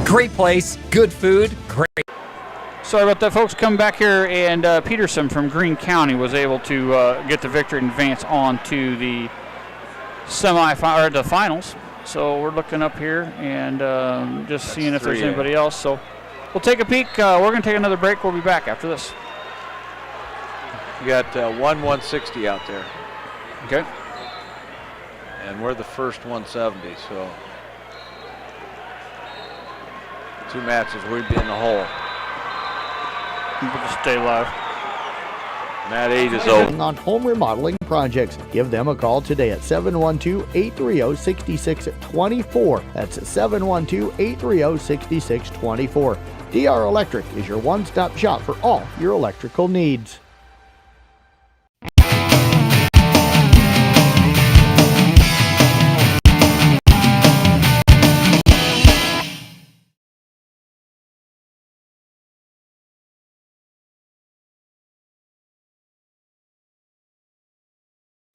Great place, good food, great. Sorry about that, folks. Come back here, and Peterson from Greene County was able to get the victory and advance on to the the finals. So we're looking up here and just seeing if there's anybody else. So we'll take a peek. We're going to take another break. We'll be back after this. You got 160 out there. Okay. And we're the first 170, so 2 matches, we'd be in the hole. We'll just stay live. Mat 8 is over. On home remodeling projects, give them a call today at 712-830-6624. That's 712-830-6624. DR Electric is your one-stop shop for all your electrical needs.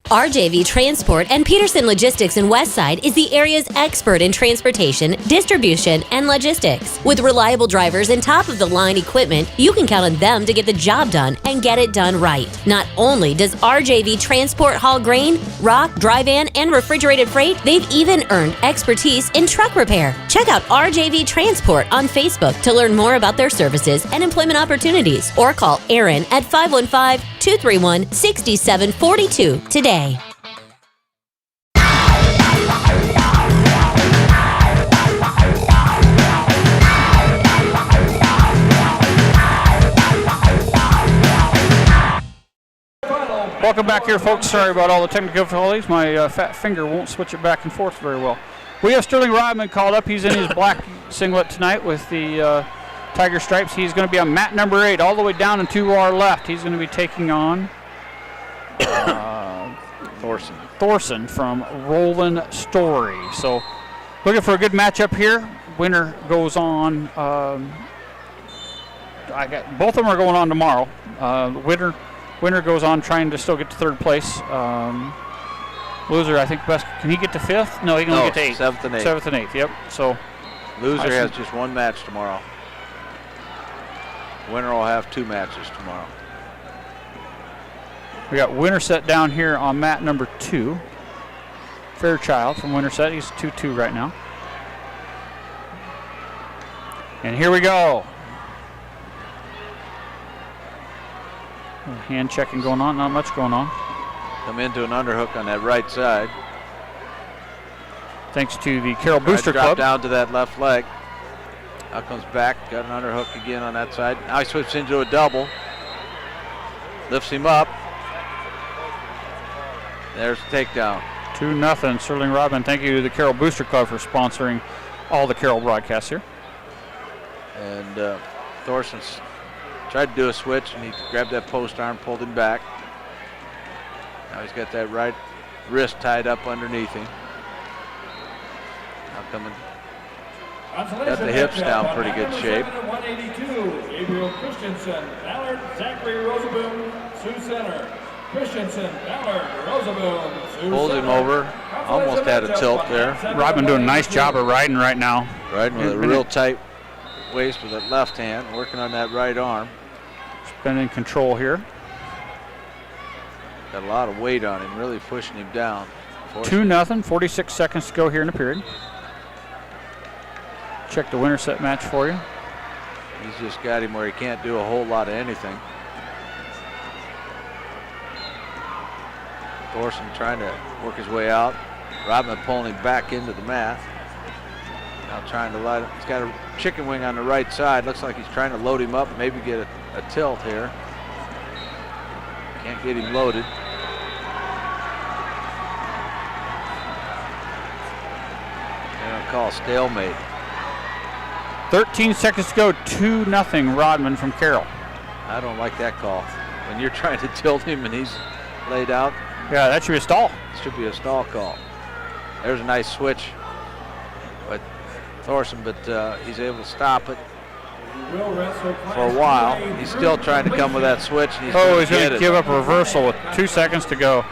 RJV Transport and Peterson Logistics in Westside is the area's expert in transportation, distribution, and logistics. With reliable drivers and top-of-the-line equipment, you can count on them to get the job done and get it done right. Not only does RJV Transport haul grain, rock, dry van, and refrigerated freight, they've even earned expertise in truck repair. Check out RJV Transport on Facebook to learn more about their services and employment opportunities, or call Aaron at 515-231-6742 today. Welcome back here, folks. Sorry about all the technical difficulties. My fat finger won't switch it back and forth very well. We have Sterling Rodman called up. He's in his black singlet tonight with the Tiger Stripes. He's going to be on mat number 8, all the way down and to our left. He's going to be taking on Thorson from Roland Story. So looking for a good matchup here. Winner goes on. Both of them are going on tomorrow. Winner goes on trying to still get to 3rd place. Loser, I think best. Can he get to 5th? No, he can only get to 8th. 7th and 8th. 7th and 8th. Yep. So loser has just 1 match tomorrow. Winner will have 2 matches tomorrow. We got Winterset down here on mat number 2. Fairchild from Winterset. He's 2-2 right now. And here we go. Hand checking going on. Not much going on. Come into an underhook on that right side. Thanks to the Carroll Booster drop Club. Down to that left leg. Now comes back. Got an underhook again on that side. Now he switches into a double. Lifts him up. There's the takedown. 2-0. Sterling Rodman. Thank you to the Carroll Booster Club for sponsoring all the Carroll broadcasts here. And Thorson's tried to do a switch, and he grabbed that post arm, pulled him back. Now he's got that right wrist tied up underneath him. Now coming. Got the hips down pretty good shape. 182, Gabriel Christensen, Ballard, Zachary Rosaboom, Sioux Center. Christensen, Ballard, Rosaboom, Sioux Pulled him over. Almost had a tilt there. Rodman doing a nice job of riding right now. Riding with a real tight waist with that left hand, working on that right arm. He's been in control here. Got a lot of weight on him, really pushing him down. 2-0, 46 seconds to go here in the period. Check the Winterset match for you. He's just got him where he can't do a whole lot of anything. Thorson trying to work his way out. Rodman pulling him back into the mat. Now trying to light him. He's got a chicken wing on the right side. Looks like he's trying to load him up, maybe get a tilt here. Can't get him loaded. They're going to call stalemate. 13 seconds to go, 2-0 Rodman from Carroll. I don't like that call. When you're trying to tilt him and he's laid out. Yeah, that should be a stall. It should be a stall call. There's a nice switch by Thorson, but he's able to stop it for a while. He's still trying to come with that switch. And he's going to give up a reversal with 2 seconds to go.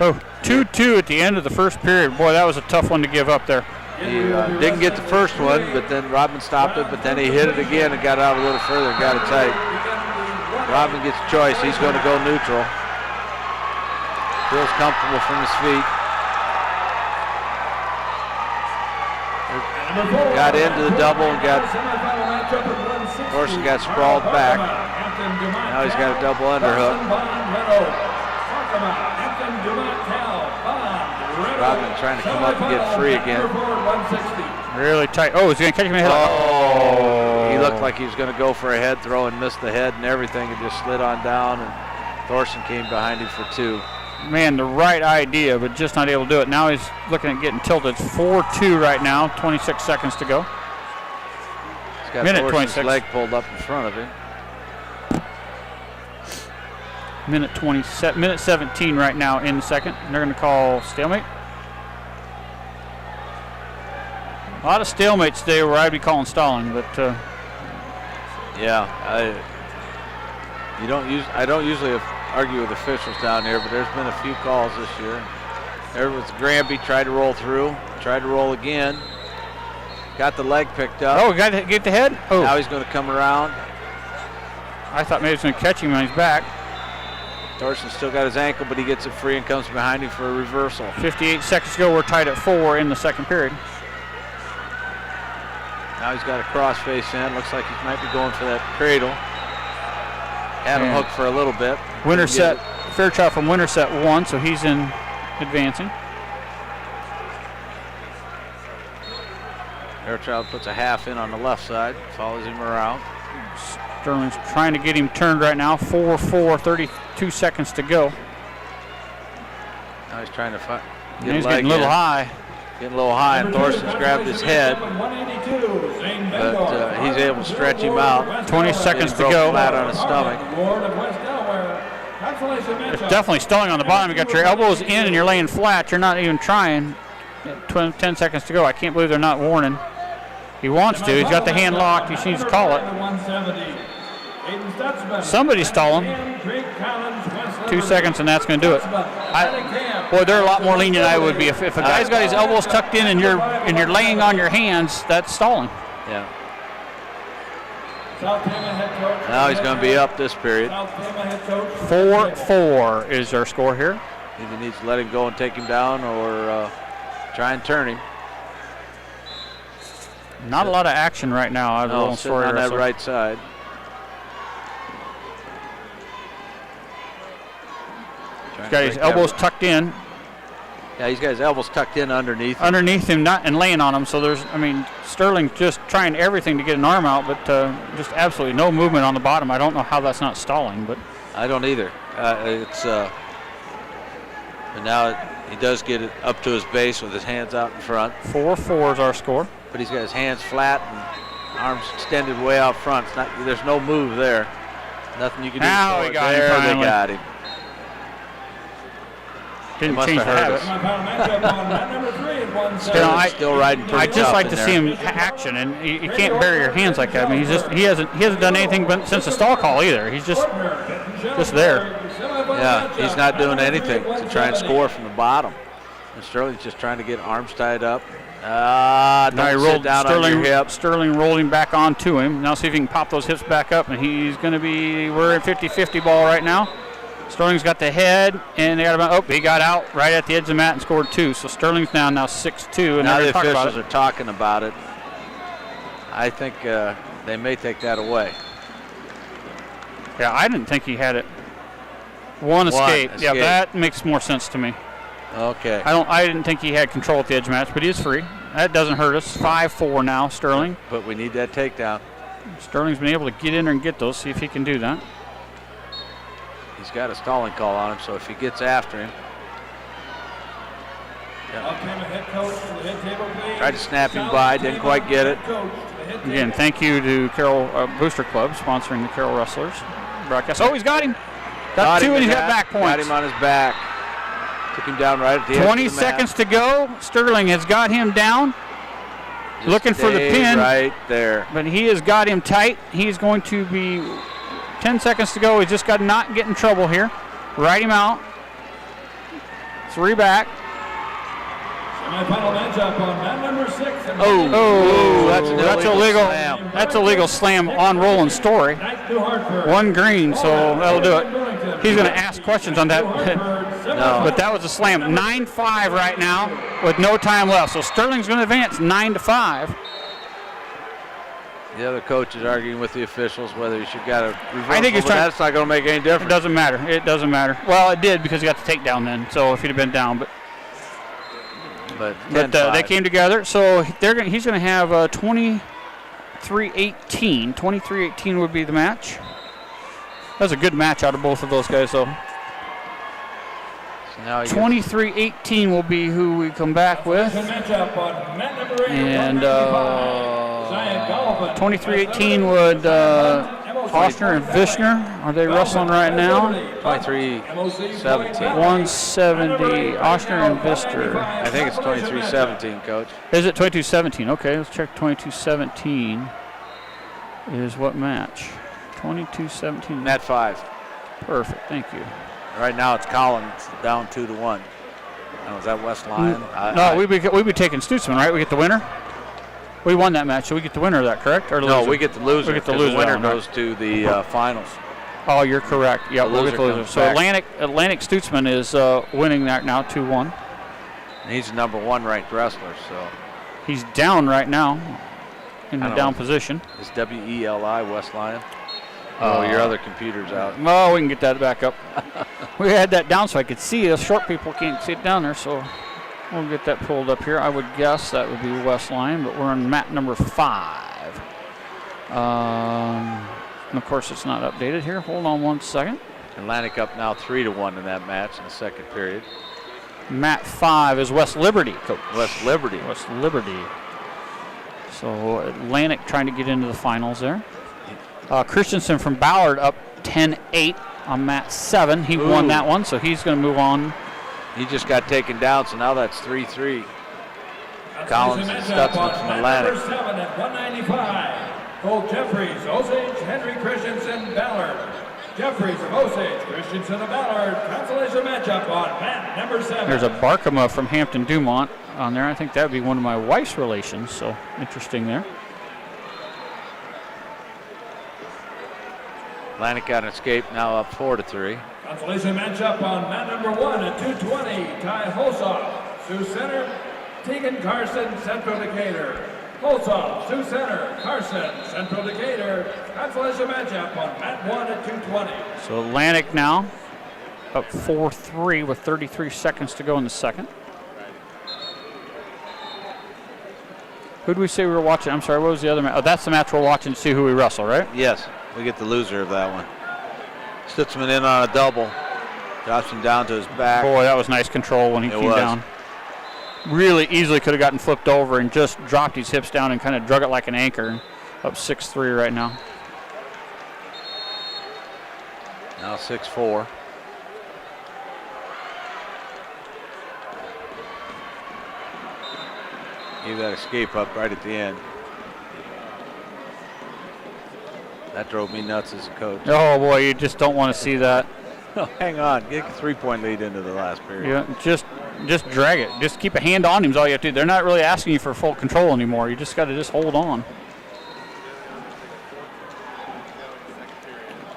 Oh, 2-2 at the end of the first period. Boy, that was a tough one to give up there. He didn't get the first one, but then Rodman stopped it, but then he hit it again and got out a little further and got it tight. Rodman gets a choice. He's going to go neutral. Feels comfortable from his feet. Got into the double and Thorson got sprawled back. Now he's got a double underhook. Rodman trying to come up and get free again. Really tight. Oh, he's going to catch him in the head. Oh, he looked like he was going to go for a head throw and missed the head and everything and just slid on down, and Thorson came behind him for 2. Man, the right idea, but just not able to do it. Now he's looking at getting tilted. It's 4-2 right now, 26 seconds to go. He's got Minute Thorson's 26. leg pulled up in front of him. Minute 17 right now in the second. And they're going to call stalemate. A lot of stalemates today where I'd be calling stalling, but yeah, I don't usually argue with officials down here, but there's been a few calls this year. There was Granby, tried to roll through, tried to roll again, got the leg picked up. Oh, got to get the head? Oh. Now he's going to come around. I thought maybe he was going to catch him on his back. Thorson still got his ankle, but he gets it free and comes behind him for a reversal. 58 seconds to go. We're tied at 4 in the second period. Now he's got a cross face in. Looks like he might be going for that cradle. Had him hooked for a little bit. Winner set, Fairchild from winner set 1, so he's in advancing. Fairchild puts a half in on the left side, follows him around. Sterling's trying to get him turned right now. 4-4, 32 seconds to go. Now he's trying to He's getting a little high. Getting a little high, and Thorson's grabbed his head, but he's able to stretch him out. 20 seconds to go. Flat on his stomach. It's definitely stalling on the bottom. You got your elbows in and you're laying flat. You're not even trying. 10 seconds to go. I can't believe they're not warning. He wants to. He's got the hand locked. He needs to call it. Somebody's stalling. 2 seconds, and that's going to do it. Boy, they're a lot more lenient than I would be. If a guy's got his elbows tucked in and you're laying on your hands, that's stalling. Yeah. Now he's going to be up this period. 4-4 is our score here. Either needs to let him go and take him down or try and turn him. Not a lot of action right now. No, sitting on that right side. He's got his elbows tucked in. Yeah, he's got his elbows tucked in underneath him, not and laying on him. So Sterling just trying everything to get an arm out, but just absolutely no movement on the bottom. I don't know how that's not stalling, but I don't either. And now he does get it up to his base with his hands out in front. 4-4 is our score. But he's got his hands flat and arms extended way out front. There's no move there. Nothing you can do. Now he got him finally. They got him. Didn't change the habit. Still riding pretty I just tough like to in see there. him action, and you can't bury your hands like that. I mean, he hasn't done anything but since the stall call either. He's just there. Yeah, he's not doing anything to try and score from the bottom. And Sterling's just trying to get arms tied up. Don't sit down on your hip. Sterling rolled him back onto him. Now see if he can pop those hips back up, and he's going to be. We're in 50-50 ball right now. Sterling's got the head, and they got about. Oh, he got out right at the edge of the mat and scored 2. So Sterling's now 6-2. And now the officials are talking about it. I think they may take that away. Yeah, I didn't think he had it. One escape. Yeah, that makes more sense to me. Okay. I didn't think he had control at the edge match, but he is free. That doesn't hurt us. 5-4 now, Sterling. But we need that takedown. Sterling's been able to get in there and get those. See if he can do that. He's got a stalling call on him, so if he gets after him. Tried to snap him by, didn't quite get it. Again, thank you to Carroll Booster Club sponsoring the Carroll Wrestlers broadcast. Oh, he's got him. Got 2 and he's got back points. Got him on his back. Took him down right at the 20 seconds to go. Sterling has got him down. Just looking for the pin. Right there. But he has got him tight. He's going to be 10 seconds to go. He's just got to not get in trouble here. Ride him out. 3 back. Semi-final matchup on mat number 6. That's illegal. That's illegal slam on Roland Story. 1 green, so that'll do it. He's going to ask questions on that. But that was a slam. 9-5 right now with no time left. So Sterling's going to advance 9-5. The other coach is arguing with the officials whether he should got a reversal. I think he's trying. That's not going to make any difference. It doesn't matter. It doesn't matter. Well, it did because he got the takedown then. So if he'd have been down, but they came together. So he's going to have 23-18. 23-18 would be the match. That was a good match out of both of those guys, though. So 23-18 will be who we come back with. And 23-18 would Ostner and Vishner. Are they wrestling right now? 23-17. 170. Ostner and Vishner. I think it's 23-17, Coach. Is it 22-17? Okay, let's check 22-17. Is what match? 22-17. Mat 5. Perfect, thank you. Right now it's Collins down 2-1. Now, is that West Lion? No, we'd be taking Stutzman, right? We get the winner? We won that match, so we get the winner of that, correct? Or no, we get the loser. We get the loser. The winner goes to the finals. Oh, you're correct. Yeah, we'll get the loser. So back. Atlantic Stutzman is winning that now, 2-1. And he's the number 1 ranked wrestler, so. He's down right now, in the down position. Is WELI West Lion? Oh, your other computer's out. Oh, we can get that back up. We had that down so I could see. The short people can't see it down there, so we'll get that pulled up here. I would guess that would be West Line, but we're on mat number 5. And of course, it's not updated here. Hold on one second. Atlantic up now 3-1 in that match in the second period. Mat 5 is West Liberty, Coach. West Liberty. West Liberty. So Atlantic trying to get into the finals there. Christensen from Ballard up 10-8 on mat 7. He won that one, so he's going to move on. He just got taken down, so now that's 3-3. Collins and Stutzman from Atlantic. Number 7 at 195. Cole Jeffries, Osage, Henry Christensen, Ballard. Jeffries of Osage, Christensen of Ballard. Consolation matchup on mat number 7. There's a Barkema from Hampton Dumont on there. I think that would be one of my wife's relations, so interesting there. Atlantic got an escape, now up 4-3. Consolation matchup on mat number 1 at 220. Ty Holsoff, Sioux Center. Tegan Carson, Central Decatur. Holsoff, Sioux Center. Carson, Central Decatur. Consolation matchup on mat 1 at 220. So Atlantic now up 4-3 with 33 seconds to go in the second. Who did we say we were watching? I'm sorry, what was the other match? Oh, that's the match we're watching to see who we wrestle, right? Yes, we get the loser of that one. Stutzman in on a double. Drops him down to his back. Boy, that was nice control when he came down. Really easily could have gotten flipped over and just dropped his hips down and kind of drug it like an anchor. Up 6-3 right now. Now 6-4. Gave that escape up right at the end. That drove me nuts as a coach. Oh boy, you just don't want to see that. No, hang on, get a 3-point lead into the last period. Yeah, just drag it. Just keep a hand on him is all you have to do. They're not really asking you for full control anymore. You just got to just hold on.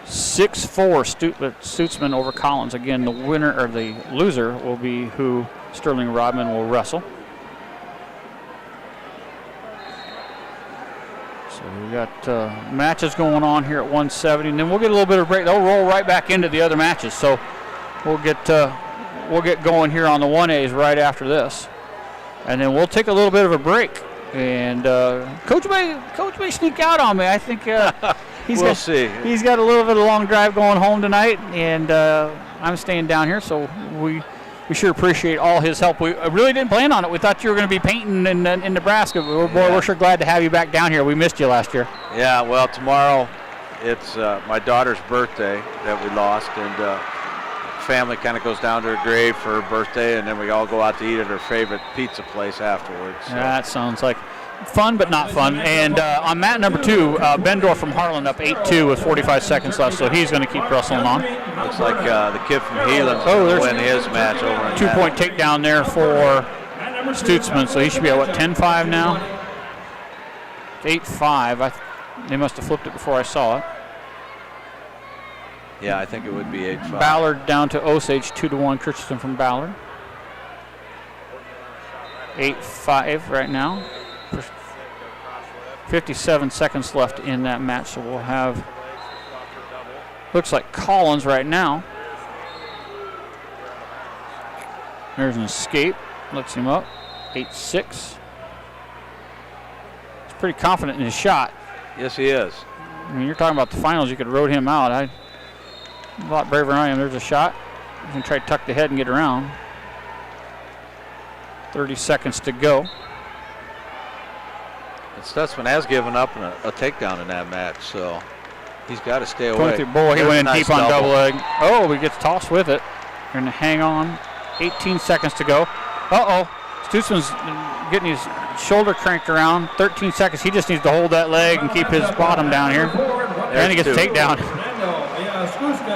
6-4 Stutzman over Collins. Again, the winner or the loser will be who Sterling Rodman will wrestle. So we got matches going on here at 170, and then we'll get a little bit of break. They'll roll right back into the other matches. So we'll get going here on the 1As right after this, and then we'll take a little bit of a break. And Coach may sneak out on me. I think we'll see. He's got a little bit of a long drive going home tonight, and I'm staying down here. So we sure appreciate all his help. We really didn't plan on it. We thought you were going to be painting in Nebraska. We're sure glad to have you back down here. We missed you last year. Yeah, well, tomorrow it's my daughter's birthday that we lost, and family kind of goes down to her grave for her birthday, and then we all go out to eat at her favorite pizza place afterwards. So. That sounds like fun, but not fun. And on mat number 2, Bendorf from Harlan up 8-2 with 45 seconds left, so he's going to keep wrestling on. Looks like the kid from Heelan's going to win his match over. 2-point takedown there for Stutzman, so he should be at, what, 10-5 now? 8-5. They must have flipped it before I saw it. Yeah, I think it would be 8-5. Ballard down to Osage, 2-1. Christensen from Ballard. 8-5 right now. 57 seconds left in that match, so we'll have, looks like Collins right now. There's an escape, lets him up, 8-6. He's pretty confident in his shot. Yes, he is. I mean, you're talking about the finals, you could road him out. I'm a lot braver than I am. There's a shot. You can try to tuck the head and get around. 30 seconds to go. And Stutzman has given up a takedown in that match, so he's got to stay away. Boy, he went in deep on double leg. Oh, he gets tossed with it. They're going to hang on. 18 seconds to go. Uh-oh. Stutzman's getting his shoulder cranked around. 13 seconds. He just needs to hold that leg and keep his bottom down here. And he gets a takedown.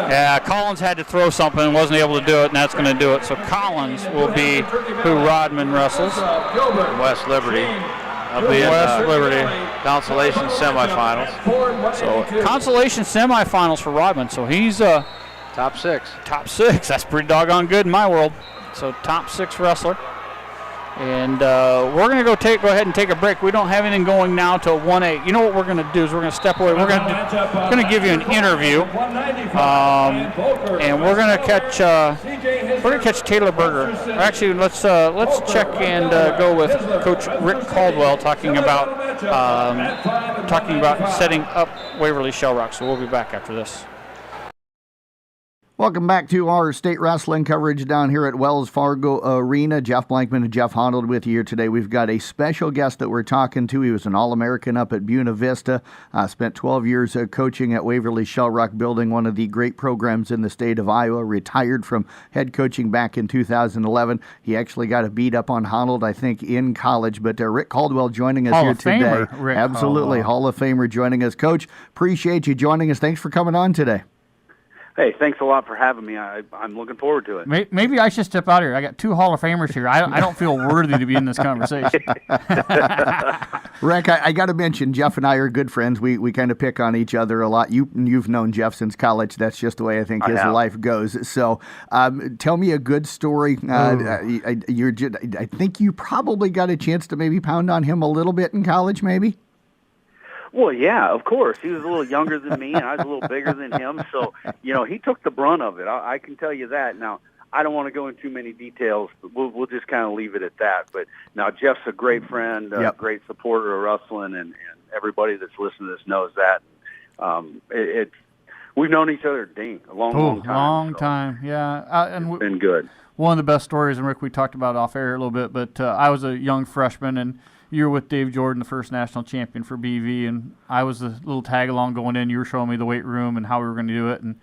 Yeah, Collins had to throw something and wasn't able to do it, and that's going to do it. So Collins will be who Rodman wrestles. West Liberty. West Liberty. Consolations semifinals. So Consolations semifinals for Rodman. So he's top 6. Top 6. That's pretty doggone good in my world. So top 6 wrestler. And we're going to go ahead and take a break. We don't have anything going now till 1-8. You know what we're going to do is we're going to step away. We're going to give you an interview, and we're going to catch Taylor Berger. Actually, let's check and go with Coach Rick Caldwell talking about setting up Waverly Shell Rock. So we'll be back after this. Welcome back to our state wrestling coverage down here at Wells Fargo Arena. Jeff Blankman and Jeff Honnold with you here today. We've got a special guest that we're talking to. He was an All-American up at Buena Vista, spent 12 years coaching at Waverly Shell Rock, building one of the great programs in the state of Iowa, retired from head coaching back in 2011. He actually got a beat up on Honnold, I think, in college, but Rick Caldwell joining us Hall here of Famer, today. Rick Absolutely, Caldwell. Hall of Famer joining us. Coach, appreciate you joining us. Thanks for coming on today. Hey, thanks a lot for having me. I'm looking forward to it. Maybe I should step out here. I got 2 Hall of Famers here. I don't feel worthy to be in this conversation. Rick, I got to mention, Jeff and I are good friends. We kind of pick on each other a lot. You've known Jeff since college. That's just the way I think his life goes. So tell me a good story. I think you probably got a chance to maybe pound on him a little bit in college, maybe? Well, yeah, of course. He was a little younger than me, and I was a little bigger than him. So, he took the brunt of it. I can tell you that. Now, I don't want to go into too many details, but we'll just kind of leave it at that. But now Jeff's a great friend, great supporter of wrestling, and everybody that's listening to this knows that. We've known each other, a long time. Long time, yeah. And it's been good. One of the best stories, and Rick, we talked about off air a little bit, but I was a young freshman, and you were with Dave Jordan, the first national champion for BV, and I was the little tag-along going in. You were showing me the weight room and how we were going to do it, and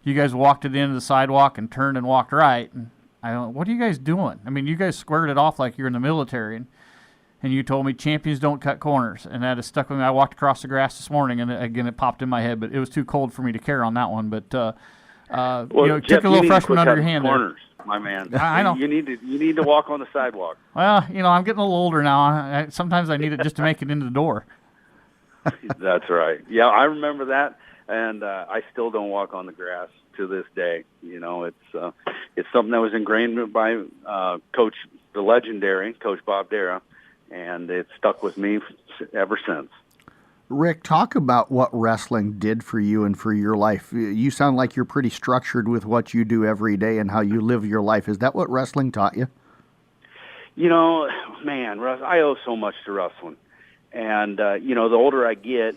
you guys walked to the end of the sidewalk and turned and walked right. And I went, what are you guys doing? I mean, you guys squared it off like you're in the military, and you told me champions don't cut corners, and that has stuck with me. I walked across the grass this morning, and again, it popped in my head, but it was too cold for me to care on that one. But Jeff, took a little freshman under your hand corners, my man. I know. You need to walk on the sidewalk. Well, I'm getting a little older now. Sometimes I need it just to make it into the door. That's right. Yeah, I remember that, and I still don't walk on the grass to this day. It's something that was ingrained by the legendary Coach Bob Dara, and it's stuck with me ever since. Rick, talk about what wrestling did for you and for your life. You sound like you're pretty structured with what you do every day and how you live your life. Is that what wrestling taught you? Man, I owe so much to wrestling. And, the older I get,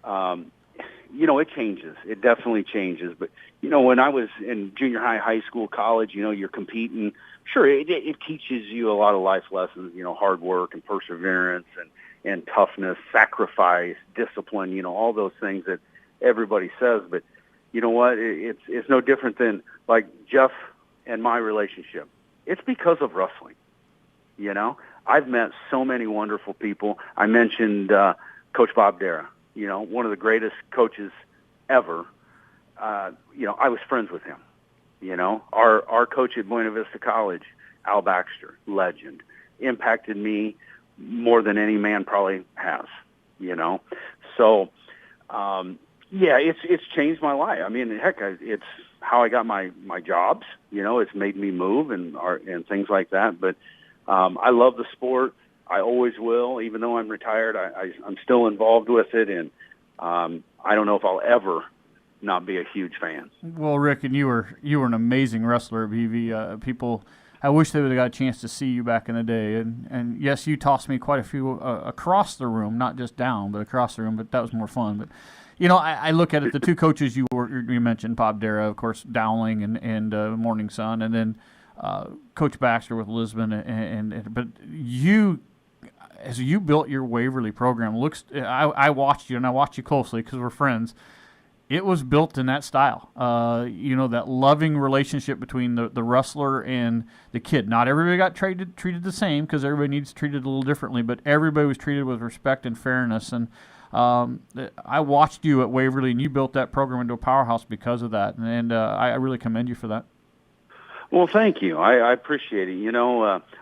it changes. It definitely changes. But, when I was in junior high, high school, college, you're competing. Sure, it teaches you a lot of life lessons, hard work and perseverance and toughness, sacrifice, discipline, all those things that everybody says. But you know what? It's no different than like Jeff and my relationship. It's because of wrestling. I've met so many wonderful people. I mentioned Coach Bob Dara, one of the greatest coaches ever. I was friends with him. Our coach at Buena Vista College, Al Baxter, legend. impacted me more than any man probably has, So, yeah, it's changed my life. I mean, heck, it's how I got my jobs. It's made me move and things like that. But I love the sport. I always will, even though I'm retired. I'm still involved with it, and I don't know if I'll ever not be a huge fan. Well, Rick, and you were an amazing wrestler at BV. People, I wish they would have got a chance to see you back in the day. And yes, you tossed me quite a few across the room, not just down, but across the room. But that was more fun. But I look at it. The two coaches you mentioned, Bob Dara, of course, Dowling and Morning Sun, and then Coach Baxter with Lisbon. But you, as you built your Waverly program, I watched you, and I watched you closely because we're friends. It was built in that style, that loving relationship between the wrestler and the kid. Not everybody got treated the same because everybody needs treated a little differently, but everybody was treated with respect and fairness. And I watched you at Waverly, and you built that program into a powerhouse because of that. And I really commend you for that. Well, thank you. I appreciate it.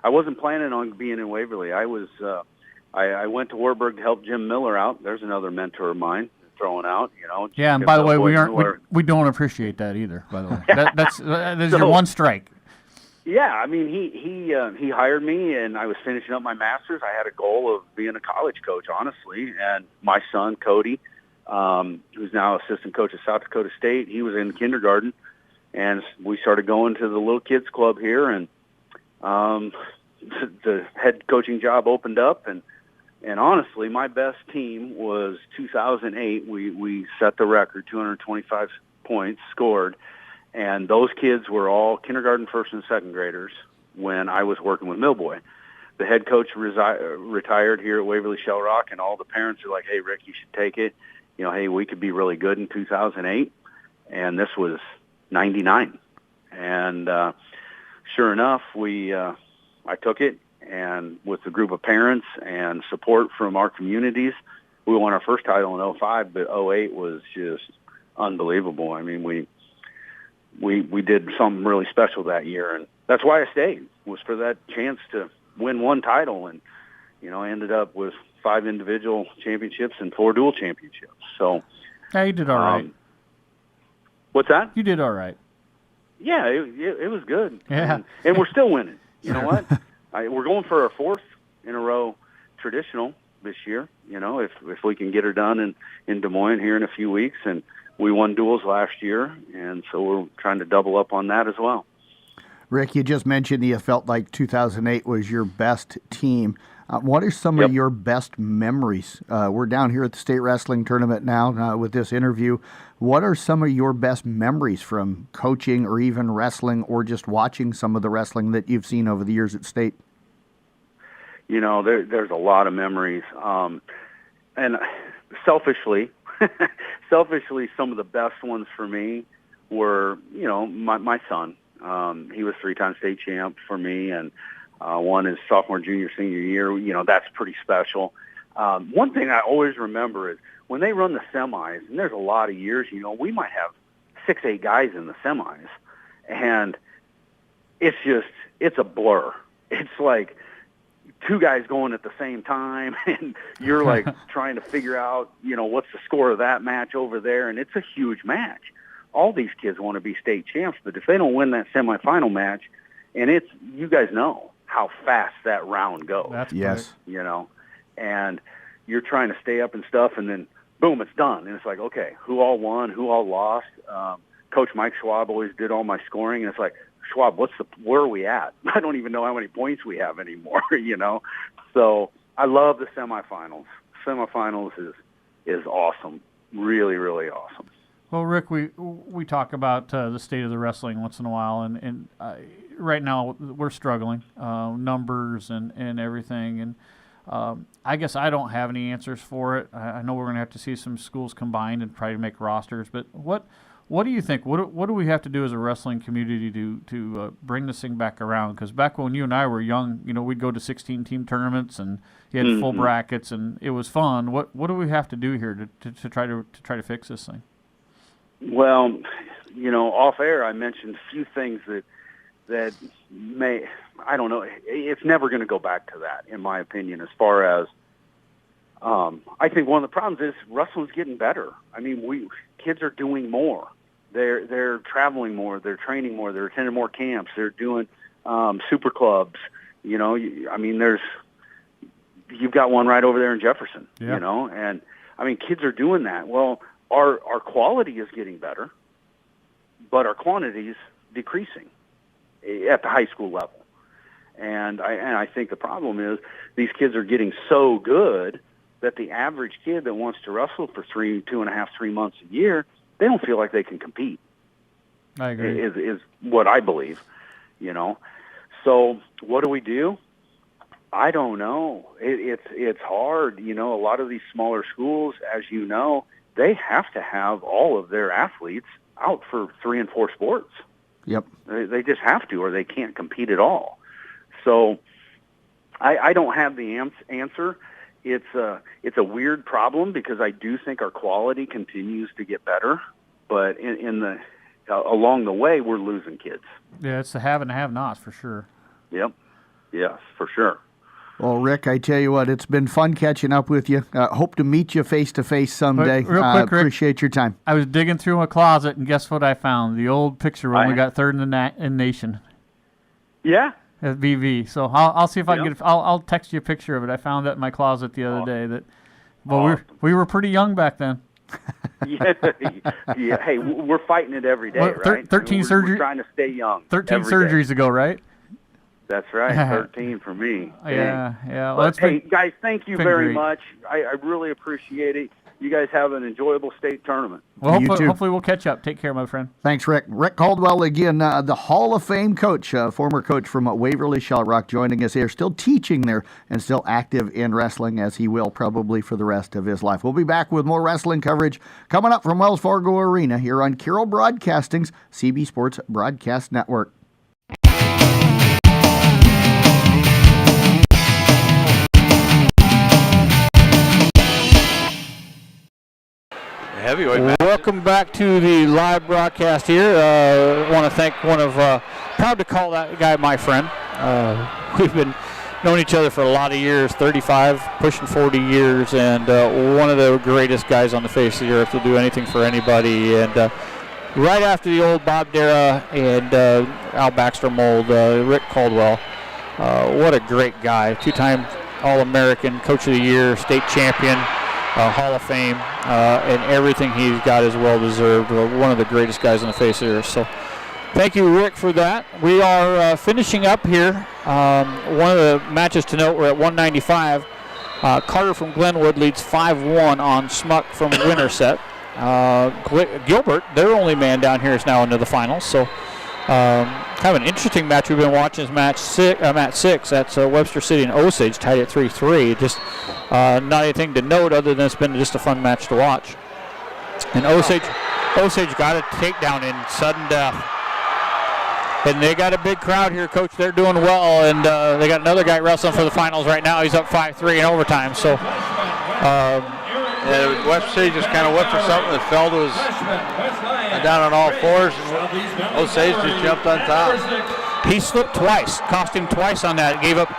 I wasn't planning on being in Waverly. I went to Warburg to help Jim Miller out. There's another mentor of mine. Throwing out, Yeah, and by the way, we don't appreciate that either. By the way, that's your one strike. Yeah, I mean, he hired me, and I was finishing up my master's. I had a goal of being a college coach, honestly. And my son Cody, who's now assistant coach at South Dakota State, he was in kindergarten, and we started going to the little kids club here, and the head coaching job opened up, and honestly, my best team was 2008. We set the record, 225 points scored, and those kids were all kindergarten, first, and second graders when I was working with Millboy. The head coach retired here at Waverly Shell Rock, and all the parents are like, "Hey, Rick, you should take it. Hey, we could be really good in 2008." And this was 99. And sure enough, I took it. And with the group of parents and support from our communities, we won our first title in 2005, but 2008 was just unbelievable. I mean, we did something really special that year, and that's why I stayed, was for that chance to win one title. And, I ended up with 5 individual championships and 4 dual championships. So, yeah, you did all right. What's that? You did all right. Yeah, it was good. Yeah. And we're still winning. You know what? We're going for our 4th in a row traditional this year, if we can get her done in Des Moines here in a few weeks. And we won duels last year, and so we're trying to double up on that as well. Rick, you just mentioned you felt like 2008 was your best team. What are some of your best memories? We're down here at the state wrestling tournament now with this interview. What are some of your best memories from coaching or even wrestling or just watching some of the wrestling that you've seen over the years at state? There's a lot of memories. And selfishly, some of the best ones for me were, my son. He was 3-time state champ for me, and won his sophomore, junior, senior year. That's pretty special. One thing I always remember is when they run the semis, and there's a lot of years, we might have 6-8 guys in the semis, and it's a blur. It's like 2 guys going at the same time, and you're like trying to figure out, what's the score of that match over there, and it's a huge match. All these kids want to be state champs, but if they don't win that semifinal match, and you guys know how fast that round goes. Yes. And you're trying to stay up and stuff, and then boom, it's done. And it's like, okay, who all won, who all lost? Coach Mike Schwab always did all my scoring, and it's like, Schwab, where are we at? I don't even know how many points we have anymore, So I love the semifinals. Semifinals is awesome. Really, really awesome. Well, Rick, we talk about the state of the wrestling once in a while, and right now we're struggling, numbers and everything, and I guess I don't have any answers for it. I know we're going to have to see some schools combined and try to make rosters, but what do you think? What do we have to do as a wrestling community to bring this thing back around? Because back when you and I were young, we'd go to 16-team tournaments and you had full brackets, and it was fun. What do we have to do here to try to fix this thing? Well, off air, I mentioned a few things that may, I don't know. It's never going to go back to that, in my opinion, as far as I think one of the problems is wrestling's getting better. I mean, kids are doing more. They're traveling more. They're training more. They're attending more camps. They're doing super clubs. You know, you've got one right over there in Jefferson. Yeah. You know, and I mean, kids are doing that. Well, our quality is getting better, but our quantity is decreasing at the high school level. And I think the problem is these kids are getting so good that the average kid that wants to wrestle for 2.5, 3 months a year, they don't feel like they can compete. I agree. Is what I believe, you know. So what do? I don't know. It's hard. You know, a lot of these smaller schools, as you know, they have to have all of their athletes out for 3 and 4 sports. Yep. They just have to, or they can't compete at all. So I don't have the answer. It's a weird problem because I do think our quality continues to get better, but along the way we're losing kids. Yeah, it's the have and have-nots for sure. Yep. Yes, for sure. Well, Rick, I tell you what, it's been fun catching up with you. Hope to meet you face-to-face someday. Real quick, Rick, appreciate your time. I was digging through my closet, and guess what I found? The old picture when we got third in the nation. Yeah? At BV. So I'll see if I can get. I'll text you a picture of it. I found that in my closet the other day. We were pretty young back then. Yeah. Hey, we're fighting it every day, right? 13 surgeries. We're trying to stay young. 13 surgeries ago, right? That's right. 13 for me. Yeah. Well, hey, guys, thank you very much. I really appreciate it. You guys have an enjoyable state tournament. Well, hopefully we'll catch up. Take care, my friend. Thanks, Rick. Rick Caldwell, again, the Hall of Fame coach, former coach from Waverly Shell Rock, joining us here, still teaching there and still active in wrestling, as he will probably for the rest of his life. We'll be back with more wrestling coverage coming up from Wells Fargo Arena here on Carroll Broadcasting's CB Sports Broadcast Network. Welcome back to the live broadcast here. I want to thank proud to call that guy my friend. We've been known each other for a lot of years, 35, pushing 40 years, and one of the greatest guys on the face of the earth. Will do anything for anybody. And right after the old Bob Dara and Al Baxter mold, Rick Caldwell, what a great guy. 2-time All-American, Coach of the Year, state champion. Hall of Fame, and everything he's got is well-deserved. One of the greatest guys on the face of the earth. So thank you, Rick, for that. We are finishing up here. One of the matches to note, we're at 195. Carter from Glenwood leads 5-1 on Smuck from Winterset. Gilbert, their only man down here, is now into the finals. So kind of an interesting match we've been watching is match 6. That's Webster City and Osage tied at 3-3. Just not anything to note other than it's been just a fun match to watch. And Osage got a takedown in sudden death. And they got a big crowd here, Coach. They're doing well, and they got another guy wrestling for the finals right now. He's up 5-3 in overtime. So Webster City just kind of went for something. The Feld was down on all fours, and Osage just jumped on top. He slipped twice, cost him twice on that. Gave up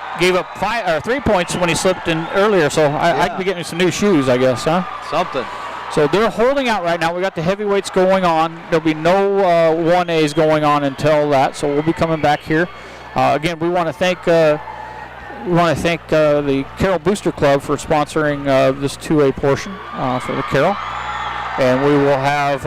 3 points when he slipped in earlier. So I could be getting some new shoes, I guess, huh? Something. So they're holding out right now. We got the heavyweights going on. There'll be no 1As going on until that. So we'll be coming back here. Again, we want to thank the Carroll Booster Club for sponsoring this 2A portion for the Carroll. And we will have,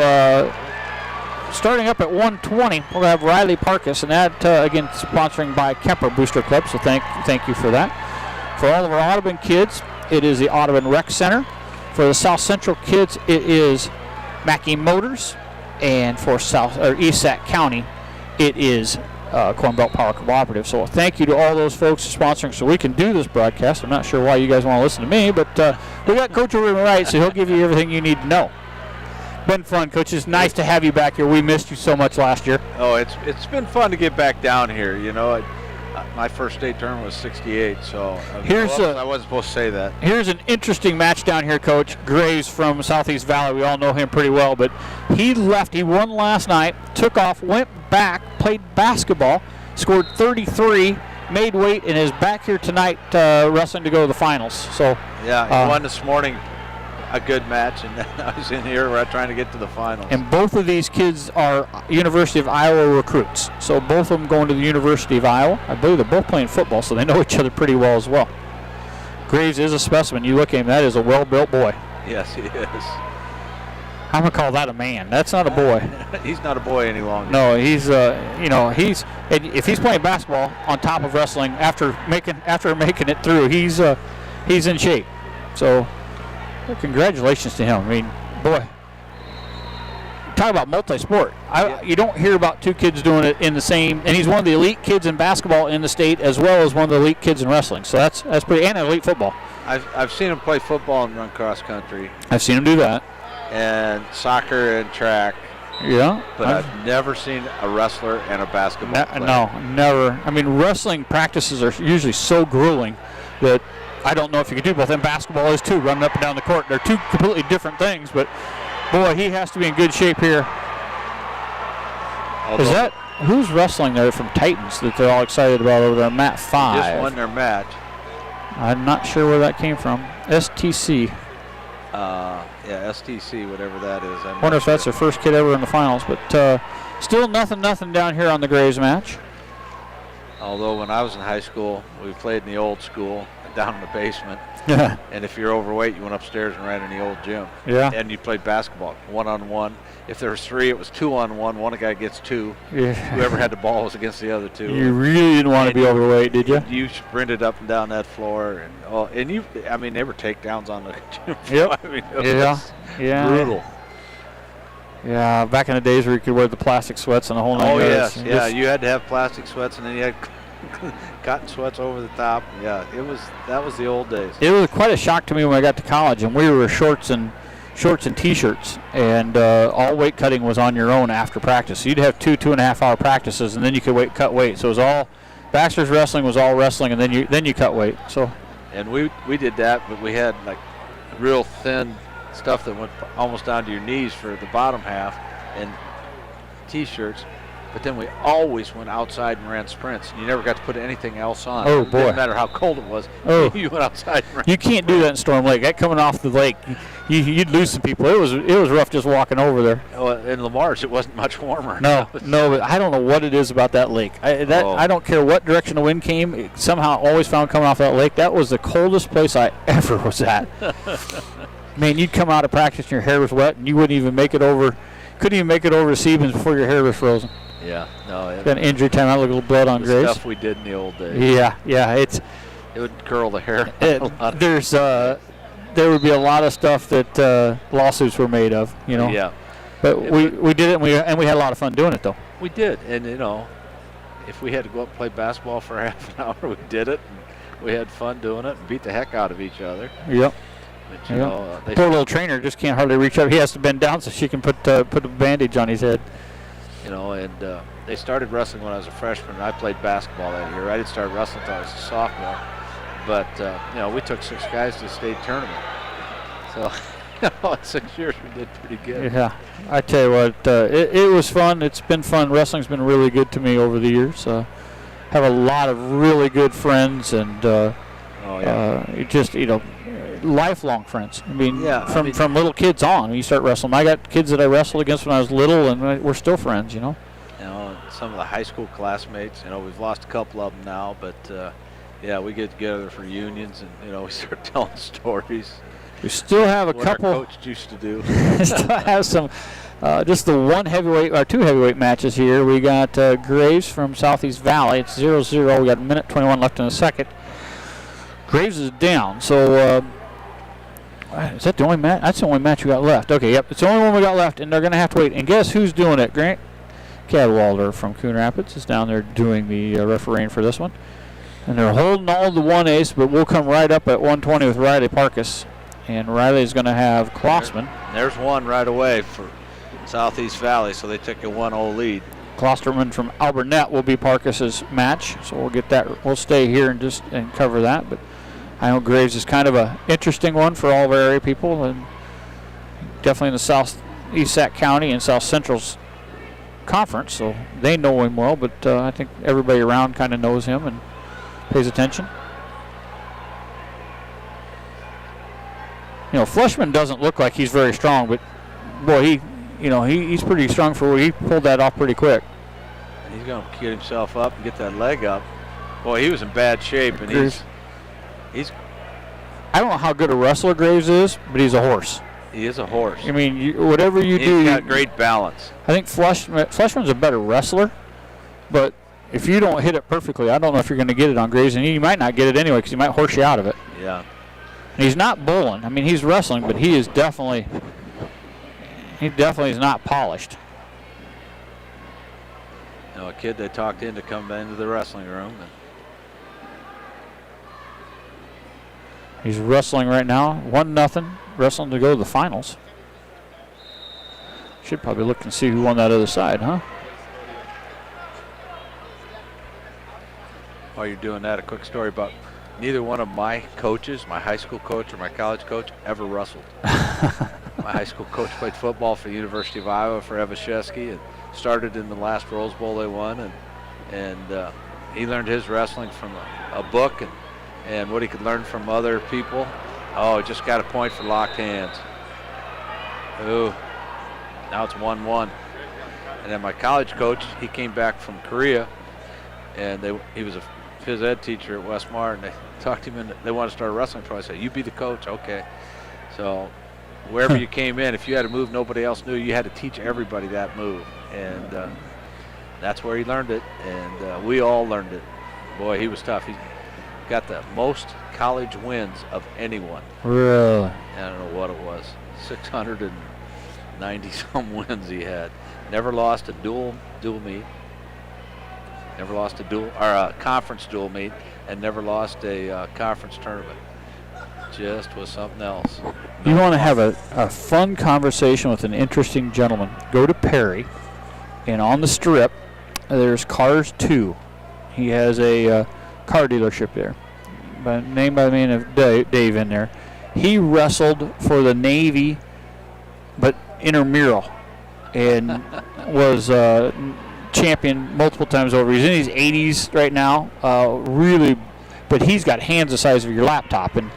starting up at 1:20, we'll have Riley Parkis, and that, again, sponsoring by Kuemper Booster Club, so thank you for that. For all of our Audubon kids, it is the Audubon Rec Center. For the South Central kids, it is Mackey Motors. And for East Sac County, it is Corn Belt Power Cooperative. So thank you to all those folks sponsoring so we can do this broadcast. I'm not sure why you guys want to listen to me, but we got Coach over to the right, so he'll give you everything you need to know. Been fun, Coach. It's nice to have you back here. We missed you so much last year. Oh, it's been fun to get back down here. You know, my first state tournament was 68, so I wasn't supposed to say that. Here's an interesting match down here, Coach. Graves from Southeast Valley. We all know him pretty well, but he left. He won last night, took off, went back, played basketball, scored 33, made weight and is back here tonight wrestling to go to the finals. So yeah, he won this morning a good match, and then I was in here trying to get to the finals. And both of these kids are University of Iowa recruits. So both of them going to the University of Iowa. I believe they're both playing football, so they know each other pretty well as well. Graves is a specimen. You look at him, that is a well-built boy. Yes, he is. I'm going to call that a man. That's not a boy. He's not a boy any longer. No, he's, if he's playing basketball on top of wrestling after making it through, he's in shape. So, congratulations to him. I mean, boy, talk about multi-sport. You don't hear about two kids doing it in the same, and he's one of the elite kids in basketball in the state as well as one of the elite kids in wrestling. So that's pretty, and elite football. I've seen him play football and run cross country. I've seen him do that. And soccer and track. Yeah. But I've never seen a wrestler and a basketball player. No, never. I mean, wrestling practices are usually so grueling that I don't know if you could do both. And basketball is too, running up and down the court. They're two completely different things, but boy, he has to be in good shape here. Is that who's wrestling there from Titans that they're all excited about over there? Mat 5. Just won their match. I'm not sure where that came from. STC. Yeah, STC, whatever that is. I wonder if that's their first kid ever in the finals, but still nothing down here on the Graves match. Although when I was in high school, we played in the old school down in the basement. Yeah. And if you're overweight, you went upstairs and ran in the old gym. Yeah. And you played basketball, 1-on-1. If there was 3, it was 2-on-1. One guy gets 2. Yeah. Whoever had the ball was against the other 2. You really didn't want to be overweight, did you? You sprinted up and down that floor, and they were takedowns on the gym. Yep. I mean, it was brutal. Yeah, back in the days where you could wear the plastic sweats and the whole 9 yards. Yes, yeah. You had to have plastic sweats, and then you had cotton sweats over the top. Yeah, that was the old days. It was quite a shock to me when I got to college, and we were shorts and T-shirts, and all weight cutting was on your own after practice. So you'd have 2.5 hour practices, and then you could cut weight. So it was all Baxter's wrestling was all wrestling, and then you cut weight. So. And we did that, but we had like real thin stuff that went almost down to your knees for the bottom half, and T-shirts. But then we always went outside and ran sprints. You never got to put anything else on. Oh, It boy. didn't matter how cold it was. Oh. You went outside and ran. You can't do that in Storm Lake. That coming off the lake, you'd lose some people. It was rough just walking over there. In Lamar's, it wasn't much warmer. No, but I don't know what it is about that lake. I don't care what direction the wind came. It somehow always found coming off that lake. That was the coldest place I ever was at. Man, you'd come out of practice and your hair was wet, and you wouldn't even make it over. Couldn't even make it over to Sebens before your hair was frozen. Yeah, no. Got an injury time. I look a little blood on Grace. Stuff we did in the old days. Yeah. It would curl the hair. There would be a lot of stuff that lawsuits were made of, Yeah. But we did it, and we had a lot of fun doing it, though. We did, and if we had to go up and play basketball for half an hour, we did it. And we had fun doing it and beat the heck out of each other. Yep. But, poor little trainer just can't hardly reach up. He has to bend down so she can put a bandage on his head. And they started wrestling when I was a freshman, and I played basketball that year. I didn't start wrestling until I was a sophomore. But, we took 6 guys to the state tournament. So, in 6 years, we did pretty good. Yeah. I tell you what, it was fun. It's been fun. Wrestling's been really good to me over the years. Have a lot of really good friends and lifelong friends. I mean, from little kids on, when you start wrestling. I got kids that I wrestled against when I was little, and we're still friends, Some of the high school classmates, we've lost a couple of them now, but, we get together for reunions, and, we start telling stories. We still have a couple. Our coach used to do. Still have some, just the 2 heavyweight matches here. We got Graves from Southeast Valley. It's 0-0. We got a minute 21 left in the second. Graves is down, so is that the only match? That's the only match we got left. Okay, yep, it's the only one we got left, and they're going to have to wait. And guess who's doing it? Grant Cadwalder from Coon Rapids is down there doing the refereeing for this one. And they're holding all the 1As, but we'll come right up at 120 with Riley Parkis. And Riley's going to have Klosterman. There's one right away for Southeast Valley, so they took a 1-0 lead. Klosterman from Alburnett will be Parkis's match, so we'll get that. We'll stay here and cover that. But I know Graves is kind of an interesting one for all of our area people, and definitely in the Southeast Sac County and South Central's conference, so they know him well. But I think everybody around kind of knows him, and pays attention. You know, Fleshman doesn't look like he's very strong, but boy, he's pretty strong for he pulled that off pretty quick. And he's going to get himself up and get that leg up. Boy, he was in bad shape, and he's. I don't know how good a wrestler Graves is, but he's a horse. He is a horse. I mean, whatever you do, he's got great balance. I think Fleshman's a better wrestler, but if you don't hit it perfectly, I don't know if you're going to get it on Graves, and you might not get it anyway because he might horse you out of it. Yeah. And he's not bowling. I mean, he's wrestling, but he definitely is not polished. You know, a kid they talked in to come into the wrestling room. He's wrestling right now, 1-0, wrestling to go to the finals. Should probably look and see who won that other side, huh? While you're doing that, a quick story about neither one of my coaches, my high school coach or my college coach, ever wrestled. My high school coach played football for the University of Iowa for Evashevsky and started in the last Rose Bowl they won, and he learned his wrestling from a book and what he could learn from other people. Oh, just got a point for locked hands. Ooh, now it's 1-1. And then my college coach, he came back from Korea, and he was a phys ed teacher at Westmar, and they talked to him, and they wanted to start a wrestling pro. I said, you be the coach, okay. So wherever you came in, if you had a move nobody else knew, you had to teach everybody that move. And that's where he learned it, and we all learned it. Boy, he was tough. He got the most college wins of anyone. Really? I don't know what it was. 690-some wins he had. Never lost a dual meet. Never lost a conference dual meet, and never lost a conference tournament. Just was something else. You want to have a fun conversation with an interesting gentleman, go to Perry, and on the strip, there's Cars 2. He has a car dealership there, named by the name of Dave in there. He wrestled for the Navy, but intramural, and was champion multiple times over. He's in his 80s right now, really, but he's got hands the size of your laptop, and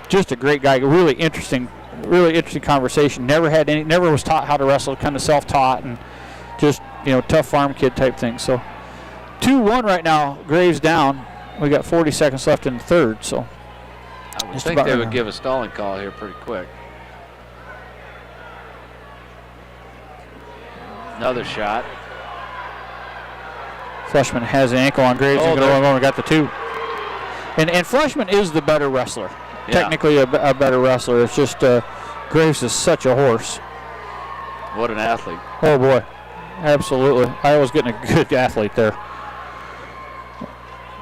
just a great guy. Really interesting conversation. Never was taught how to wrestle, kind of self-taught, and just tough farm kid type thing. So 2-1 right now. Graves down. We got 40 seconds left in the third. So I would think they would give a stalling call here pretty quick. Another shot. Fleshman has an ankle on Graves. We got the 2. And Fleshman is the better wrestler. Yeah. Technically a better wrestler. It's just Graves is such a horse. What an athlete. Oh, boy. Absolutely. Iowa's getting a good athlete there.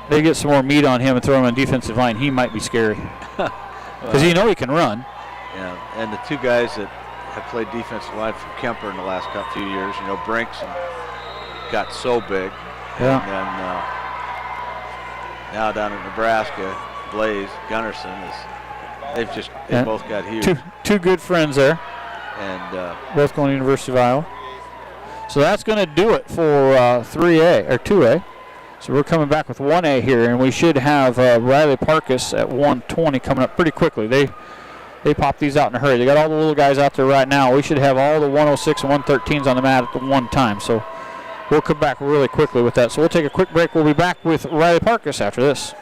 They get some more meat on him and throw him on defensive line, he might be scary. Because he can run. Yeah, and the two guys that have played defensive line for Kuemper in the last few years, Brinks got so big. Yeah. And then now down in Nebraska, Blaze, Gunnarsson, they both got huge. Two good friends there. And both going to the University of Iowa. So that's going to do it for 3A or 2A. So we're coming back with 1A here, and we should have Riley Parkis at 120 coming up pretty quickly. They pop these out in a hurry. They got all the little guys out there right now. We should have all the 106 and 113s on the mat at the one time. So we'll come back really quickly with that. So we'll take a quick break. We'll be back with Riley Parkis after this.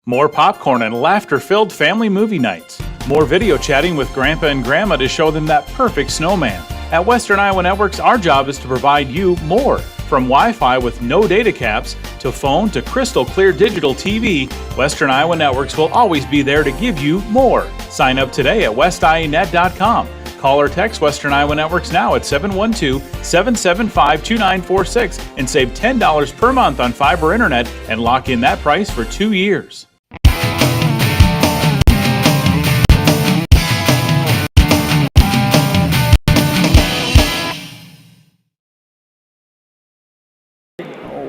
More popcorn and laughter-filled family movie nights. More video chatting with Grandpa and Grandma to show them that perfect snowman. At Western Iowa Networks, our job is to provide you more. From Wi-Fi with no data caps, to phone, to crystal clear digital TV, Western Iowa Networks will always be there to give you more. Sign up today at westianet.com. Call or text Western Iowa Networks now at 712-775-2946 and save $10 per month on fiber internet and lock in that price for 2 years.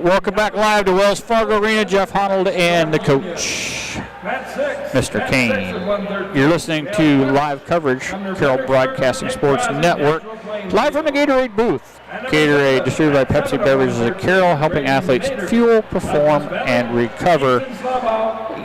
Welcome back live to Wells Fargo Arena. Jeff Honnold and the coach, Mr. Kane. You're listening to live coverage, Carroll Broadcasting Sports Network, live from the Gatorade booth Gatorade, distributed by Pepsi Beverages at Carroll, helping athletes fuel, perform, and recover.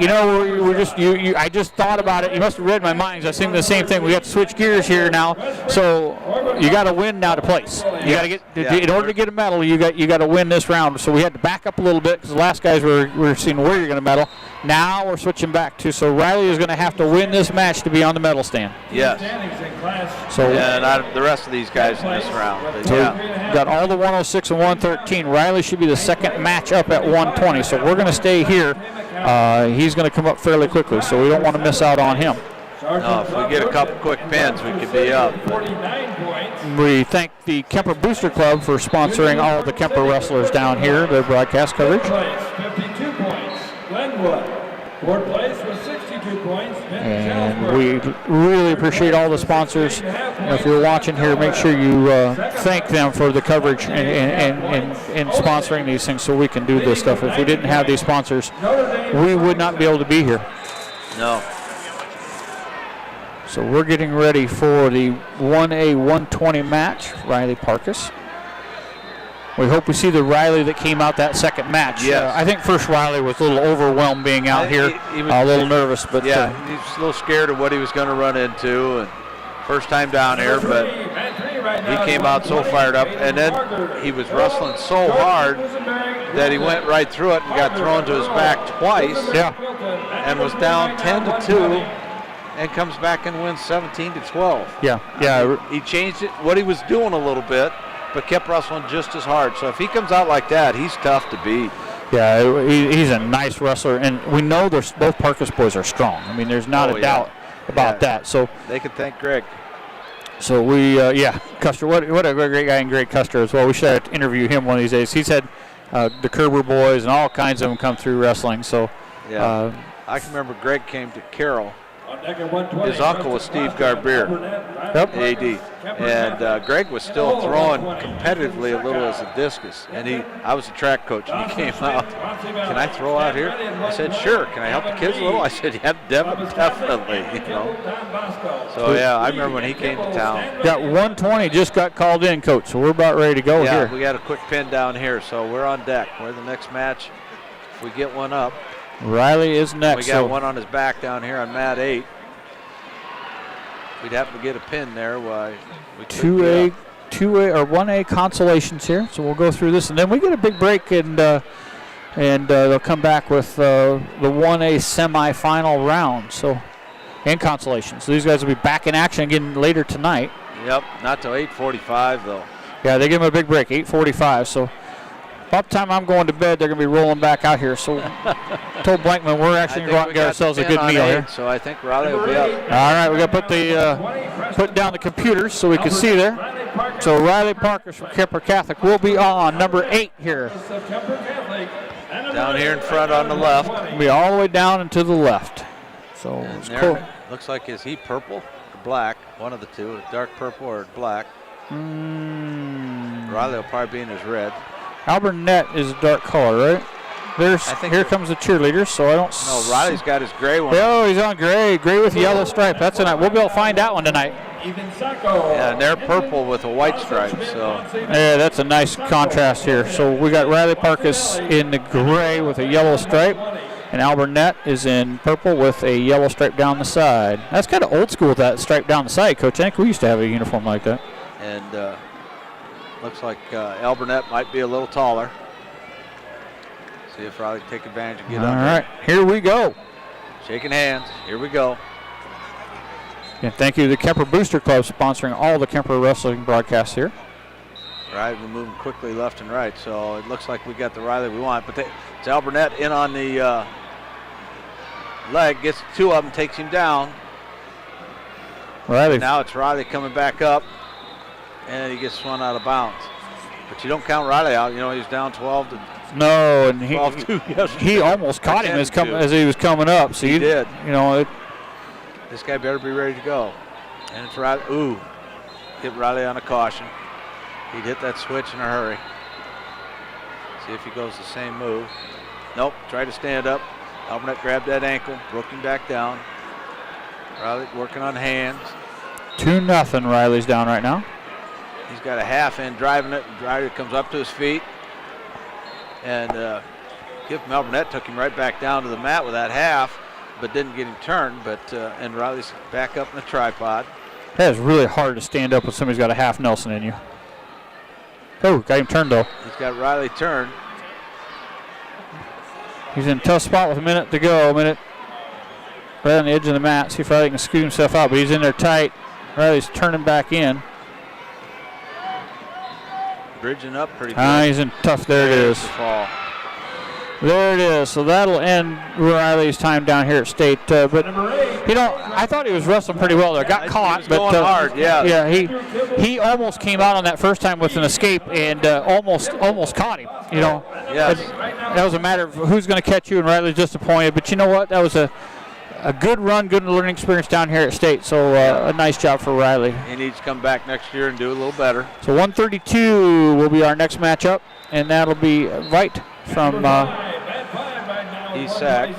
You know, we're just I just thought about it. You must have read my mind. I was thinking the same thing. We have to switch gears here now. So you got to win now to place. You got to get in order to get a medal. You got to win this round. So we had to back up a little bit because the last guys were seeing where you're going to medal. Now we're switching back to. So Riley is going to have to win this match to be on the medal stand. Yes. So and the rest of these guys in this round. But got all the 106 and 113. Riley should be the second match up at 120. So we're going to stay here. He's going to come up fairly quickly, so we don't want to miss out on him. No, if we get a couple quick pins, we could be up. We thank the Kuemper Booster Club for sponsoring all the Kuemper wrestlers down here, their broadcast coverage. 52 points. Glenwood. Fourth place with 62 points. And we really appreciate all the sponsors. If you're watching here, make sure you thank them for the coverage and sponsoring these things so we can do this stuff. If we didn't have these sponsors, we would not be able to be here. No. So we're getting ready for the 1A 120 match, Riley Parkis. We hope we see the Riley that came out that second match. Yes. I think first Riley was a little overwhelmed being out here, he was, a little nervous. But he was a little scared of what he was going to run into. And first time down here, but he came out so fired up. And then he was wrestling so hard that he went right through it and got thrown to his back twice. Yeah. And was down 10-2. And comes back and wins 17-12. Yeah. He changed it, what he was doing a little bit, but kept wrestling just as hard. So if he comes out like that, he's tough to beat. Yeah, he's a nice wrestler, and we know both Parkis boys are strong. I mean, there's not a doubt about that. So they can thank Greg. So we, Custer, what a great guy, and Greg Custer as well. We should interview him one of these days. He's had the Kerber boys and all kinds of them come through wrestling. So I can remember Greg came to Carroll. His uncle was Steve Garbier, AD, and Greg was still throwing competitively a little as a discus. And I was a track coach, and he came out. Can I throw out here? I said, sure. Can I help the kids a little? I said, yeah, definitely. You know. So I remember when he came to town. Got 120 just got called in, coach. So we're about ready to go here. Yeah, we got a quick pin down here, so we're on deck. We're the next match. If we get one up. Riley is next. We got one on his back down here on mat 8. We'd have to get a pin there. Why? 2A or 1A Consolations here. So we'll go through this, and then we get a big break, and they'll come back with the 1A semifinal round. So and Consolations. So these guys will be back in action again later tonight. Yep, not till 8:45 though. Yeah, they give them a big break, 8:45. So. About the time I'm going to bed, they're going to be rolling back out here. So, told Blankman we're actually going to go out and get ourselves a good meal here. So I think Riley will be up. All right, we got to put down the computers so we can see there. So Riley Parkis from Kuemper Catholic will be on number 8 here. Down here in front on the left. We'll be all the way down and to the left. So it's cool. Looks like is he purple or black? One of the two, dark purple or black. Riley will probably be in his red. Alburnett is a dark color, right? Here comes the cheerleaders, so I don't. No, Riley's got his gray one. Oh, he's on gray with yellow stripe. That's tonight. We'll be able to find that one tonight. Yeah, and they're purple with a white stripe. So yeah, that's a nice contrast here. So we got Riley Parkis in the gray with a yellow stripe, and Alburnett is in purple with a yellow stripe down the side. That's kind of old school, that stripe down the side, Coach. I think we used to have a uniform like that. And. Looks like Alburnett might be a little taller. See if Riley can take advantage and get up. All right, here we go. Shaking hands. Here we go. And thank you to the Kuemper Booster Club sponsoring all the Kuemper wrestling broadcasts here. Right, we're moving quickly left and right, so it looks like we got the Riley we want. But it's Alburnett in on the leg, gets 2 of them, takes him down. Riley. Now it's Riley coming back up. And he gets swung out of bounds. But you don't count Riley out. You know, he's down 12 to. No, and he almost caught him as he was coming up. So he did. You know, this guy better be ready to go. And it's Riley. Ooh, hit Riley on a caution. He'd hit that switch in a hurry. See if he goes the same move. Nope. Tried to stand up. Alburnett grabbed that ankle, broke him back down. Riley working on hands. 2-0. Riley's down right now. He's got a half in, driving it. Driver comes up to his feet. And Melbourne took him right back down to the mat with that half, but didn't get him turned. But and Riley's back up in the tripod. That is really hard to stand up when somebody's got a half Nelson in you. Oh, got him turned though. He's got Riley turned. He's in a tough spot with a minute to go. Right on the edge of the mat. See if Riley can scoot himself out, but he's in there tight. Riley's turning back in. Bridging up pretty good. He's in tough. There it is. Fall. There it is. So that'll end Riley's time down here at State. But I thought he was wrestling pretty well there. Got caught, he was going hard. Yeah. Yeah. He almost came out on that first time with an escape and almost caught him. Yes. That was a matter of who's going to catch you, and Riley's disappointed. But you know what? That was a good run, good learning experience down here at State. So a nice job for Riley. He needs to come back next year and do a little better. So 132 will be our next matchup, and that'll be Veit from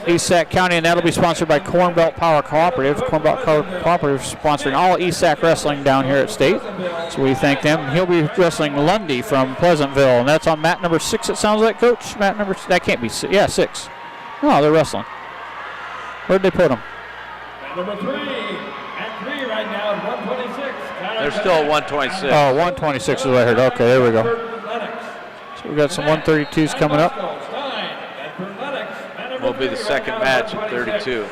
East Sac County, and that'll be sponsored by Corn Belt Power Cooperative. Corn Belt Power Cooperative sponsoring all East Sac wrestling down here at State. So we thank them. He'll be wrestling Lundy from Pleasantville, and that's on mat number 6. It sounds like, Coach. That can't be 6. Yeah, 6. No, they're wrestling. Where'd they put them? Number 3 at 3 right now at 126. They're still at 126. Oh, 126 is what I heard. Okay, there we go. So we got some 132s coming up. Will be the second match at 32.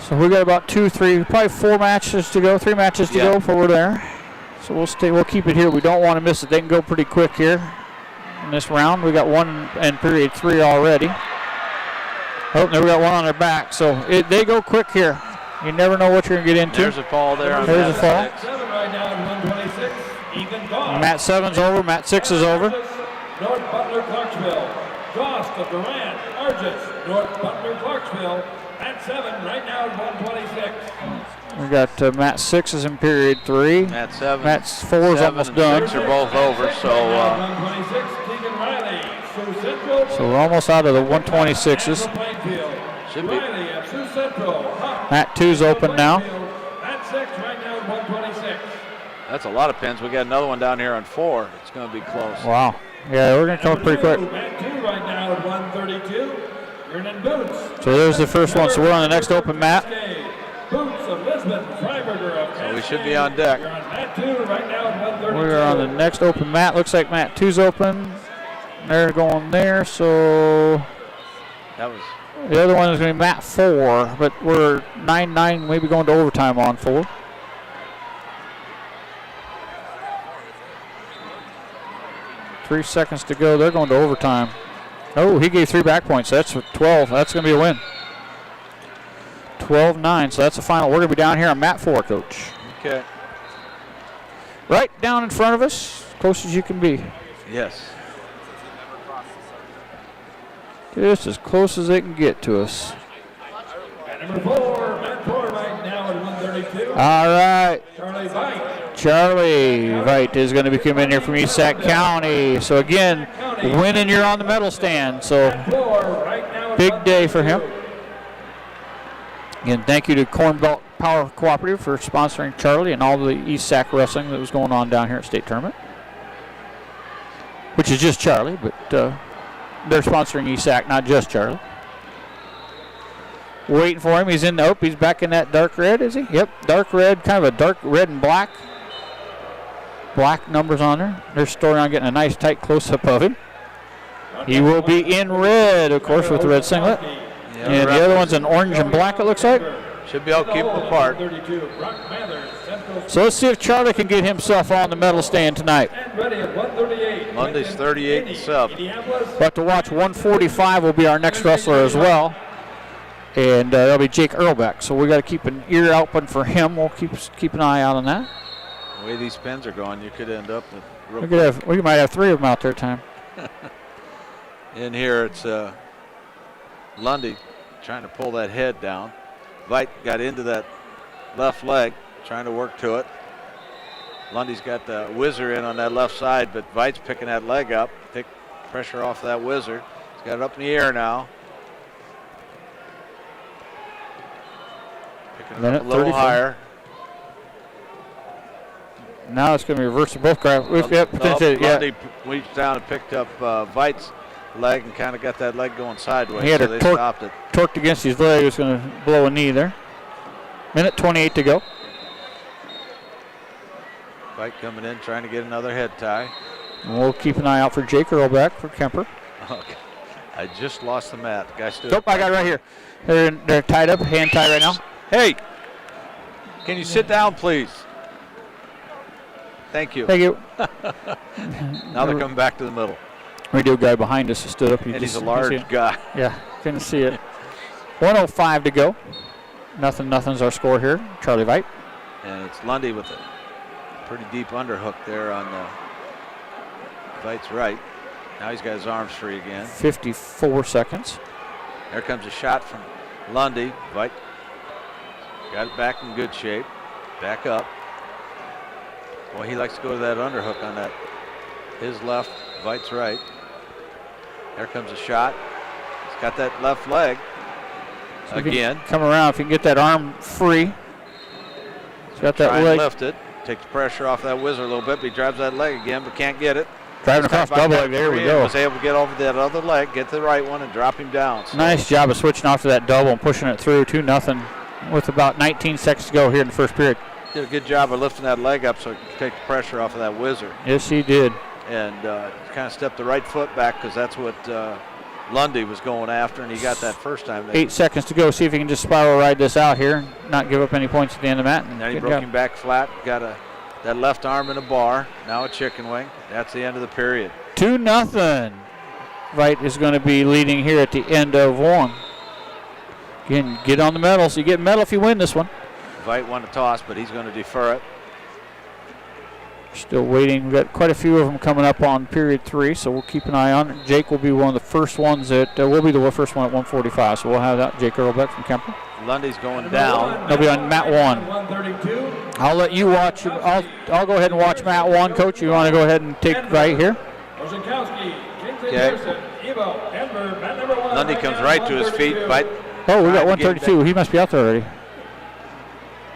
So we got about 2, 3, probably 4 matches to go, 3 matches to go before we're there. So we'll keep it here. We don't want to miss it. They can go pretty quick here in this round. We got 1 in period 3 already. Oh, we got 1 on their back. So they go quick here. You never know what you're going to get into. There's a fall there. There's a fall. 7 right now at 126. Ethan Goss. Mat 7's over. Mat 6 is over. North Butler, Clarksville. Goss of Durant, Argis. North Butler, Clarksville. Mat 7 right now at 126. We got Mat 6 is in period 3. Mat 7. Mat 4 is almost done. 6 are both over. So 126. Keegan Riley. Sioux Central. So we're almost out of the 126s. Should be. Riley at Sioux Central. Mat 2's open now. Mat 6 right now at 126. That's a lot of pins. We got another one down here on 4. It's going to be close. Wow. Yeah, we're going to come pretty quick. Mat 2 right now at 132. Vernon Boots. So there's the first one. So we're on the next open mat. Boots of Lisbon. Freiberger of So we should be on deck. You're on Mat 2 right now at 132. We're on the next open mat. Looks like Mat 2's open. They're going there. So That was. The other one is going to be Mat 4, but we're 9-9, maybe going to overtime on 4. Three seconds to go. They're going to overtime. Oh, he gave 3 back points. That's 12. That's going to be a win. 12-9. So that's the final. We're going to be down here on Mat 4, Coach. Okay. Right down in front of us, close as you can be. Yes. Just as close as they can get to us. Number 4, Mat 4 right now at 132. All right. Charlie Veit. Charlie Veit is going to be coming in here from East Sac County. So again, winning, you're on the medal stand. So big day for him. Again, thank you to Corn Belt Power Cooperative for sponsoring Charlie and all the East Sac wrestling that was going on down here at State Tournament. Which is just Charlie, but they're sponsoring East Sac, not just Charlie. Waiting for him. He's in the he's back in that dark red, is he? Yep, dark red, kind of a dark red and black. Black numbers on there. They're storing on getting a nice tight close-up of him. He will be in red, of course, with the red singlet. And the other one's in orange and black, it looks like. Should be able to keep them apart. So let's see if Charlie can get himself on the medal stand tonight. Monday's 38-7. But to watch 145 will be our next wrestler as well. And that'll be Jake Irlbeck. So we got to keep an ear open for him. We'll keep an eye out on that. The way these pins are going, you could end up with we might have 3 of them out there at a time. In here, it's Lundy trying to pull that head down. Veit got into that left leg, trying to work to it. Lundy's got the whizzer in on that left side, but Veit's picking that leg up. Take pressure off that whizzer. He's got it up in the air now. Picking it up a little higher. Now it's going to be reverse of both guys. Lundy reached down and picked up Veit's leg and kind of got that leg going sideways. He had so they stopped it. Torqued against his leg. He was going to blow a knee there. Minute 28 to go. Veit coming in, trying to get another head tie. And we'll keep an eye out for Jake Irlbeck for Kuemper. Okay. I just lost the mat. The guy stood Nope, I got it right here. They're tied up, hand tied right now. Hey, can you sit down, please? Thank you. Thank you. Now they're coming back to the middle. Radio guy behind us stood up. And he's a large guy. Yeah, couldn't see it. 1:05 to go. Nothing's our score here. Charlie Veit. And it's Lundy with a pretty deep underhook there on Veit's right. Now he's got his arms free again. 54 seconds. There comes a shot from Lundy. Veit got it back in good shape. Back up. Boy, he likes to go to that underhook on that. His left, Veit's right. There comes a shot. He's got that left leg. So again. Come around if you can get that arm free. He's got that leg. Lift it. Takes the pressure off that whizzer a little bit, but he drives that leg again, but can't get it. Driving across double leg. There we go. Was able to get over that other leg, get the right one, and drop him down. So nice job of switching off to that double and pushing it through 2-0 with about 19 seconds to go here in the first period. Did a good job of lifting that leg up so he could take the pressure off of that whizzer. Yes, he did. And kind of stepped the right foot back because that's what Lundy was going after, and he got that first time. 8 seconds to go. See if he can just spiral ride this out here, not give up any points at the end of the mat. And then he broke him back flat. Got that left arm in a bar. Now a chicken wing. That's the end of the period. 2-0. Wright is going to be leading here at the end of one. Again, get on the medal. So you get a medal if you win this one. Veit won the toss, but he's going to defer it. Still waiting. We've got quite a few of them coming up on period 3, so we'll keep an eye on it. Jake will be one of the first ones that will be the first one at 1:45. So we'll have that. Jake Irlbeck from Kuemper. Lundy's going down. They'll be on mat 1. I'll let you watch. I'll go ahead and watch mat 1, Coach. You want to go ahead and take right here? Okay. Lundy comes right to his feet. Oh, we got 132. He must be out there already.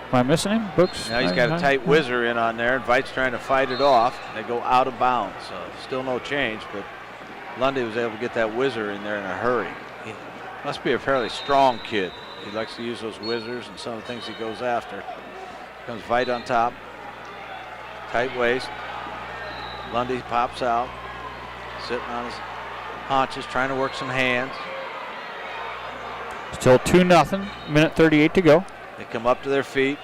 Am I missing him? Books? Now he's got a tight whizzer in on there, and Veit's trying to fight it off. They go out of bounds, so still no change, but Lundy was able to get that whizzer in there in a hurry. He must be a fairly strong kid. He likes to use those whizzers and some of the things he goes after. Comes Veit on top. Tight waist. Lundy pops out. Sitting on his haunches, trying to work some hands. Still 2-0. Minute 38 to go. They come up to their feet,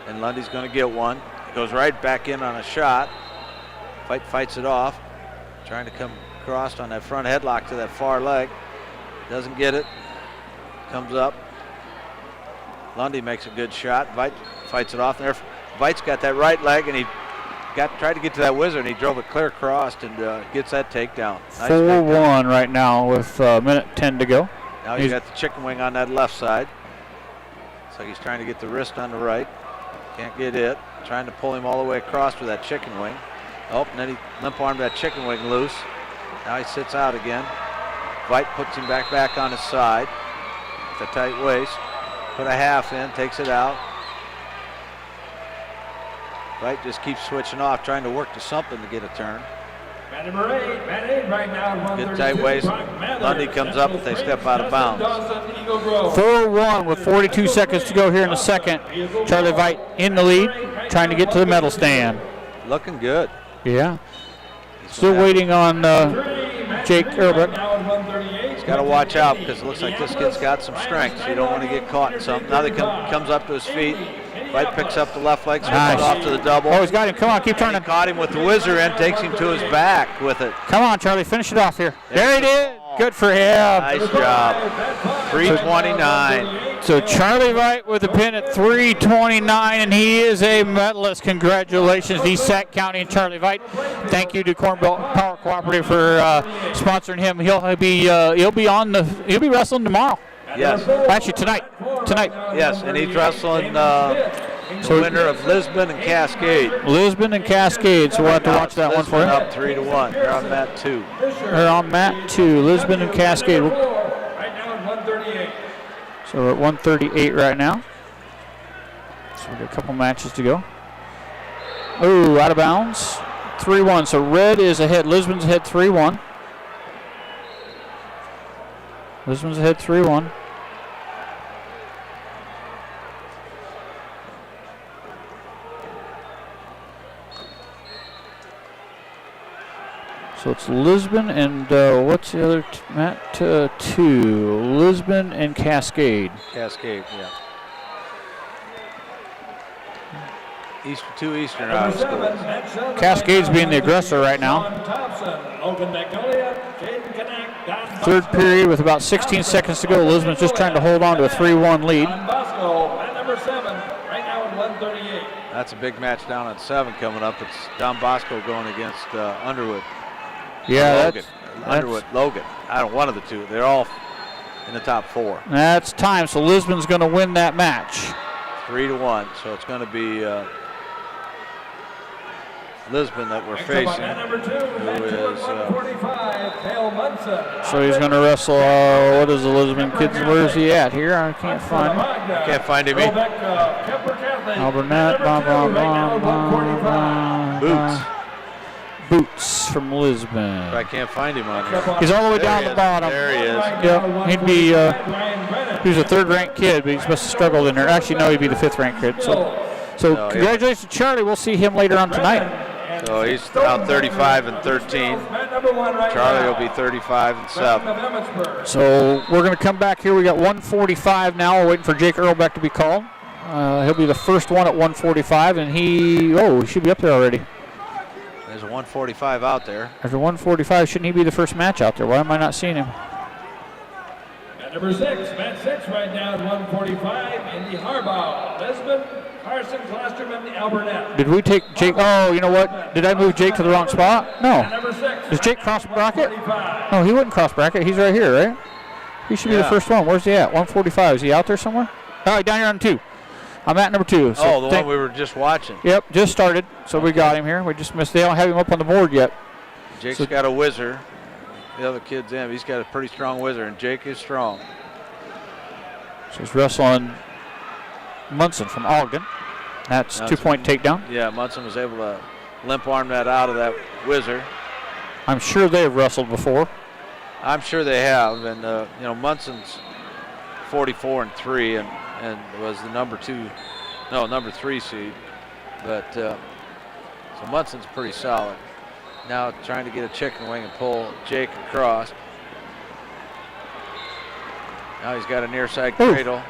and Lundy's going to get one. He goes right back in on a shot. Veit fights it off. Trying to come across on that front headlock to that far leg. Doesn't get it. Comes up. Lundy makes a good shot. Veit fights it off there. Veit's got that right leg, and he tried to get to that whizzer, and he drove it clear across and gets that takedown. Nice 4-1 right now with minute 10 to go. Now he's got the chicken wing on that left side. Looks like he's trying to get the wrist on the right. Can't get it. Trying to pull him all the way across with that chicken wing. Oh, and then he limp armed that chicken wing loose. Now he sits out again. Veit puts him back on his side. With a tight waist. Put a half in, takes it out. Veit just keeps switching off, trying to work to something to get a turn. Right now, good tight waist. Lundy comes up, but they step out of bounds. 4-1 with 42 seconds to go here in the second. Charlie Veit in the lead, trying to get to the medal stand. Looking good. Yeah. Still waiting on Jake Irlbeck. He's got to watch out because it looks like this kid's got some strength, so you don't want to get caught in something. Now comes up to his feet. Veit picks up the left leg, swings it off to the double. Oh, he's got him. Come on, keep turning. Caught him with the whizzer and takes him to his back with it. Come on, Charlie, finish it off here. There it is. Good for him. Nice job. 3:29. So Charlie Veit with the pin at 3:29, and he is a medalist. Congratulations, DSAC County and Charlie Veit. Thank you to Corn Belt Power Cooperative for sponsoring him. He'll be wrestling tomorrow. Yes. Actually, tonight. Yes, and he's wrestling the winner of Lisbon and Cascade. Lisbon and Cascade, so we'll have to watch that one for him. Up 3-1. They're on mat 2. They're on mat 2, Lisbon and Cascade. Right now at 138. So we're at 138 right now. So we've got a couple matches to go. Oh, out of bounds. 3-1. So red is ahead. Lisbon's ahead 3-1. Lisbon's ahead 3-1. So it's Lisbon and what's the other, Matt? 2. Lisbon and Cascade. Cascade, yeah. Two Eastern out of school. Cascade's being the aggressor right now. Third period with about 16 seconds to go. Lisbon's just trying to hold on to a 3-1 lead. That's a big match down at 7 coming up. It's Don Bosco going against Underwood. Yeah, Logan. Underwood, Logan. I don't one of the two. They're all in the top 4. That's time. So Lisbon's going to win that match. 3-1. So it's going to be Lisbon that we're facing. Who is? So he's going to wrestle. What is the Lisbon kid? Where is he at here? I can't find him. Can't find him. Albernette. Boots. Boots from Lisbon. I can't find him on here. He's all the way down the bottom. There he is. Yep. He'd be. He's a 3rd-ranked kid, but he's must have struggled in there. Actually, no, he'd be the 5th-ranked kid. So congratulations to Charlie. We'll see him later on tonight. So he's now 35 and 13. Charlie will be 35 and 7. So we're going to come back here. We got 1:45 now. We're waiting for Jake Irlbeck to be called. He'll be the first one at 1:45, and he should be up there already. There's a 1:45 out there. After 1:45, shouldn't he be the first match out there? Why am I not seeing him? At number 6, match 6 right now at 1:45 in the Harbaugh. Lisbon, Carson, Klosterman, Albernette. Did we take Jake? Oh, you know what? Did I move Jake to the wrong spot? No. Does Jake cross bracket? No, he wouldn't cross bracket. He's right here, right? He should be the first one. Where's he at? 1:45. Is he out there somewhere? All right, down here on 2. I'm at number 2. So the one we were just watching. Yep, just started. So we got him here. We just missed. They don't have him up on the board yet. Jake's got a whizzer. The other kid's in. He's got a pretty strong whizzer, and Jake is strong. So he's wrestling Munson from Ogden. That's 2-point takedown. Yeah, Munson was able to limp arm that out of that whizzer. I'm sure they've wrestled before. I'm sure they have, and Munson's 44 and 3, and was the number 3 seed. But so Munson's pretty solid. Now trying to get a chicken wing and pull Jake across. Now he's got a near side cradle.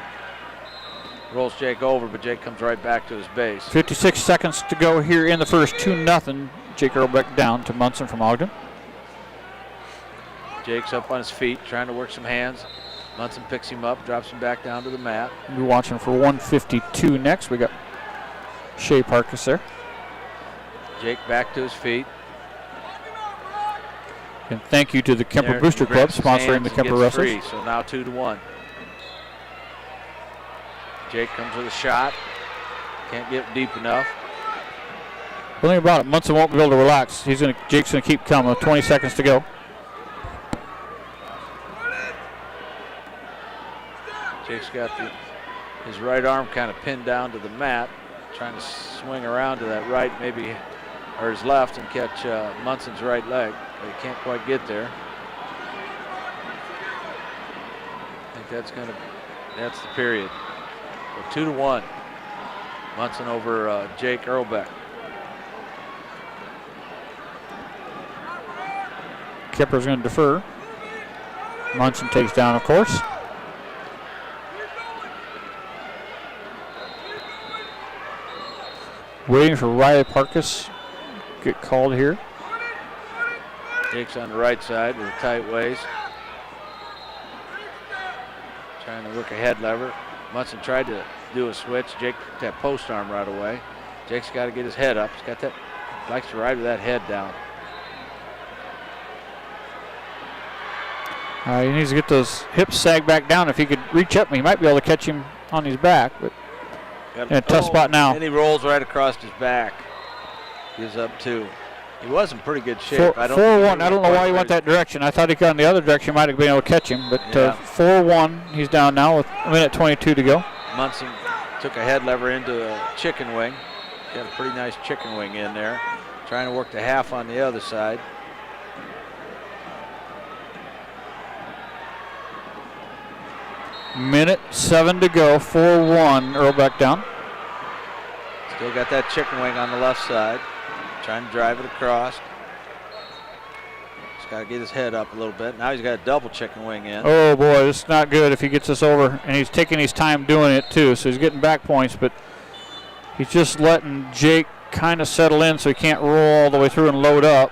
Rolls Jake over, but Jake comes right back to his base. 56 seconds to go here in the first. 2-0. Jake Irlbeck down to Munson from Ogden. Jake's up on his feet, trying to work some hands. Munson picks him up, drops him back down to the mat. We're watching for 152 next. We got Shea Parkis there. Jake back to his feet. And thank you to the Kuemper Booster Club sponsoring the Kuemper Wrestlers. So now 2-1. Jake comes with a shot. Can't get deep enough. The thing about it, Munson won't be able to relax. Jake's going to keep coming. 20 seconds to go. Jake's got his right arm kind of pinned down to the mat, trying to swing around to that right, maybe, or his left, and catch Munson's right leg, but he can't quite get there. I think that's the period. So 2-1. Munson over Jake Irlbeck. Kipper's going to defer. Munson takes down, of course. Waiting for Riley Parkis get called here. Jake's on the right side with a tight waist. Trying to work a head lever. Munson tried to do a switch. Jake took that post arm right away. Jake's got to get his head up. He's got that, likes to ride with that head down. He needs to get those hips sag back down. If he could reach up, he might be able to catch him on his back. But in a tough spot now. And he rolls right across his back. Gives up 2. He was in pretty good shape. 4-1. I don't know why he went that direction. I thought he got in the other direction. Might have been able to catch him. But 4-1. He's down now with 1:22 to go. Munson took a head lever into a chicken wing. Got a pretty nice chicken wing in there. Trying to work the half on the other side. Minute 7 to go, 4-1, Irlbeck down. Still got that chicken wing on the left side. Trying to drive it across. Just got to get his head up a little bit. Now he's got a double chicken wing in. Oh boy, this is not good if he gets this over. And he's taking his time doing it too, so he's getting back points, but he's just letting Jake kind of settle in so he can't roll all the way through and load up.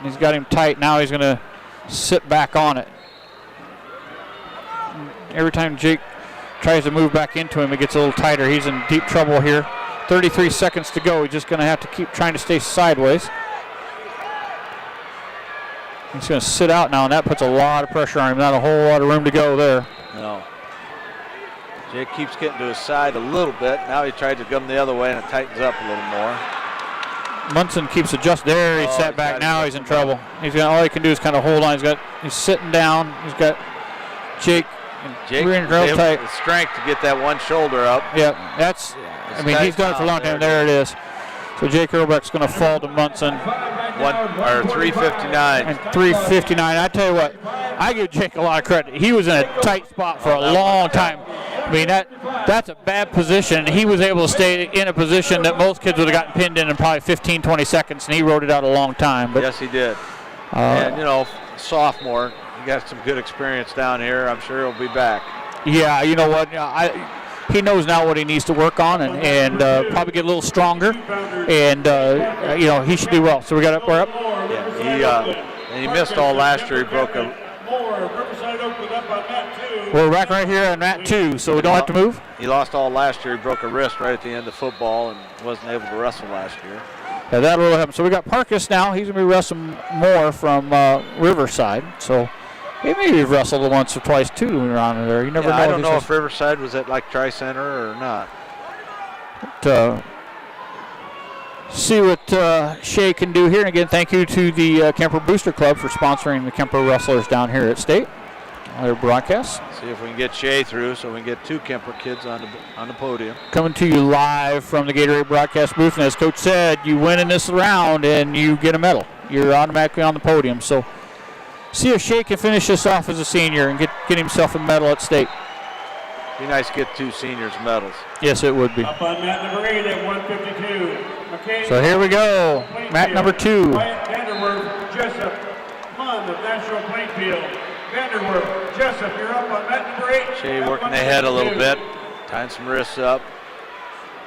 He's got him tight. Now he's going to sit back on it. Every time Jake tries to move back into him, it gets a little tighter. He's in deep trouble here. 33 seconds to go. He's just going to have to keep trying to stay sideways. He's going to sit out now, and that puts a lot of pressure on him. Not a whole lot of room to go there. No. Jake keeps getting to his side a little bit. Now he tried to come the other way, and it tightens up a little more. Munson keeps adjusting there. He's sat back. Now he's in trouble. All he can do is kind of hold on. He's sitting down. He's got Jake real tight. The strength to get that one shoulder up. Yeah, he's done it for a long time. There it is. So Jake Irlbeck's going to fall to Munson. 3:59. And 3:59. I tell you what, I give Jake a lot of credit. He was in a tight spot for a long time. I mean, that's a bad position. He was able to stay in a position that most kids would have gotten pinned in probably 15, 20 seconds, and he rode it out a long time. But, yes, he did. And, sophomore, he got some good experience down here. I'm sure he'll be back. Yeah, you know what? He knows now what he needs to work on and probably get a little stronger. And, he should do well. So we're up. Yeah, he missed all last year. He broke a... We're back right here on mat 2, so we don't have to move. He lost all last year. He broke a wrist right at the end of football and wasn't able to wrestle last year. Yeah, that'll happen. So we got Parkis now. He's going to be wrestling more from Riverside. So he maybe wrestled once or twice, too, when we were on there. You never know. I don't know if Riverside was at, Tri-Center or not. But, see what Shae can do here. And again, thank you to the Kuemper Booster Club for sponsoring the Kuemper Wrestlers down here at State. Their broadcast. See if we can get Shae through so we can get 2 Kuemper kids on the podium. Coming to you live from the Gatorade broadcast booth. And as Coach said, you win in this round and you get a medal. You're automatically on the podium. So see if Shae can finish this off as a senior and get himself a medal at State. Be nice to get 2 seniors medals. Yes, it would be. Up on mat number 8 at 152. So here we go. Mat number 2. Vanderwerf, Jessup, Munn of National Plainfield. Vanderwerf, Jessup, you're up on mat number 8. Shae working the head a little bit, tying some wrists up.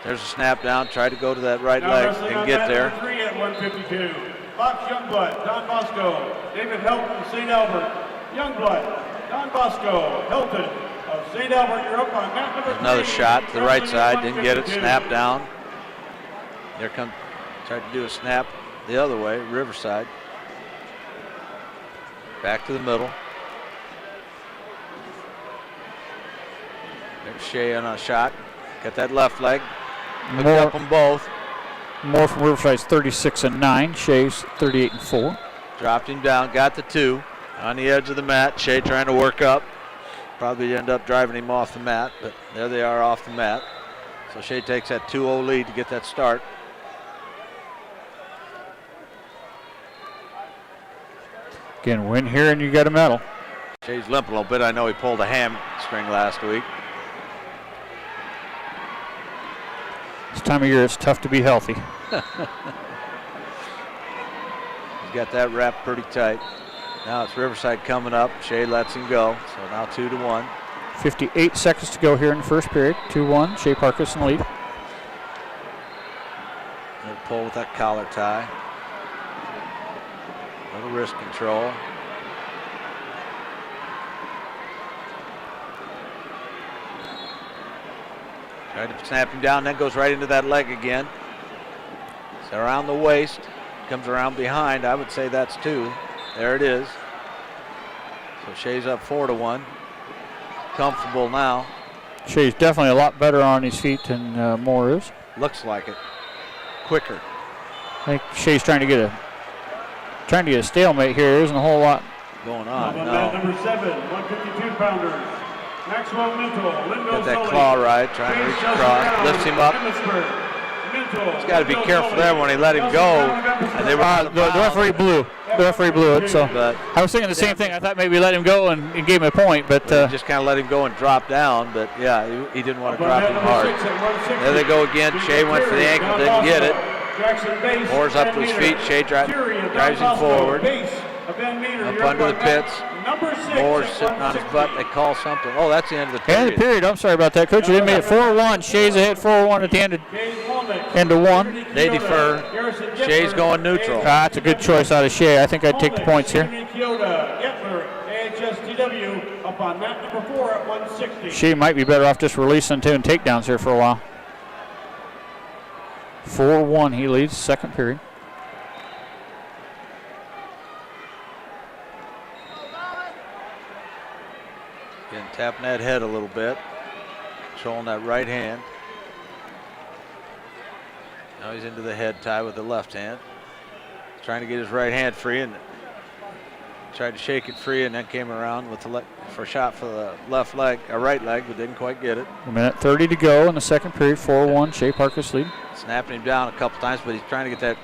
There's a snap down. Try to go to that right leg. Didn't get there. Number 3 at 152. Fox Youngblood, Don Bosco, David Helton, St. Albert. Youngblood, Don Bosco, Helton of St. Albert, you're up on mat number 3. Another shot to the right side. Didn't get it. Snap down. There comes. Tried to do a snap the other way. Riverside. Back to the middle. There's Shae on a shot. Got that left leg. Hooked up them both. More from Riverside's 36-9. Shae's 38-4. Dropped him down. Got the 2 on the edge of the mat. Shae trying to work up. Probably end up driving him off the mat, but there they are off the mat. So Shae takes that 2-0 lead to get that start. Again, win here and you got a medal. Shae's limping a little bit. I know he pulled a hamstring last week. This time of year, it's tough to be healthy. He's got that wrapped pretty tight. Now it's Riverside coming up. Shae lets him go. So now 2-1. 58 seconds to go here in the first period. 2-1. Shea Parkis in the lead. Little pull with that collar tie. Little wrist control. Tried to snap him down, then goes right into that leg again. So around the waist, comes around behind. I would say that's 2. There it is. So Shae's up 4-1. Comfortable now. Shae's definitely a lot better on his feet than Moore is. Looks like it. Quicker. I think Shae's trying to get a stalemate here. There isn't a whole lot going on. No. Number 7, 152-pounders. Maxwell Minto, Lindo got that claw ride, trying to reach across. Lifts him up. He's got to be careful there when he let him go. And they were the referee blew. The referee blew it. So I was thinking the same thing. I thought maybe let him go and gave him a point, but just kind of let him go and drop down. But yeah, he didn't want to drop him hard. There they go again. Shea went for the ankle, didn't get it. Moore's up to his feet. Shea drives him forward. Up under the pits. Moore's sitting on his butt. They call something. Oh, that's the end of the period. End of the period. I'm sorry about that, Coach. They made it 4-1. Shea's ahead 4-1 at the end of one. They defer. Shea's going neutral. That's a good choice out of Shea. I think I'd take the points here. Shea might be better off just releasing two and takedowns here for a while. 4-1 he leads second period. Again, tapping that head a little bit. Controlling that right hand. Now he's into the head tie with the left hand. Trying to get his right hand free and tried to shake it free and then came around with the for a shot for the left leg, right leg, but didn't quite get it. 1:30 to go in the second period. 4-1 Shea Parkis lead. Snapping him down a couple times, but he's trying to get that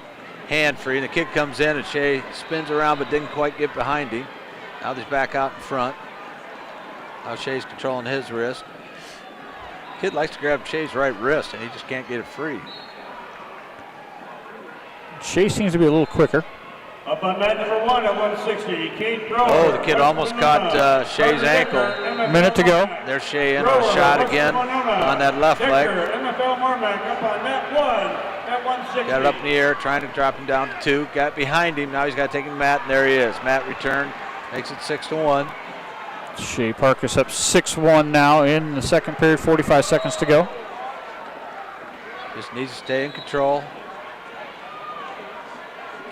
hand free. And the kid comes in and Shea spins around but didn't quite get behind him. Now he's back out in front. Now Shea's controlling his wrist. Kid likes to grab Shea's right wrist and he just can't get it free. Shea seems to be a little quicker. Up on mat number 1 at 160, Kate Thrower. Oh, the kid almost caught Shea's ankle. Minute to go. There's Shea in on a shot again on that left leg. MFL Marmac up on mat 1 at 160. Got it up in the air, trying to drop him down to 2. Got behind him. Now he's got to take him to Matt, and there he is. Matt returned, makes it 6-1. Shea Parkis up 6-1 now in the second period. 45 seconds to go. Just needs to stay in control.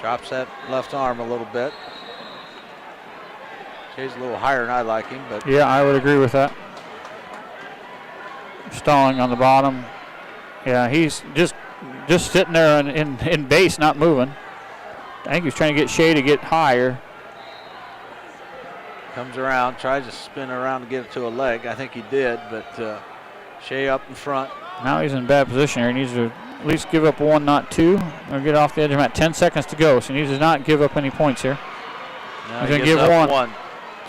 Drops that left arm a little bit. Shea's a little higher than I like him, but yeah, I would agree with that. Stalling on the bottom. Yeah, he's just sitting there in base, not moving. I think he's trying to get Shea to get higher. Comes around, tries to spin around to get it to a leg. I think he did, but Shea up in front. Now he's in a bad position here. He needs to at least give up 1, not 2, or get off the edge of him at 10 seconds to go. So he needs to not give up any points here. No, he's going to give one.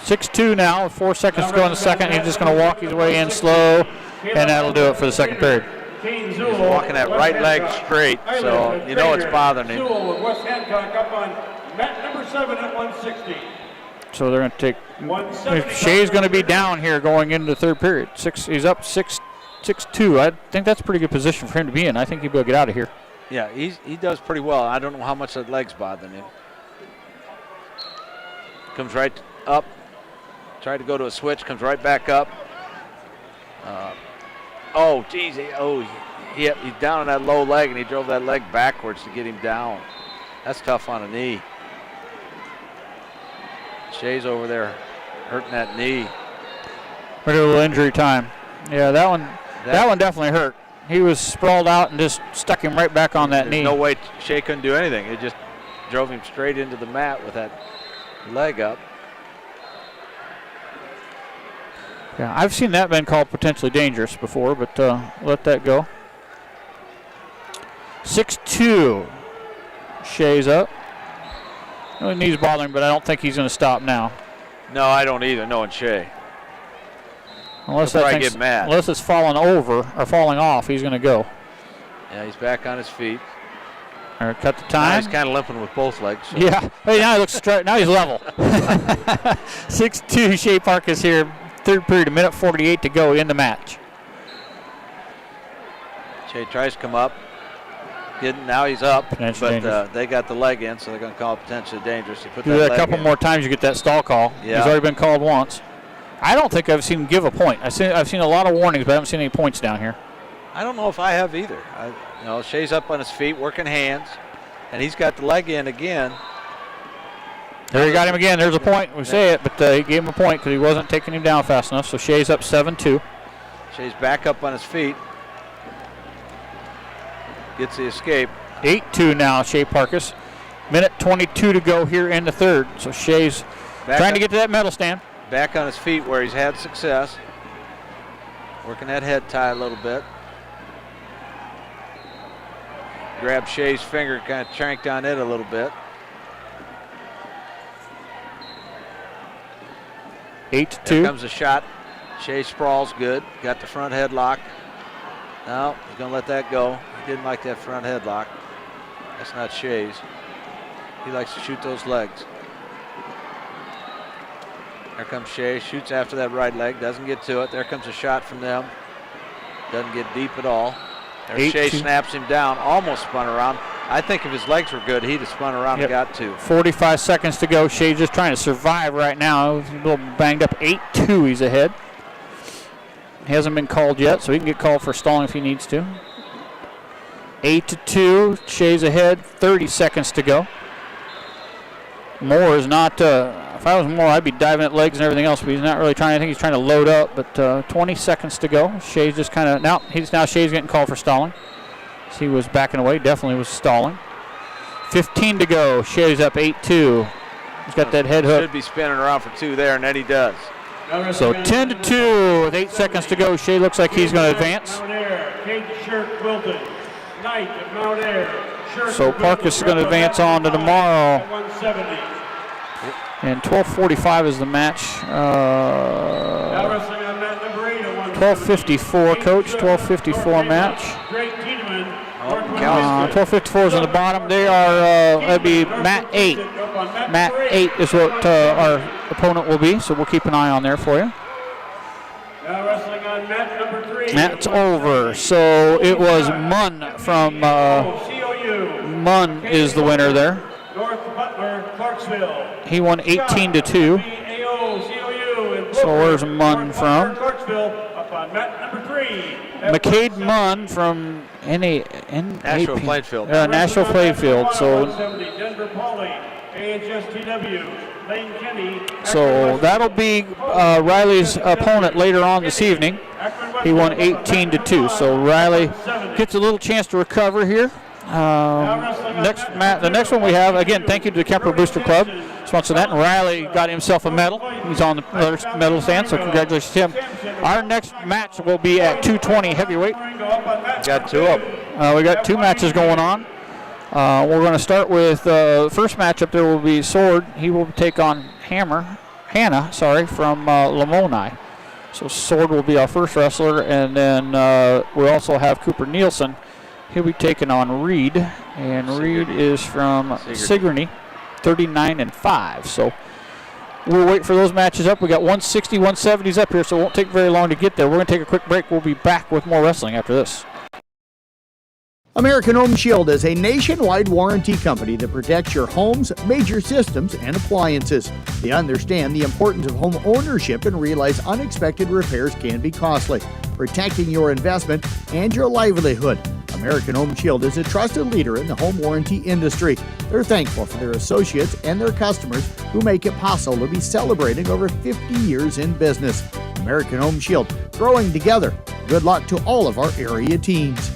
6-2 now, with 4 seconds to go in the second. He's just going to walk his way in slow, and that'll do it for the second period. He's walking that right leg straight, so you know it's bothering him. West Hancock up on mat number 7 at 160. So they're going to take. Shea's going to be down here going into the third period. He's up 6-2. I think that's a pretty good position for him to be in. I think he'll be able to get out of here. Yeah, he does pretty well. I don't know how much that leg's bothering him. Comes right up. Tried to go to a switch. Comes right back up. Oh, geez. He's down on that low leg, and he drove that leg backwards to get him down. That's tough on a knee. Shea's over there hurting that knee. We're doing a little injury time. Yeah, that one definitely hurt. He was sprawled out and just stuck him right back on that knee. No way Shea couldn't do anything. It just drove him straight into the mat with that leg up. Yeah, I've seen that been called potentially dangerous before, but let that go. 6-2. Shea's up. No, his knee's bothering, but I don't think he's going to stop now. No, I don't either, knowing Shea. Unless get mad. Unless it's falling over or falling off, he's going to go. Yeah, he's back on his feet. All right, cut the time. Now he's kind of limping with both legs. So. Yeah. Hey, now he looks straight. Now he's level. 6-2. Shea Parkis here. Third period, 1:48 to go in the match. Shea tries to come up. Now he's up, but they got the leg in, so they're going to call it potentially dangerous. You put do that a couple more times, you get that stall call. Yeah. He's already been called once. I don't think I've seen him give a point. I've seen a lot of warnings, but I haven't seen any points down here. I don't know if I have either. Shea's up on his feet, working hands, and he's got the leg in again. There he got him again. There's a point. We say it, but he gave him a point because he wasn't taking him down fast enough. So Shea's up 7-2. Shea's back up on his feet. Gets the escape. 8-2 now, Shea Parkis. 1:22 to go here in the third. So Shea's trying to get to that medal stand. Back on his feet where he's had success. Working that head tie a little bit. grabbed Shea's finger, kind of chanked on it a little bit. 8-2. Here comes a shot. Shea sprawls good. Got the front headlock. No, he's going to let that go. He didn't like that front headlock. That's not Shea's. He likes to shoot those legs. There comes Shae. Shoots after that right leg. Doesn't get to it. There comes a shot from them. Doesn't get deep at all. There Shae snaps him down. Almost spun around. I think if his legs were good, he'd have spun around and got to. 45 seconds to go. Shae just trying to survive right now. He's a little banged up. 8-2 he's ahead. He hasn't been called yet, so he can get called for stalling if he needs to. 8-2. Shae's ahead. 30 seconds to go. Moore is not, if I was Moore, I'd be diving at legs and everything else, but he's not really trying. I think he's trying to load up, but 20 seconds to go. Shae's just kind of, now Shae's getting called for stalling. So he was backing away, definitely was stalling. 15 to go. Shae's up 8-2. He's got that head hook. Should be spinning around for 2 there, and then he does. So 10-2 with 8 seconds to go. Shae looks like he's going to advance. So Parkis is going to advance on to tomorrow. And 12:45 is the match. 12:54, Coach. 12:54 match. 12:54 is on the bottom. They are, that'd be mat 8. Mat 8 is what our opponent will be, so we'll keep an eye on there for you. Now wrestling on mat number 3. Mat's over. So it was Munn from Munn is the winner there. North Butler, Clarksville. He won 18-2. So where's Munn from? Clarksville up on mat number 3. McCade Munn from Nashville Plainfield. Nashville Plainfield. So Denver Pauley, AHSTW, Lane Kenny. So that'll be Riley's opponent later on this evening. He won 18-2. So Riley gets a little chance to recover here. The next one we have, again, thank you to the Kuemper Booster Club, sponsor that. And Riley got himself a medal. He's on the medal stand, so congratulations to him. Our next match will be at 220 heavyweight. Got 2 of them. We got 2 matches going on. We're going to start with the first match up there will be Soard. He will take on Hannah from Lamoni. So Soard will be our first wrestler, and then we also have Cooper Nielsen. He'll be taking on Reed, and Reed is from Sigourney, 39-5. So we'll wait for those matches up. We got 160, 170s up here, so it won't take very long to get there. We're going to take a quick break. We'll be back with more wrestling after this. American Home Shield is a nationwide warranty company that protects your home's major systems and appliances. They understand the importance of home ownership and realize unexpected repairs can be costly, protecting your investment and your livelihood. American Home Shield is a trusted leader in the home warranty industry. They're thankful for their associates and their customers who make it possible to be celebrating over 50 years in business. American Home Shield, growing together. Good luck to all of our area teams.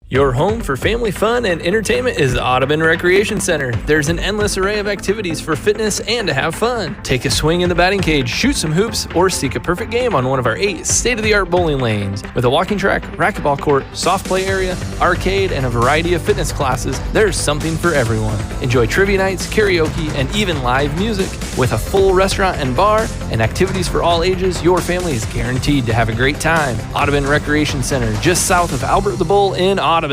Your home for family fun and entertainment is the Audubon Recreation Center. There's an endless array of activities for fitness and to have fun. Take a swing in the batting cage, shoot some hoops, or seek a perfect game on one of our 8 state-of-the-art bowling lanes. With a walking track, racquetball court, soft play area, arcade, and a variety of fitness classes, there's something for everyone. Enjoy trivia nights, karaoke, and even live music. With a full restaurant and bar and activities for all ages, your family is guaranteed to have a great time. Audubon Recreation Center, just south of Albert the Bull in Audubon.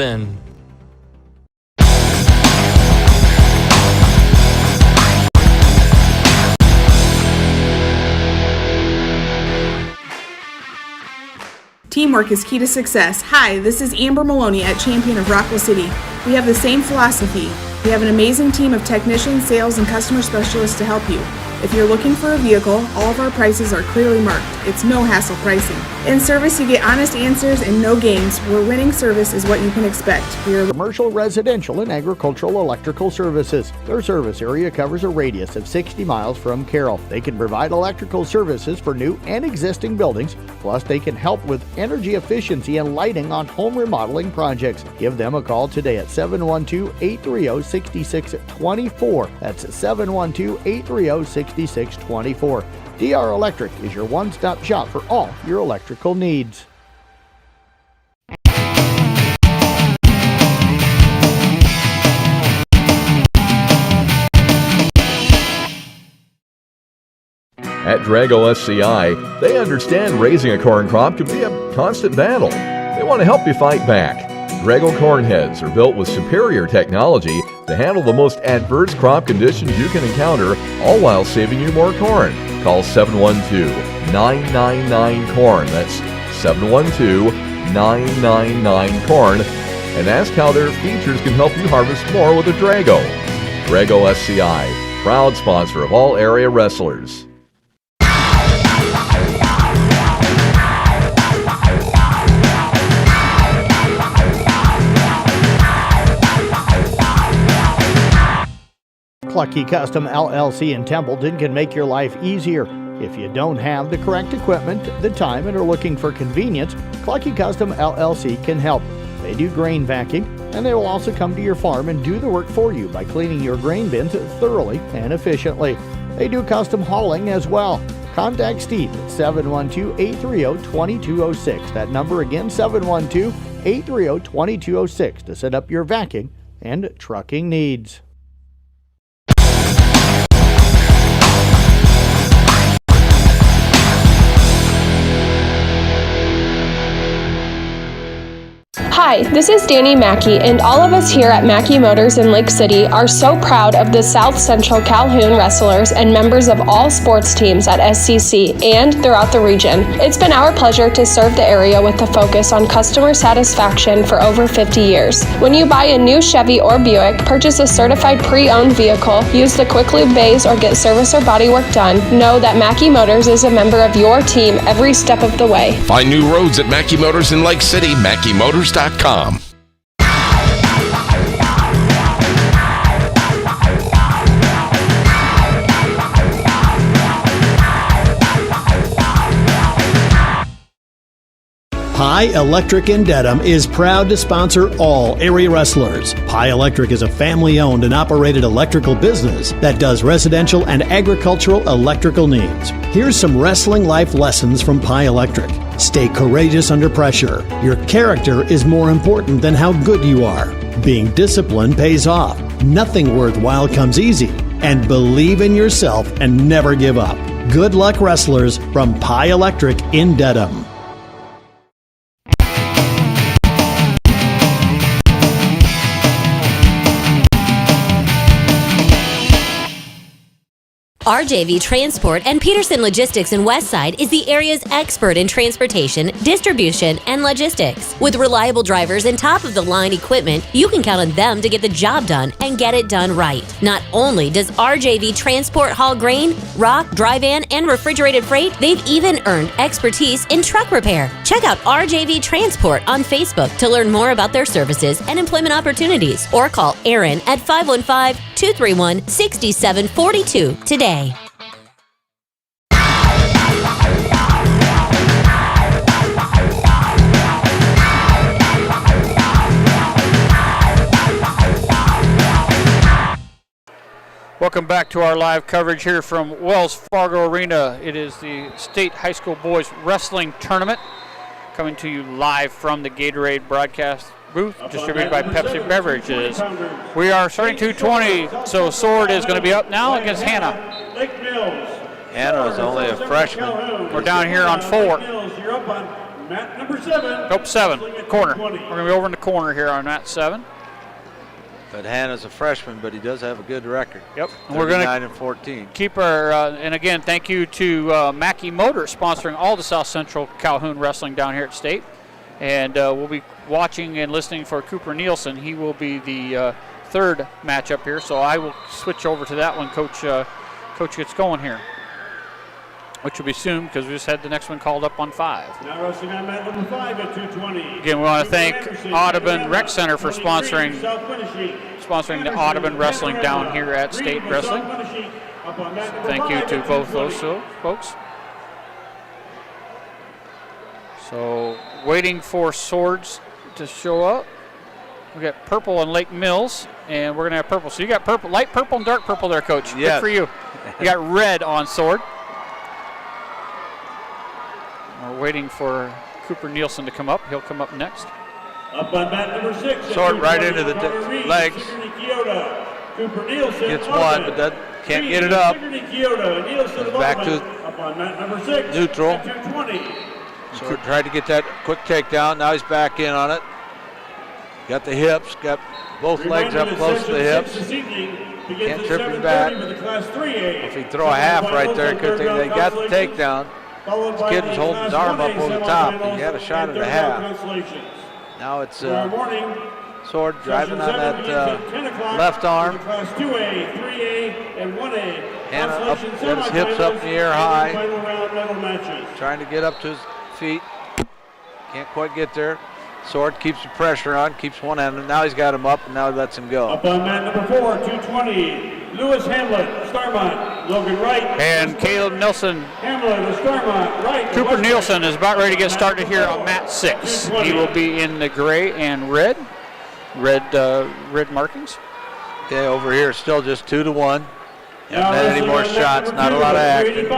Teamwork is key to success. Hi, this is Amber Maloney at Champion of Rockwell City. We have the same philosophy. We have an amazing team of technicians, sales, and customer specialists to help you. If you're looking for a vehicle, all of our prices are clearly marked. It's no hassle pricing. In service, you get honest answers and no games, where winning service is what you can expect. For your Commercial, residential, and agricultural electrical services. Their service area covers a radius of 60 miles from Carroll. They can provide electrical services for new and existing buildings, plus they can help with energy efficiency and lighting on home remodeling projects. Give them a call today at 712-830-6624. That's 712-830-6624. DR Electric is your one-stop shop for all your electrical needs. At Dreylen SCI, they understand raising a corn crop can be a constant battle. They want to help you fight back. Dreylen corn heads are built with superior technology to handle the most adverse crop conditions you can encounter, all while saving you more corn. Call 712-999-CORN. That's 712-999-CORN. And ask how their features can help you harvest more with a Dreylen. Dreylen SCI, proud sponsor of all area wrestlers. Clucky Custom LLC in Templeton can make your life easier. If you don't have the correct equipment, the time, and are looking for convenience, Clucky Custom LLC can help. They do grain vacuuming, and they will also come to your farm and do the work for you by cleaning your grain bins thoroughly and efficiently. They do custom hauling as well. Contact Steve at 712-830-2206. That number again, 712-830-2206 to set up your vacuuming and trucking needs. Hi, this is Danny Mackey, and all of us here at Mackey Motors in Lake City are so proud of the South Central Calhoun wrestlers and members of all sports teams at SCC and throughout the region. It's been our pleasure to serve the area with a focus on customer satisfaction for over 50 years. When you buy a new Chevy or Buick, purchase a certified pre-owned vehicle, use the Quick Lube bays, or get service or body work done, know that Mackey Motors is a member of your team every step of the way. Find new roads at Mackey Motors in Lake City, MackeyMotors.com. Pie Electric in Dedham is proud to sponsor all area wrestlers. Pie Electric is a family-owned and operated electrical business that does residential and agricultural electrical needs. Here's some wrestling life lessons from Pie Electric. Stay courageous under pressure. Your character is more important than how good you are. Being disciplined pays off. Nothing worthwhile comes easy. And believe in yourself and never give up. Good luck, wrestlers, from Pie Electric in Dedham. RJV Transport and Peterson Logistics in Westside is the area's expert in transportation, distribution, and logistics. With reliable drivers and top-of-the-line equipment, you can count on them to get the job done and get it done right. Not only does RJV Transport haul grain, rock, dry van, and refrigerated freight, they've even earned expertise in truck repair. Check out RJV Transport on Facebook to learn more about their services and employment opportunities, or call Aaron at 515-231-6742 today. Welcome back to our live coverage here from Wells Fargo Arena. It is the State High School Boys Wrestling Tournament, coming to you live from the Gatorade broadcast booth, distributed by Pepsi Beverages. We are starting 2:20, so Soard is going to be up now against Hannah. Hannah is only a freshman. We're down here on 4. You're up on mat number 7. Nope, 7, corner. We're going to be over in the corner here on mat 7. But Hannah's a freshman, but he does have a good record. Yep. And we're going to 9-14. keep our, and again, thank you to Mackey Motors sponsoring all the South Central Calhoun wrestling down here at State. And we'll be watching and listening for Cooper Nielsen. He will be the third matchup here, so I will switch over to that one. Coach Coach gets going here, which will be soon because we just had the next one called up on 5. Now wrestling on mat number 5 at 220. Again, we want to thank Audubon Rec Center for sponsoring the Audubon Wrestling down here at State Wrestling. Thank you to both those folks. So waiting for Swords to show up. We got purple and Lake Mills, and we're going to have purple. So you got purple, light purple and dark purple there, Coach. Yes. Good for you. You got red on Sword. We're waiting for Cooper Nielsen to come up. He'll come up next. Up on mat number 6. Sword right into the legs. Cooper Nielsen Gets one, but that can't get it up. Back to up on mat number 6. neutral. At 220. Sword tried to get that quick takedown. Now he's back in on it. Got the hips, got both legs up close to the hips. Can't trip him back. If he throw a half right there, they got the takedown. This kid was holding his arm up over the top. He had a shot at a half. Now it's Sword driving on that left arm. And up, got his hips up in the air high. Trying to get up to his feet. Can't quite get there. Sword keeps the pressure on, keeps one end, and now he's got him up, and now he lets him go. Up on mat number 4, 220, Lewis Hamlet, Starmont, Logan Wright. And Caleb Nielsen. Hamlet, Starmont, Wright. Cooper Nielsen is about ready to get started here on mat 6. He will be in the gray and red markings. Okay, over here still just 2-1. Haven't had any more shots, not a lot of action.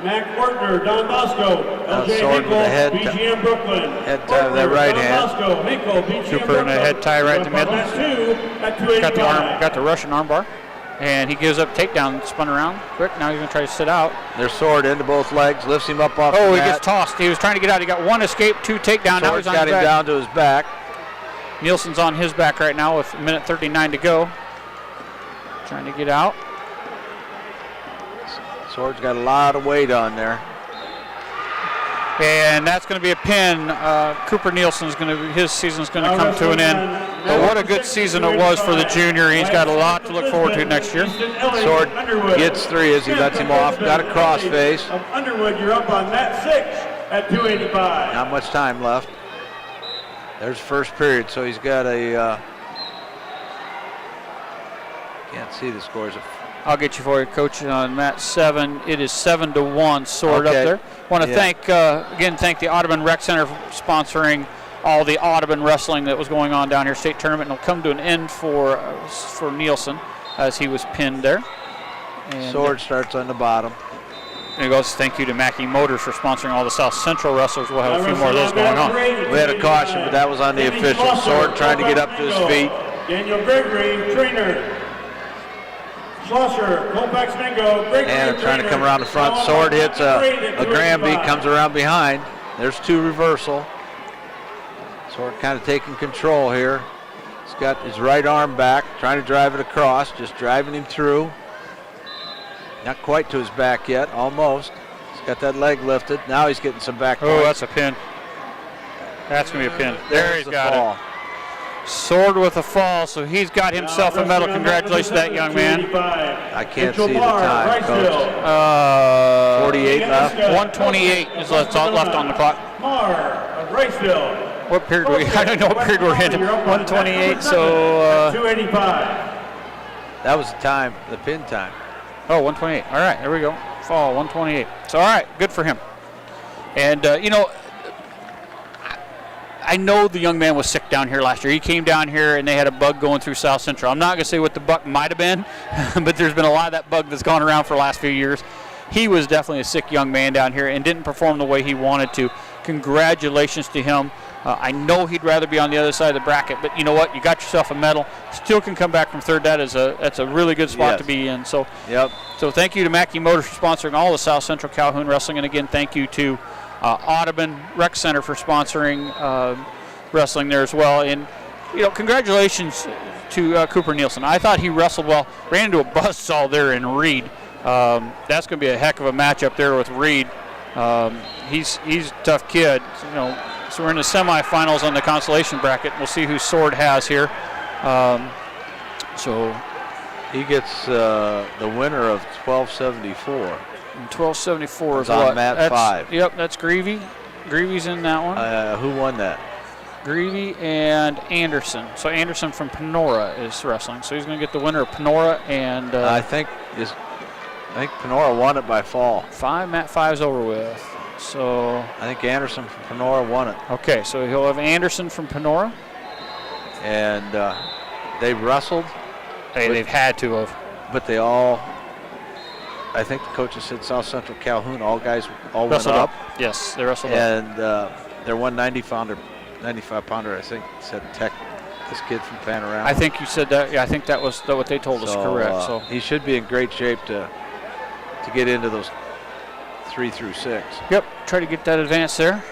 Mac Wertner, Don Bosco, LJ Sword with a head BGM Brooklyn. Head tie with that right hand. Cooper in a head tie right in the middle. Got the Russian armbar. And he gives up takedown, spun around quick. Now he's going to try to sit out. There's Sword into both legs, lifts him up off the mat. He gets tossed. He was trying to get out. He got 1 escape, 2 takedown. Now he's on got his him back. down to his back. Nielsen's on his back right now with 1:39 to go. Trying to get out. Sword's got a lot of weight on there. And that's going to be a pin. Cooper Nielsen's his season's going to come to an end. But what a good season it was for the junior. He's got a lot to look forward to next year. Sword gets 3 as he lets him off. Got a cross face. Underwood, you're up on mat 6 at 285. Not much time left. There's first period, so he's got a. Can't see the scores. I'll get you for you, Coach. On mat 7, it is 7-1. Sword up there. Want to thank the Audubon Rec Center for sponsoring all the Audubon wrestling that was going on down here. State tournament, and it'll come to an end for Nielsen as he was pinned there. And Sword starts on the bottom. And it goes thank you to Mackey Motors for sponsoring all the South Central wrestlers. We'll have a few more of those going on. We had a caution, but that was on the official. Sword trying to get up to his feet. Daniel Gregory, trainer. Schlosser, Colfax Mingo, Gregory, and trying to come around the front. Sword hits a Granby, comes around behind. There's 2 reversal. Sword kind of taking control here. He's got his right arm back, trying to drive it across, just driving him through. Not quite to his back yet, almost. He's got that leg lifted. Now he's getting some back points. Oh, that's a pin. That's going to be a pin. There he's got it. Sword with a fall, so he's got himself a medal. Congratulations to that young man. I can't see the time, Coach. 48 left. 128 is left on the clock. What period were we? I don't know what period we're in. 128, so 285. That was the time, the pin time. Oh, 128. All right, there we go. Fall, 128. So, all right, good for him. And, I know the young man was sick down here last year. He came down here and they had a bug going through South Central. I'm not going to say what the bug might have been, but there's been a lot of that bug that's gone around for the last few years. He was definitely a sick young man down here and didn't perform the way he wanted to. Congratulations to him. I know he'd rather be on the other side of the bracket, but you know what? You got yourself a medal. Still can come back from third. That's a really good spot to be in. So, So thank you to Mackey Motors for sponsoring all the South Central Calhoun wrestling, and again, thank you to Audubon Rec Center for sponsoring wrestling there as well. And congratulations to Cooper Nielsen. I thought he wrestled well. Ran into a buzzsaw there in Reed. That's going to be a heck of a matchup there with Reed. He's a tough kid. So we're in the semifinals on the consolation bracket. We'll see who Sword has here. So He gets the winner of 1274. And 1274 is on what? mat 5. Yep, that's Greavy. Greavy's in that one. Who won that? Greavy and Anderson. So Anderson from Panora is wrestling. So he's going to get the winner of Panora and. I think Panora won it by fall. Mat 5's over with. So I think Anderson from Panora won it. Okay, so he'll have Anderson from Panora. And they wrestled. They've had to have. But they all, I think the coaches said South Central Calhoun, all went Wrestled up. Yes, they wrestled up. And their 195 pounder, I think, said Tech, this kid from Panorama. I think you said that. Yeah, I think that was what they told us. Correct. So he should be in great shape to get into those 3 through 6. Yep, try to get that advance there.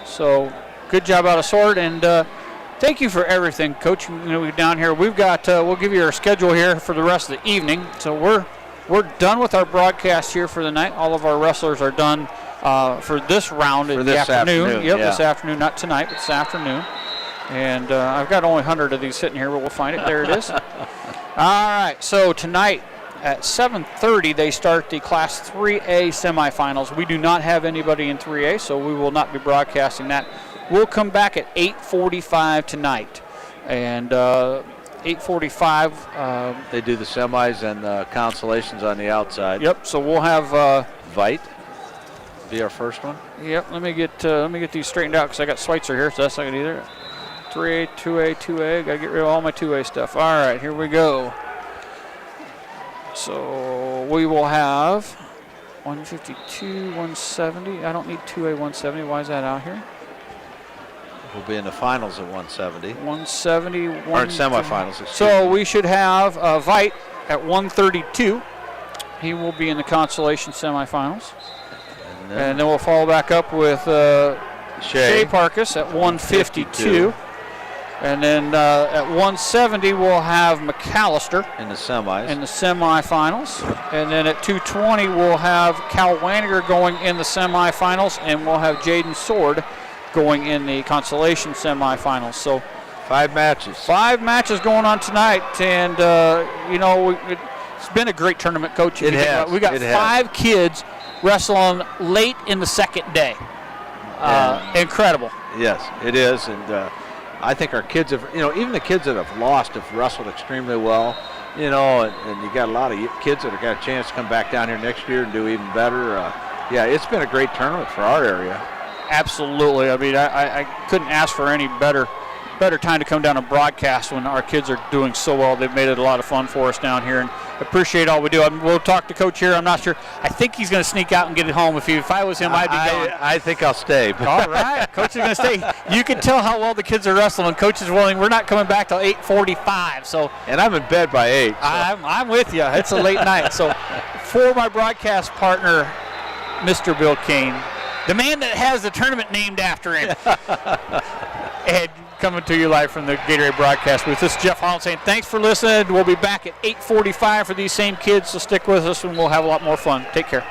So good job out of Soard, and thank you for everything, Coach. You know, down here we've got. We'll give you our schedule here for the rest of the evening. So we're done with our broadcast here for the night. All of our wrestlers are done for this round in the afternoon. Yep, this afternoon, not tonight, but this afternoon. And I've got only 100 of these sitting here, but we'll find it. There it is. All right, so tonight at 7:30 they start the Class 3A semifinals. We do not have anybody in 3A, so we will not be broadcasting that. We'll come back at 8:45 tonight. And 8:45. They do the semis and the Consolations on the outside. Yep, so we'll have Veit be our first one. Yep, let me get these straightened out because I got Schweitzer here, so that's not going to either. 3A, 2A, 2A. Got to get rid of all my 2A stuff. All right, here we go. So we will have 152, 170. I don't need 2A 170. Why is that out here? We'll be in the finals at 170. 170. Or in semifinals. So we should have Veit at 132. He will be in the Consolation semifinals. And then we'll follow back up with Shea Parkis at 152. And then at 170, we'll have McAlister in the semis. In the semifinals. And then at 220, we'll have Cael Wanninger going in the semifinals, and we'll have Jayden Soard going in the Consolation semifinals. So 5 matches. 5 matches going on tonight, and it's been a great tournament, Coach. It has. We got 5 kids wrestling late in the second day. Incredible. Yes, it is, and I think our kids have, even the kids that have lost have wrestled extremely well, and you got a lot of kids that have got a chance to come back down here next year and do even better. It's been a great tournament for our area. Absolutely. I mean, I couldn't ask for any better time to come down and broadcast when our kids are doing so well. They've made it a lot of fun for us down here, and appreciate all we do. We'll talk to Coach here. I'm not sure. I think he's going to sneak out and get it home. If I was him, I'd be gone. I think I'll stay. All right. Coach is going to stay. You can tell how well the kids are wrestling, and Coach is willing. We're not coming back till 8:45. So. And I'm in bed by 8. So. I'm with you. It's a late night. So for my broadcast partner, Mr. Bill Kane, the man that has the tournament named after him. And coming to you live from the Gatorade broadcast booth. This is Jeff Holland saying thanks for listening. We'll be back at 8:45 for these same kids, so stick with us and we'll have a lot more fun. Take care.